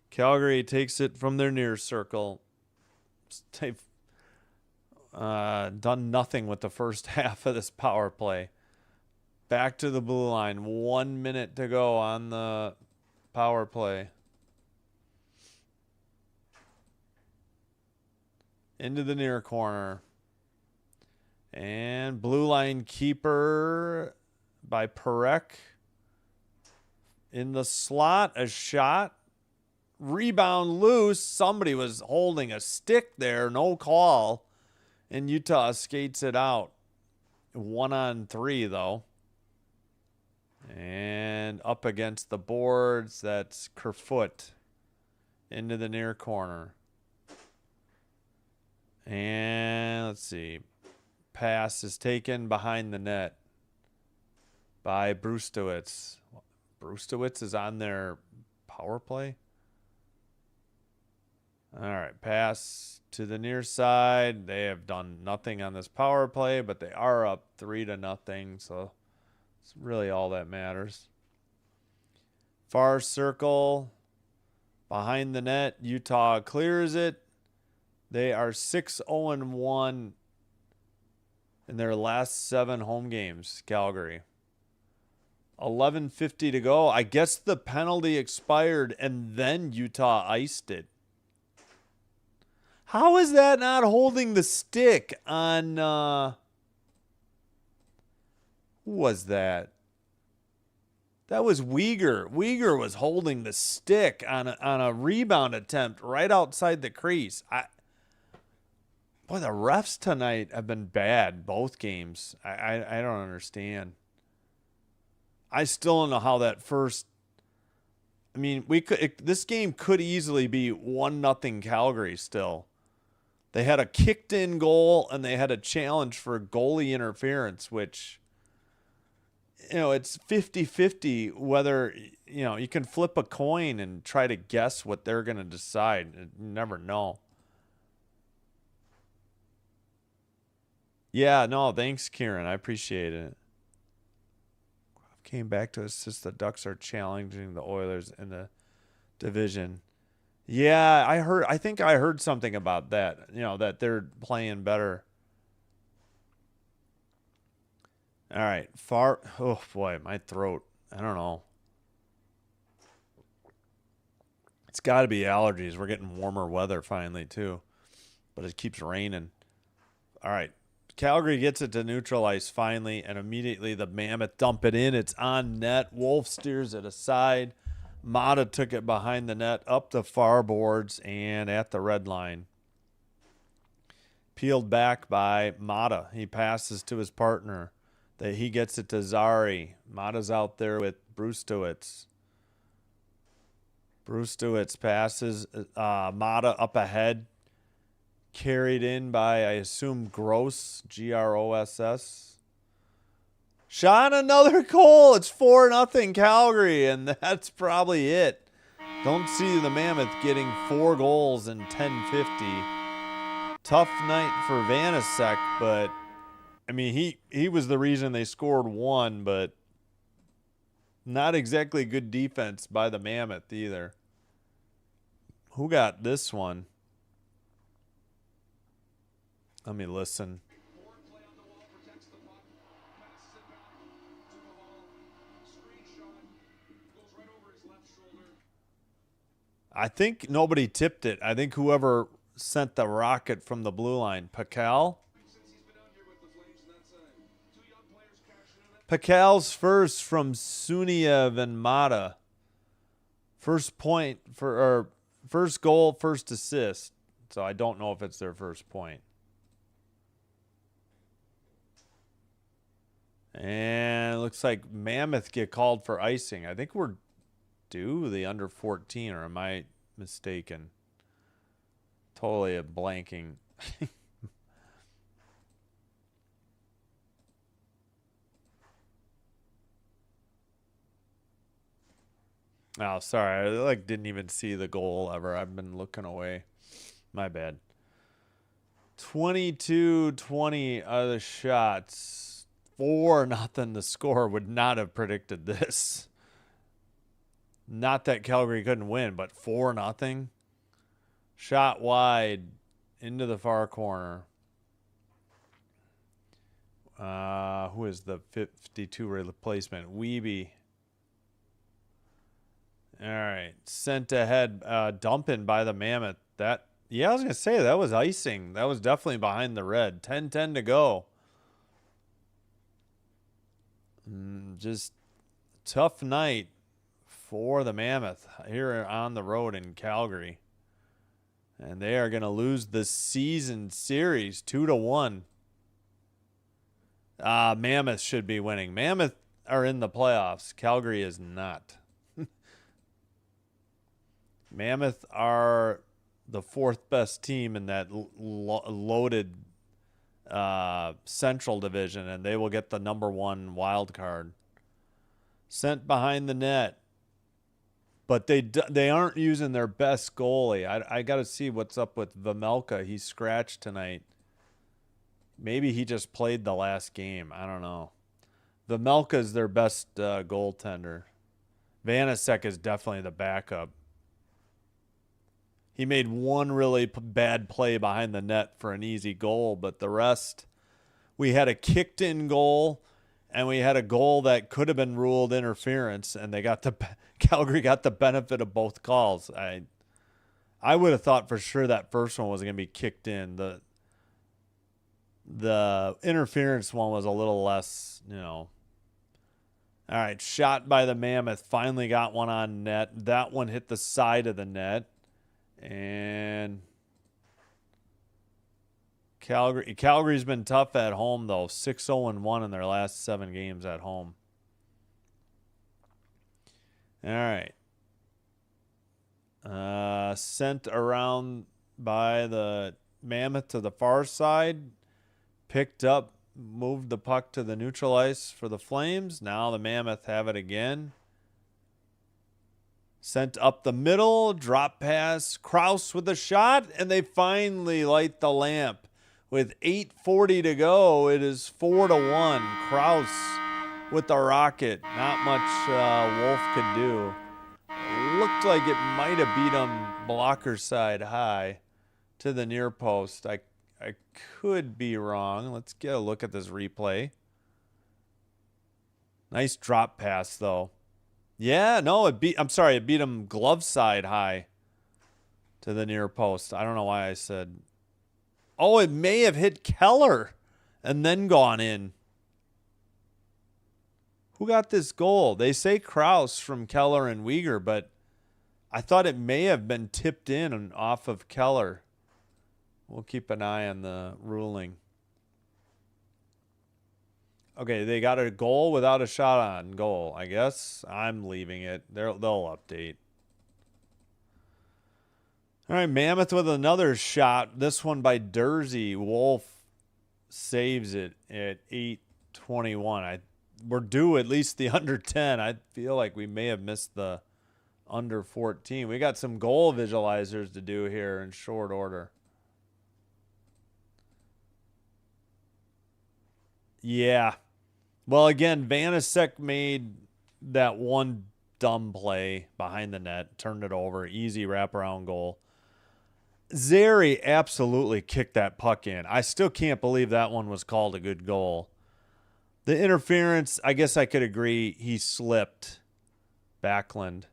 Calgary takes it from their near circle. They've done nothing with the first half of this power play. Back to the blue line. 1 minute to go on the power play. Into the near corner. And blue line keeper by Perek. In the slot, a shot. Rebound loose. Somebody was holding a stick there. No call. And Utah skates it out. 1-on-3, though. And up against the boards. That's Kerfoot. Into the near corner. And let's see. Pass is taken behind the net by Brustowitz. Brustowitz is on their power play. All right, pass to the near side. They have done nothing on this power play, but they are up 3-0, so it's really all that matters. Far circle, behind the net. Utah clears it. They are 6-0-1 in their last 7 home games, Calgary. 11:50 to go. I guess the penalty expired, and then Utah iced it. How is that not holding the stick on, who was that? That was Uyghur. Uyghur was holding the stick on a rebound attempt right outside the crease. Boy, the refs tonight have been bad, both games. I don't understand. I still don't know how that first. I mean, this game could easily be 1-0 Calgary still. They had a kicked-in goal, and they had a challenge for goalie interference, which, it's 50-50 whether, you can flip a coin and try to guess what they're going to decide. You never know. Yeah, no, thanks, Kieran. I appreciate it. Came back to assist. The Ducks are challenging the Oilers in the division. Yeah, I think I heard something about that. That they're playing better. All right, oh boy, my throat. I don't know. It's got to be allergies. We're getting warmer weather finally too, but it keeps raining. All right, Calgary gets it to neutral ice finally, and immediately the Mammoth dump it in. It's on net. Wolf steers it aside. Mata took it behind the net, up the far boards, and at the red line. Peeled back by Mata. He passes to his partner. That he gets it to Zari. Mata's out there with Brustowitz. Brustowitz passes. Mata up ahead. Carried in by, I assume, Gross. Gross. Shot another goal. It's 4-0 Calgary, and that's probably it. Don't see the Mammoth getting 4 goals in 10:50. Tough night for Vanasek, but I mean he was the reason they scored 1, but not exactly good defense by the Mammoth either. Who got this one? Let me listen. I think nobody tipped it. I think whoever sent the rocket from the blue line, Pacal. Pacal's first from Suniev and Mata. First point or first goal, first assist. So I don't know if it's their first point. And it looks like Mammoth get called for icing. I think we're due the under 14, or am I mistaken? Totally a blanking. Oh, sorry. I didn't even see the goal ever. I've been looking away. My bad. 22-20 are the shots. 4-0 the score. Would not have predicted this. Not that Calgary couldn't win, but 4-0. Shot wide into the far corner. Who is the 52 replacement? Weeby. All right. Sent ahead. Dumping by the Mammoth. I was going to say that was icing. That was definitely behind the red. 10-10 to go. Just tough night for the Mammoth here on the road in Calgary. And they are going to lose the season series 2-1. Mammoth should be winning. Mammoth are in the playoffs. Calgary is not. Mammoth are the 4th best team in that loaded Central Division, and they will get the number 1 wild card. Sent behind the net. But they aren't using their best goalie. I got to see what's up with Vamelka. He's scratched tonight. Maybe he just played the last game. I don't know. Vamelka is their best goaltender. Vanasek is definitely the backup. He made one really bad play behind the net for an easy goal, but the rest, we had a kicked-in goal, and we had a goal that could have been ruled interference, and Calgary got the benefit of both calls. I would have thought for sure that first one was going to be kicked in. The interference one was a little less, All right, shot by the Mammoth. Finally got one on net. That one hit the side of the net. And Calgary's been tough at home, though. 6-0-1 in their last 7 games at home. All right. Sent around by the Mammoth to the far side. Picked up, moved the puck to the neutral ice for the Flames. Now the Mammoth have it again. Sent up the middle, drop pass, Kraus with a shot, and they finally light the lamp. With 8:40 to go, it is 4-1. Kraus with the rocket. Not much Wolf could do. Looked like it might have beat him blocker side high to the near post. I could be wrong. Let's get a look at this replay. Nice drop pass, though. Yeah, no, it beat him glove side high to the near post. I don't know why I said. Oh, it may have hit Keller and then gone in. Who got this goal? They say Kraus from Keller and Uyghur, but I thought it may have been tipped in and off of Keller. We'll keep an eye on the ruling. Okay, they got a goal without a shot on goal. I guess I'm leaving it. They'll update. All right, Mammoth with another shot. This one by Dursey. Wolf saves it at 8:21. We're due at least the under 10. I feel like we may have missed the under 14. We got some goal visualizers to do here in short order. Yeah. Well, again, Vanasek made that one dumb play behind the net, turned it over, easy wraparound goal. Zary absolutely kicked that puck in. I still can't believe that one was called a good goal. The interference, I guess I could agree, he slipped. Backlund.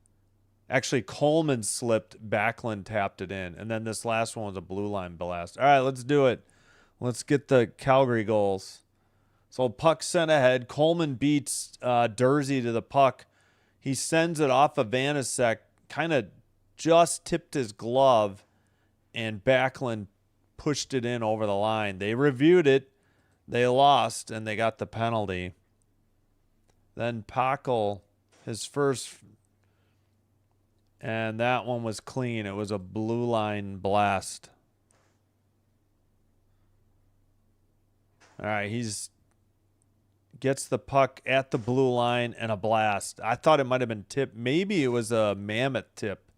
Actually, Coleman slipped. Backlund tapped it in. And then this last one was a blue line blast. All right, let's do it. Let's get the Calgary goals. So puck sent ahead. Coleman beats Dursey to the puck. He sends it off of Vanasek. Kind of just tipped his glove. And Backlund pushed it in over the line. They reviewed it. They lost, and they got the penalty. Then Packel, his first, and that one was clean. It was a blue line blast. All right, gets the puck at the blue line and a blast. I thought it might have been tipped. Maybe it was a Mammoth tip.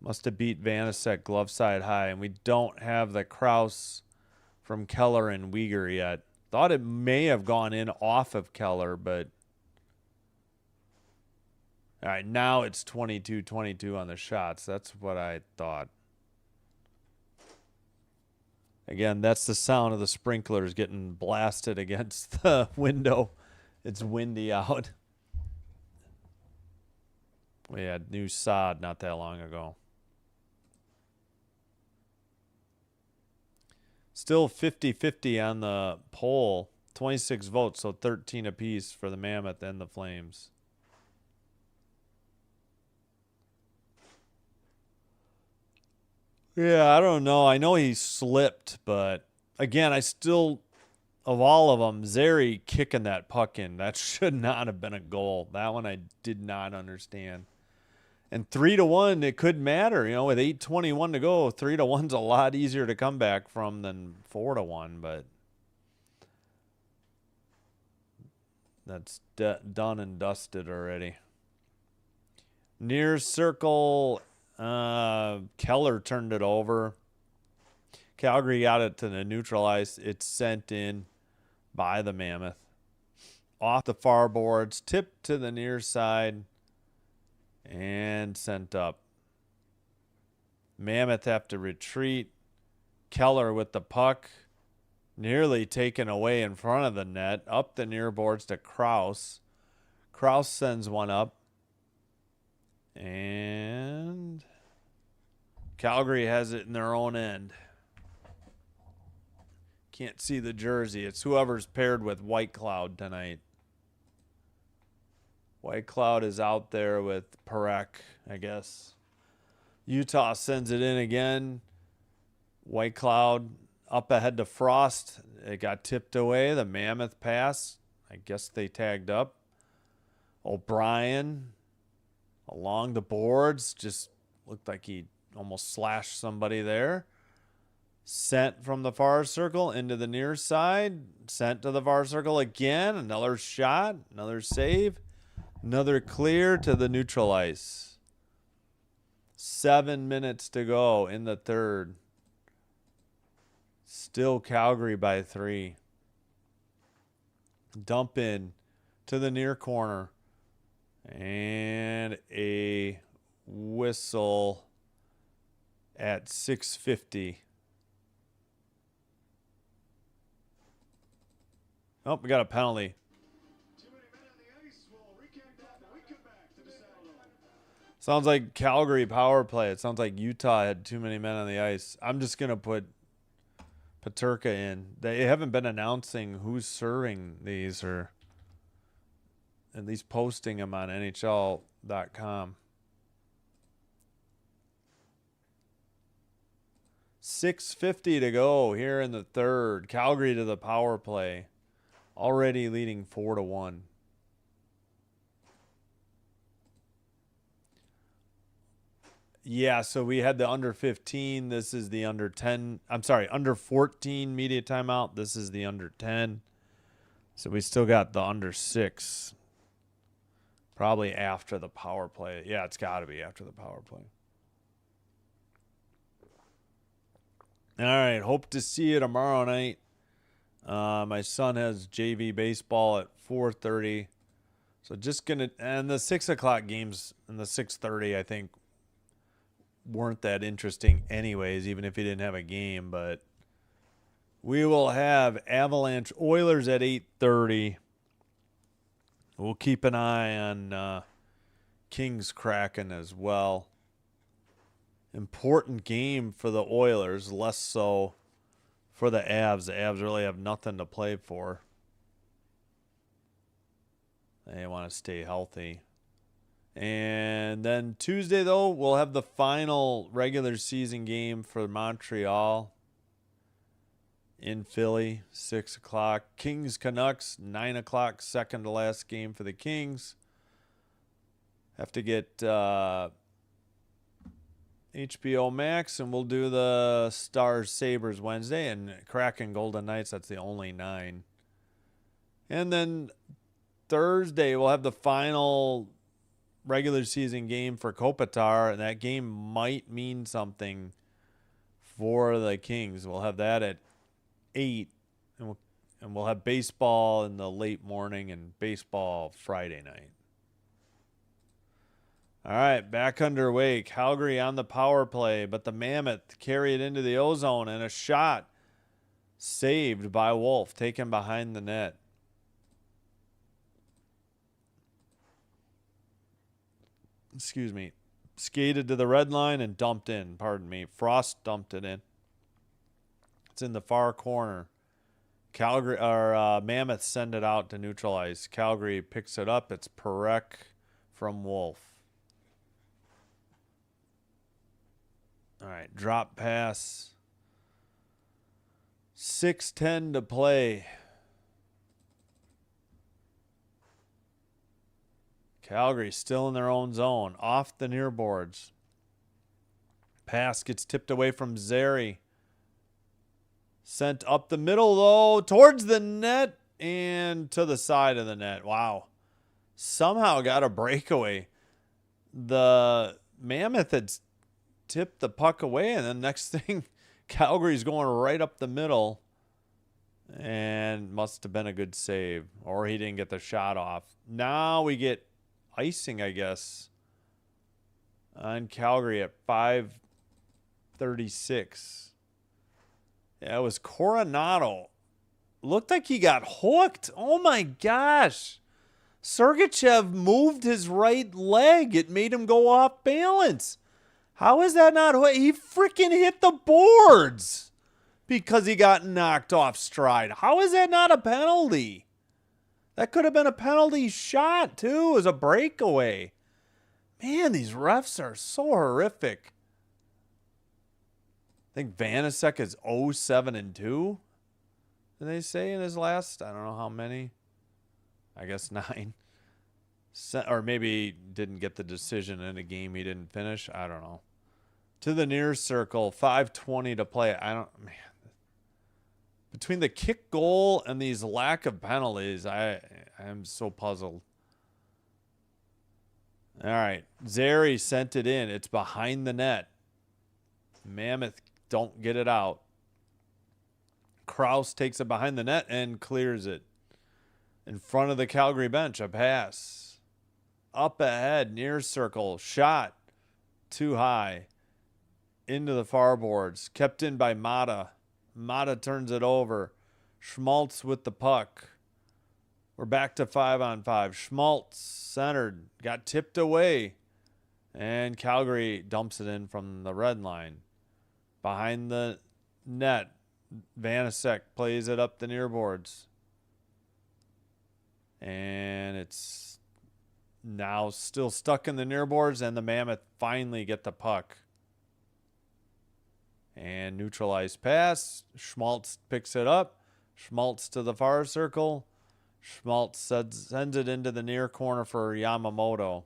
Must have beat Vanasek glove side high. And we don't have the Kraus from Keller and Uyghur yet. Thought it may have gone in off of Keller, but... All right, now it's 22-22 on the shots. That's what I thought. Again, that's the sound of the sprinklers getting blasted against the window. It's windy out. We had new sod not that long ago. Still 50-50 on the poll. 26 votes, so 13 apiece for the Mammoth and the Flames. Yeah, I don't know. I know he slipped, but again, I still, of all of them, Zary kicking that puck in, that should not have been a goal. That one I did not understand. And 3-1, it could matter. You know, with 8:21 to go, 3-1's a lot easier to come back from than 4-1, but that's done and dusted already. Near circle, Keller turned it over. Calgary got it to the neutral ice. It's sent in by the Mammoth. Off the far boards, tipped to the near side. And sent up. Mammoth have to retreat. Keller with the puck. Nearly taken away in front of the net. Up the near boards to Kraus. Kraus sends one up. And Calgary has it in their own end. Can't see the jersey. It's whoever's paired with White Cloud tonight. White Cloud is out there with Parekh, I guess. Utah sends it in again. White Cloud up ahead to Frost. It got tipped away. The Mammoth pass. I guess they tagged up. O'Brien along the boards. Just looked like he almost slashed somebody there. Sent from the far circle into the near side. Sent to the far circle again. Another shot. Another save. Another clear to the neutral ice. 7 minutes to go in the third. Still Calgary by 3. Dump in to the near corner. And a whistle at 6:50. Oh, we got a penalty. Sounds like Calgary power play. It sounds like Utah had too many men on the ice. I'm just going to put Peterka in. They haven't been announcing who's serving these or at least posting them on NHL.com. 6:50 to go here in the third. Calgary to the power play. Already leading 4-1. Yeah, so we had the under 15. This is the under 10. I'm sorry, under 14 media timeout. This is the under 10. So we still got the under 6. Probably after the power play. Yeah, it's got to be after the power play. All right, hope to see you tomorrow night. My son has JV baseball at 4:30. So just going to – and the 6 o'clock games and the 6:30, I think, weren't that interesting anyways, even if he didn't have a game. But we will have Avalanche Oilers at 8:30. We'll keep an eye on Kings Kraken as well. Important game for the Oilers, less so for the Avs. The Avs really have nothing to play for. They want to stay healthy. And then Tuesday, though, we'll have the final regular season game for Montreal in Philly, 6 o'clock. Kings Canucks, 9 o'clock, second to last game for the Kings. Have to get HBO Max, and we'll do the Stars Sabres Wednesday, and Kraken Golden Knights, that's the only 9. And then Thursday, we'll have the final regular season game for Kopitar, and that game might mean something for the Kings. We'll have that at 8, and we'll have baseball in the late morning and baseball Friday night. All right, back underway. Calgary on the power play, but the Mammoth carry it into the ozone, and a shot saved by Wolf, taken behind the net. Excuse me. Skated to the red line and dumped in. Pardon me. Frost dumped it in. It's in the far corner. Calgary or Mammoth send it out to neutralize. Calgary picks it up. It's Perek from Wolf. All right, drop pass. 6:10 to play. Calgary still in their own zone, off the near boards. Pass gets tipped away from Zary. Sent up the middle, though, towards the net and to the side of the net. Wow. Somehow got a breakaway. The Mammoth had tipped the puck away, and then next thing, Calgary's going right up the middle. And must have been a good save, or he didn't get the shot off. Now we get icing, I guess, on Calgary at 5:36. Yeah, it was Coronado. Looked like he got hooked. Oh, my gosh. Sergachev moved his right leg. It made him go off balance. How is that not hooked? He freaking hit the boards because he got knocked off stride. How is that not a penalty? That could have been a penalty shot, too, as a breakaway. Man, these refs are so horrific. I think Vanasek is 0-7-2. Did they say in his last? I don't know how many. I guess 9. Or maybe didn't get the decision in a game he didn't finish. I don't know. To the near circle, 5:20 to play. Man. Between the kick goal and these lack of penalties, I am so puzzled. All right. Zary sent it in. It's behind the net. Mammoth don't get it out. Krause takes it behind the net and clears it. In front of the Calgary bench, a pass. Up ahead, near circle, shot. Too high. Into the far boards. Kept in by Mata. Mata turns it over. Schmaltz with the puck. We're back to 5-on-5. Schmaltz centered. Got tipped away. And Calgary dumps it in from the red line. Behind the net. Vanasek plays it up the near boards. And it's now still stuck in the near boards, and the Mammoth finally get the puck. And neutralized pass. Schmaltz picks it up. Schmaltz to the far circle. Schmaltz sends it into the near corner for Yamamoto.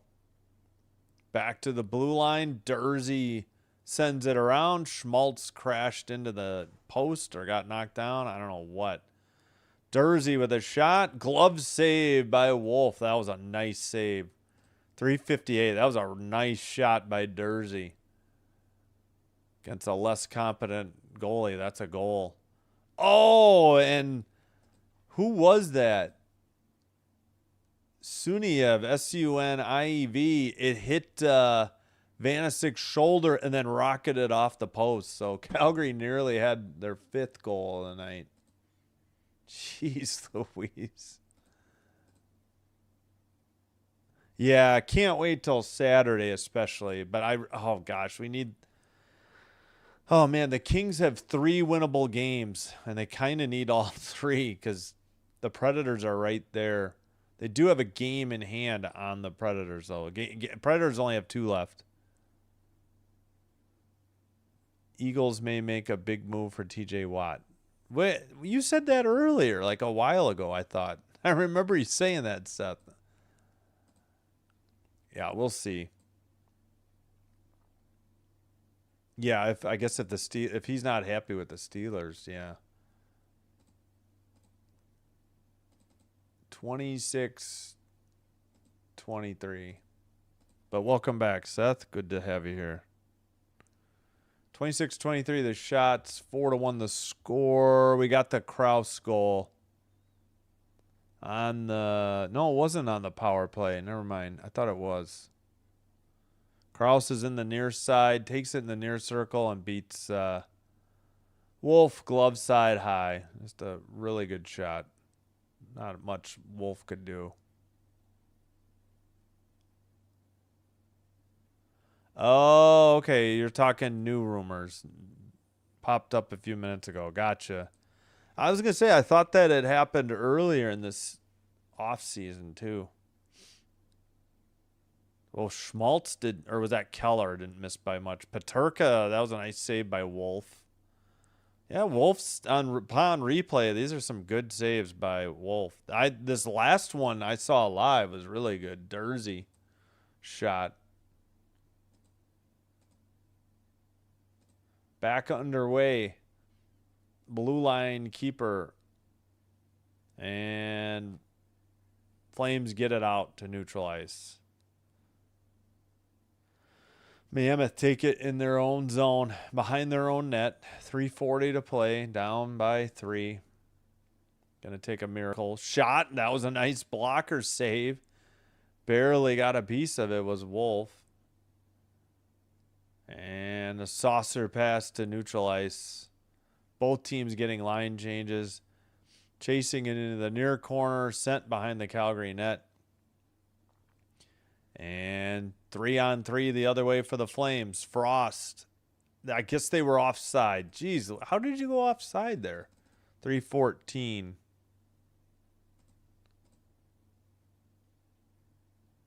Back to the blue line. Dursey sends it around. Schmaltz crashed into the post or got knocked down. I don't know what. Dursey with a shot. Glove save by Wolf. That was a nice save. 358. That was a nice shot by Dursey. Against a less competent goalie. That's a goal. Oh, and who was that? Suniev, S-U-N-I-E-V. It hit Vanisic's shoulder and then rocketed off the post. So Calgary nearly had their 5th goal of the night. Jeez Louise. Yeah, can't wait till Saturday especially. But oh gosh, we need... Oh, man, the Kings have 3 winnable games, and they kind of need all 3 because the Predators are right there. They do have a game in hand on the Predators, though. Predators only have 2 left. Eagles may make a big move for TJ Watt. Wait, you said that earlier, like a while ago, I thought. I remember you saying that, Seth. Yeah, we'll see. Yeah, if he's not happy with the Steelers, yeah. 26-23. But welcome back, Seth. Good to have you here. 26-23 the shots, 4-1 the score. We got the Kraus goal. No, it wasn't on the power play. Never mind. I thought it was. Kraus is in the near side, takes it in the near circle, and beats Wolf glove side high. Just a really good shot. Not much Wolf could do. Oh, okay. You're talking new rumors. Popped up a few minutes ago. Gotcha. I was going to say, I thought that had happened earlier in this offseason, too. Well, Schmaltz did, or was that Keller? Didn't miss by much. Peterka, that was a nice save by Wolf. Yeah, Wolf's upon replay. These are some good saves by Wolf. This last one I saw live was really good. Dursey shot. Back underway. Blue line keeper. And Flames get it out to neutralize. Mammoth take it in their own zone, behind their own net. 3:40 to play, down by 3. Going to take a miracle shot. That was a nice blocker save. Barely got a piece of it, was Wolf. And a saucer pass to neutralize. Both teams getting line changes. Chasing it into the near corner, sent behind the Calgary net. And 3-on-3 the other way for the Flames. Frost. I guess they were offside. Jeez, how did you go offside there? 3:14.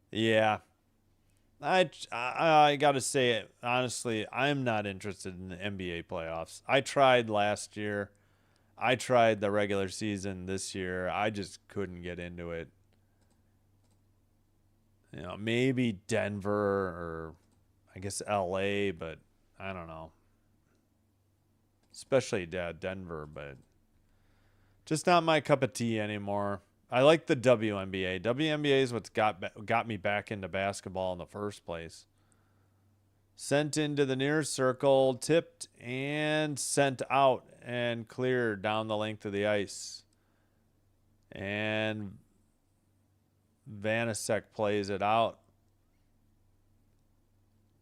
Yeah. I got to say it. Honestly, I'm not interested in the NBA playoffs. I tried last year. I tried the regular season this year. I just couldn't get into it. You know, maybe Denver or I guess LA, but I don't know. Especially Denver, but just not my cup of tea anymore. I like the WNBA. WNBA is what's got me back into basketball in the first place. Sent into the near circle, tipped and sent out and cleared down the length of the ice. And Vanisek plays it out.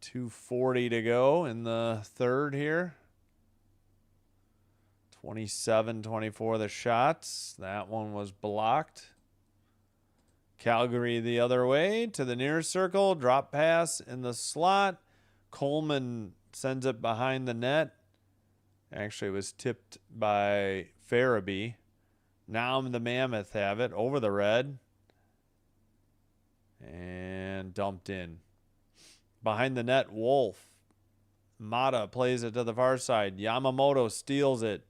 2:40 to go in the third here. 27-24 the shots. That one was blocked. Calgary the other way to the near circle. Drop pass in the slot. Coleman sends it behind the net. Actually, it was tipped by Farabee. Now the Mammoth have it over the red. And dumped in. Behind the net, Wolf. Mata plays it to the far side. Yamamoto steals it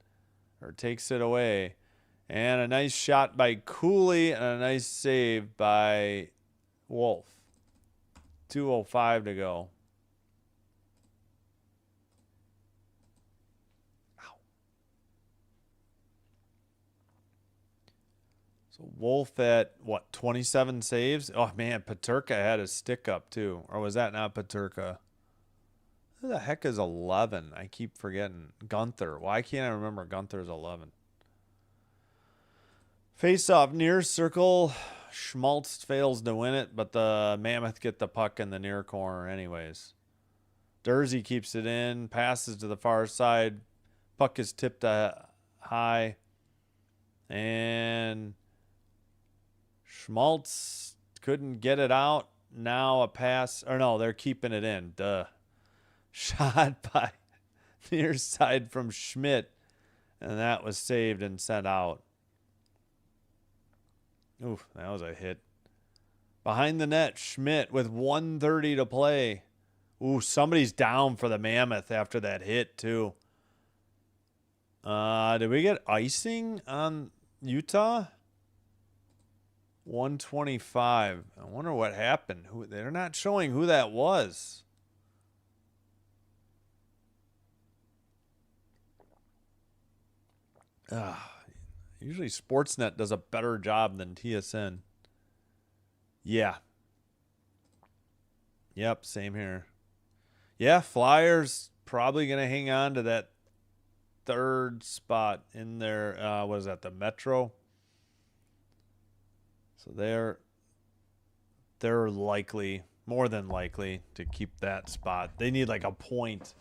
or takes it away. And a nice shot by Cooley and a nice save by Wolf. 2:05 to go. So Wolf at, what, 27 saves? Oh, man, Paterka had a stick up, too. Or was that not Paterka? Who the heck is 11? I keep forgetting. Gunther. Why can't I remember Gunther's 11? Face-off near circle. Schmaltz fails to win it, but the Mammoth get the puck in the near corner anyways. Dursey keeps it in, passes to the far side. Puck is tipped high. And Schmaltz couldn't get it out. Now a pass. Or no, they're keeping it in. Duh. Shot by near side from Schmidt. And that was saved and sent out. Oof, that was a hit. Behind the net, Schmidt with 1:30 to play. Ooh, somebody's down for the Mammoth after that hit, too. Did we get icing on Utah? 125. I wonder what happened. They're not showing who that was. Usually Sportsnet does a better job than TSN. Yeah. Yep, same here. Yeah, Flyers probably going to hang on to that third spot in their, what is that, the Metro? So they're likely, more than likely, to keep that spot. They need like a point,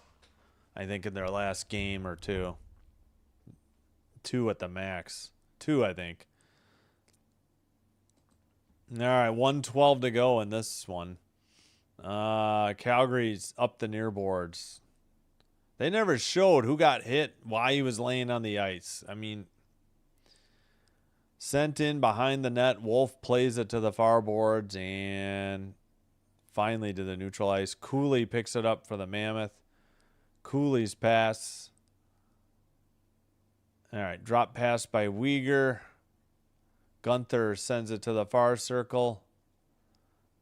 I think, in their last game or two. 2 at the max. 2, I think. All right, 1:12 to go in this one. Calgary's up the near boards. They never showed who got hit, why he was laying on the ice. I mean, sent in behind the net. Wolf plays it to the far boards and finally to the neutral ice. Cooley picks it up for the Mammoth. Cooley's pass. All right, drop pass by Uyghur. Gunther sends it to the far circle.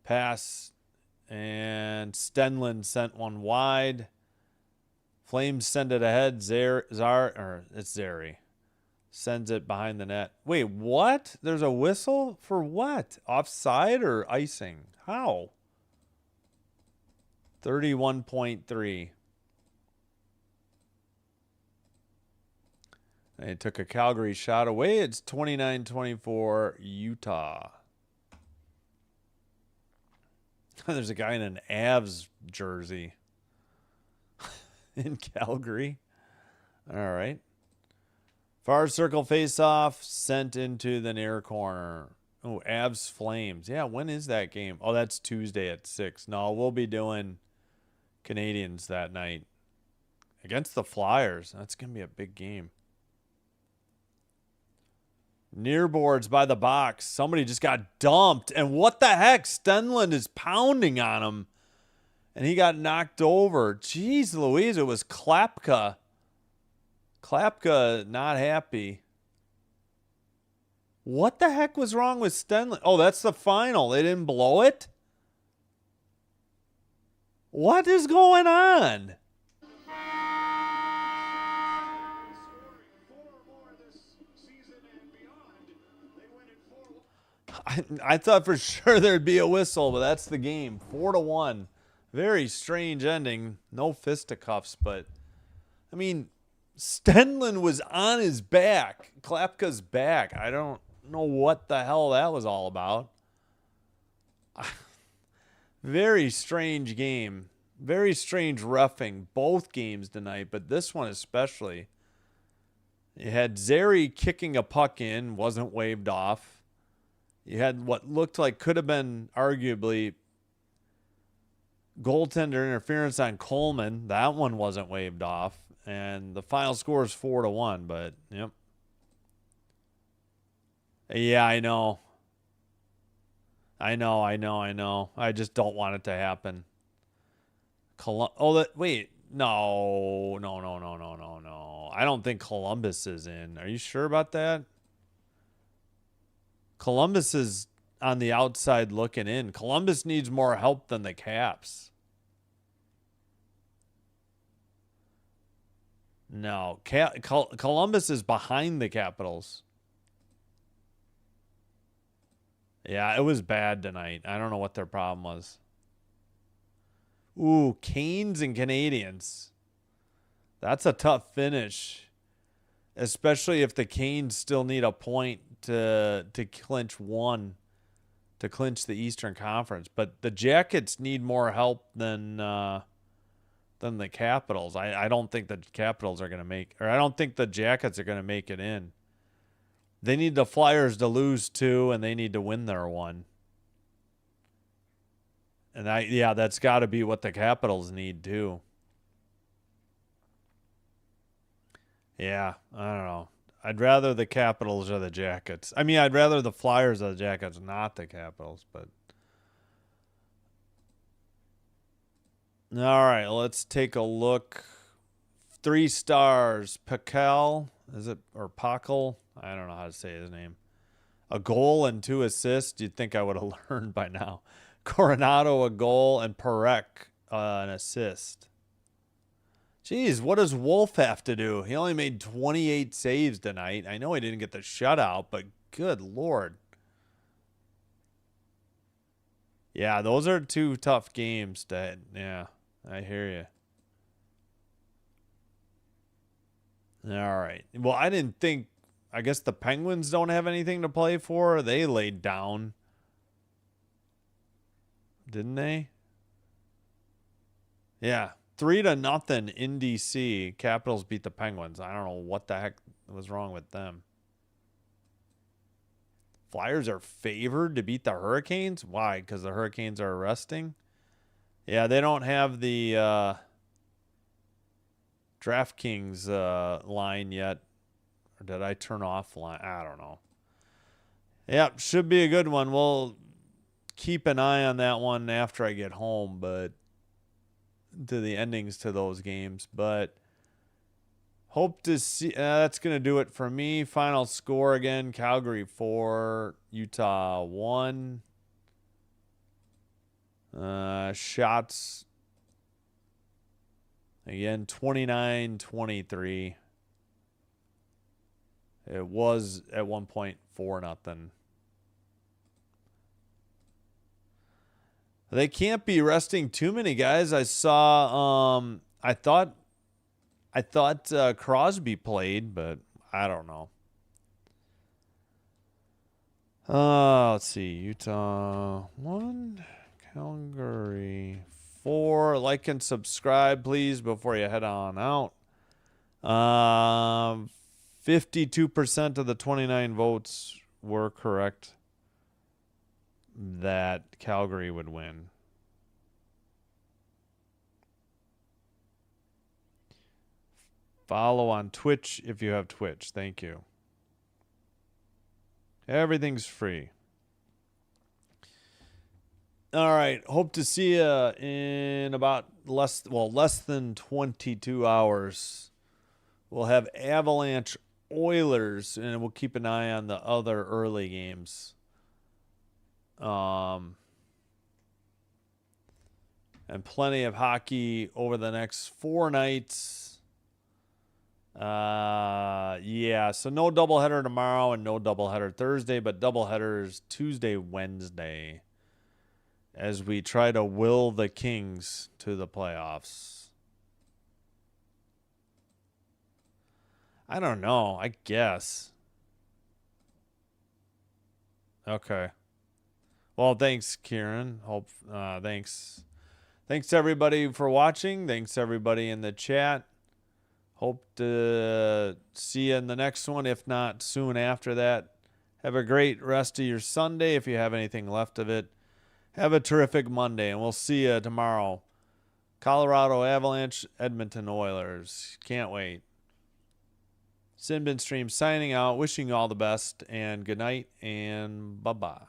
Pass, and Stenlund sent one wide. Flames send it ahead. It's Zary. Sends it behind the net. Wait, what? There's a whistle for what? Offside or icing? How? 31.3. They took a Calgary shot away. It's 29-24 Utah. There's a guy in an Avs jersey in Calgary. All right. Far circle face-off sent into the near corner. Oh, Avs Flames. Yeah, when is that game? Oh, that's Tuesday at 6. No, we'll be doing Canadians that night against the Flyers. That's going to be a big game. Near boards by the box. Somebody just got dumped. And what the heck? Stenlund is pounding on him. And he got knocked over. Jeez Louise, it was Klapka. Klapka not happy. What the heck was wrong with Stenlund? Oh, that's the final. They didn't blow it? What is going on? I thought for sure there'd be a whistle, but that's the game. 4-1. Very strange ending. No fisticuffs, but I mean, Stenlund was on his back. Klapka's back. I don't know what the hell that was all about. Very strange game. Very strange roughing. Both games tonight, but this one especially. You had Zary kicking a puck in, wasn't waved off. You had what looked like could have been arguably goaltender interference on Coleman. That one wasn't waved off. And the final score is 4-1, but yep. Yeah, I know. I just don't want it to happen. Wait, No. I don't think Columbus is in. Are you sure about that? Columbus is on the outside looking in. Columbus needs more help than the Caps. No, Columbus is behind the Capitals. Yeah, it was bad tonight. I don't know what their problem was. Ooh, Canes and Canadians. That's a tough finish, especially if the Canes still need a point to clinch one, to clinch the Eastern Conference. But the Jackets need more help than the Capitals. I don't think the Capitals are going to make, or I don't think the Jackets are going to make it in. They need the Flyers to lose 2, and they need to win their 1. And that's got to be what the Capitals need too. Yeah, I don't know. I'd rather the Capitals or the Jackets. I mean, I'd rather the Flyers or the Jackets, not the Capitals, but all right, let's take a look. 3 stars. Pakel, is it, or Pakel? I don't know how to say his name. A goal and 2 assists. You'd think I would have learned by now. Coronado, a goal, and Perek, an assist. Jeez, what does Wolf have to do? He only made 28 saves tonight. I know he didn't get the shutout, but good Lord. Yeah, those are 2 tough games. Yeah, I hear you. All right. Well, I didn't think. I guess the Penguins don't have anything to play for. They laid down. Didn't they? Yeah. 3-0 in DC. Capitals beat the Penguins. I don't know what the heck was wrong with them. Flyers are favored to beat the Hurricanes? Why? Because the Hurricanes are resting? Yeah, they don't have the DraftKings line yet. Or did I turn off line? I don't know. Yep, should be a good one. We'll keep an eye on that one after I get home, but to the endings to those games. But hope to see. That's going to do it for me. Final score again, Calgary 4, Utah 1. Shots again, 29-23. It was at one point 4-0. They can't be resting too many guys. I saw. I thought Crosby played, but I don't know. Let's see. Utah 1, Calgary 4. Like and subscribe, please, before you head on out. 52% of the 29 votes were correct that Calgary would win. Follow on Twitch if you have Twitch. Thank you. Everything's free. All right. Hope to see you in about less than 22 hours. We'll have Avalanche Oilers, and we'll keep an eye on the other early games. And plenty of hockey over the next 4 nights. Yeah, so no doubleheader tomorrow and no doubleheader Thursday, but doubleheaders Tuesday, Wednesday, as we try to will the Kings to the playoffs. I don't know. I guess. Okay. Well, thanks, Kieran. Thanks everybody for watching. Thanks everybody in the chat. Hope to see you in the next one, if not soon after that. Have a great rest of your Sunday if you have anything left of it. Have a terrific Monday, and we'll see you tomorrow. Colorado Avalanche, Edmonton Oilers. Can't wait. Sinbin Stream signing out, wishing you all the best, and good night, and bye-bye.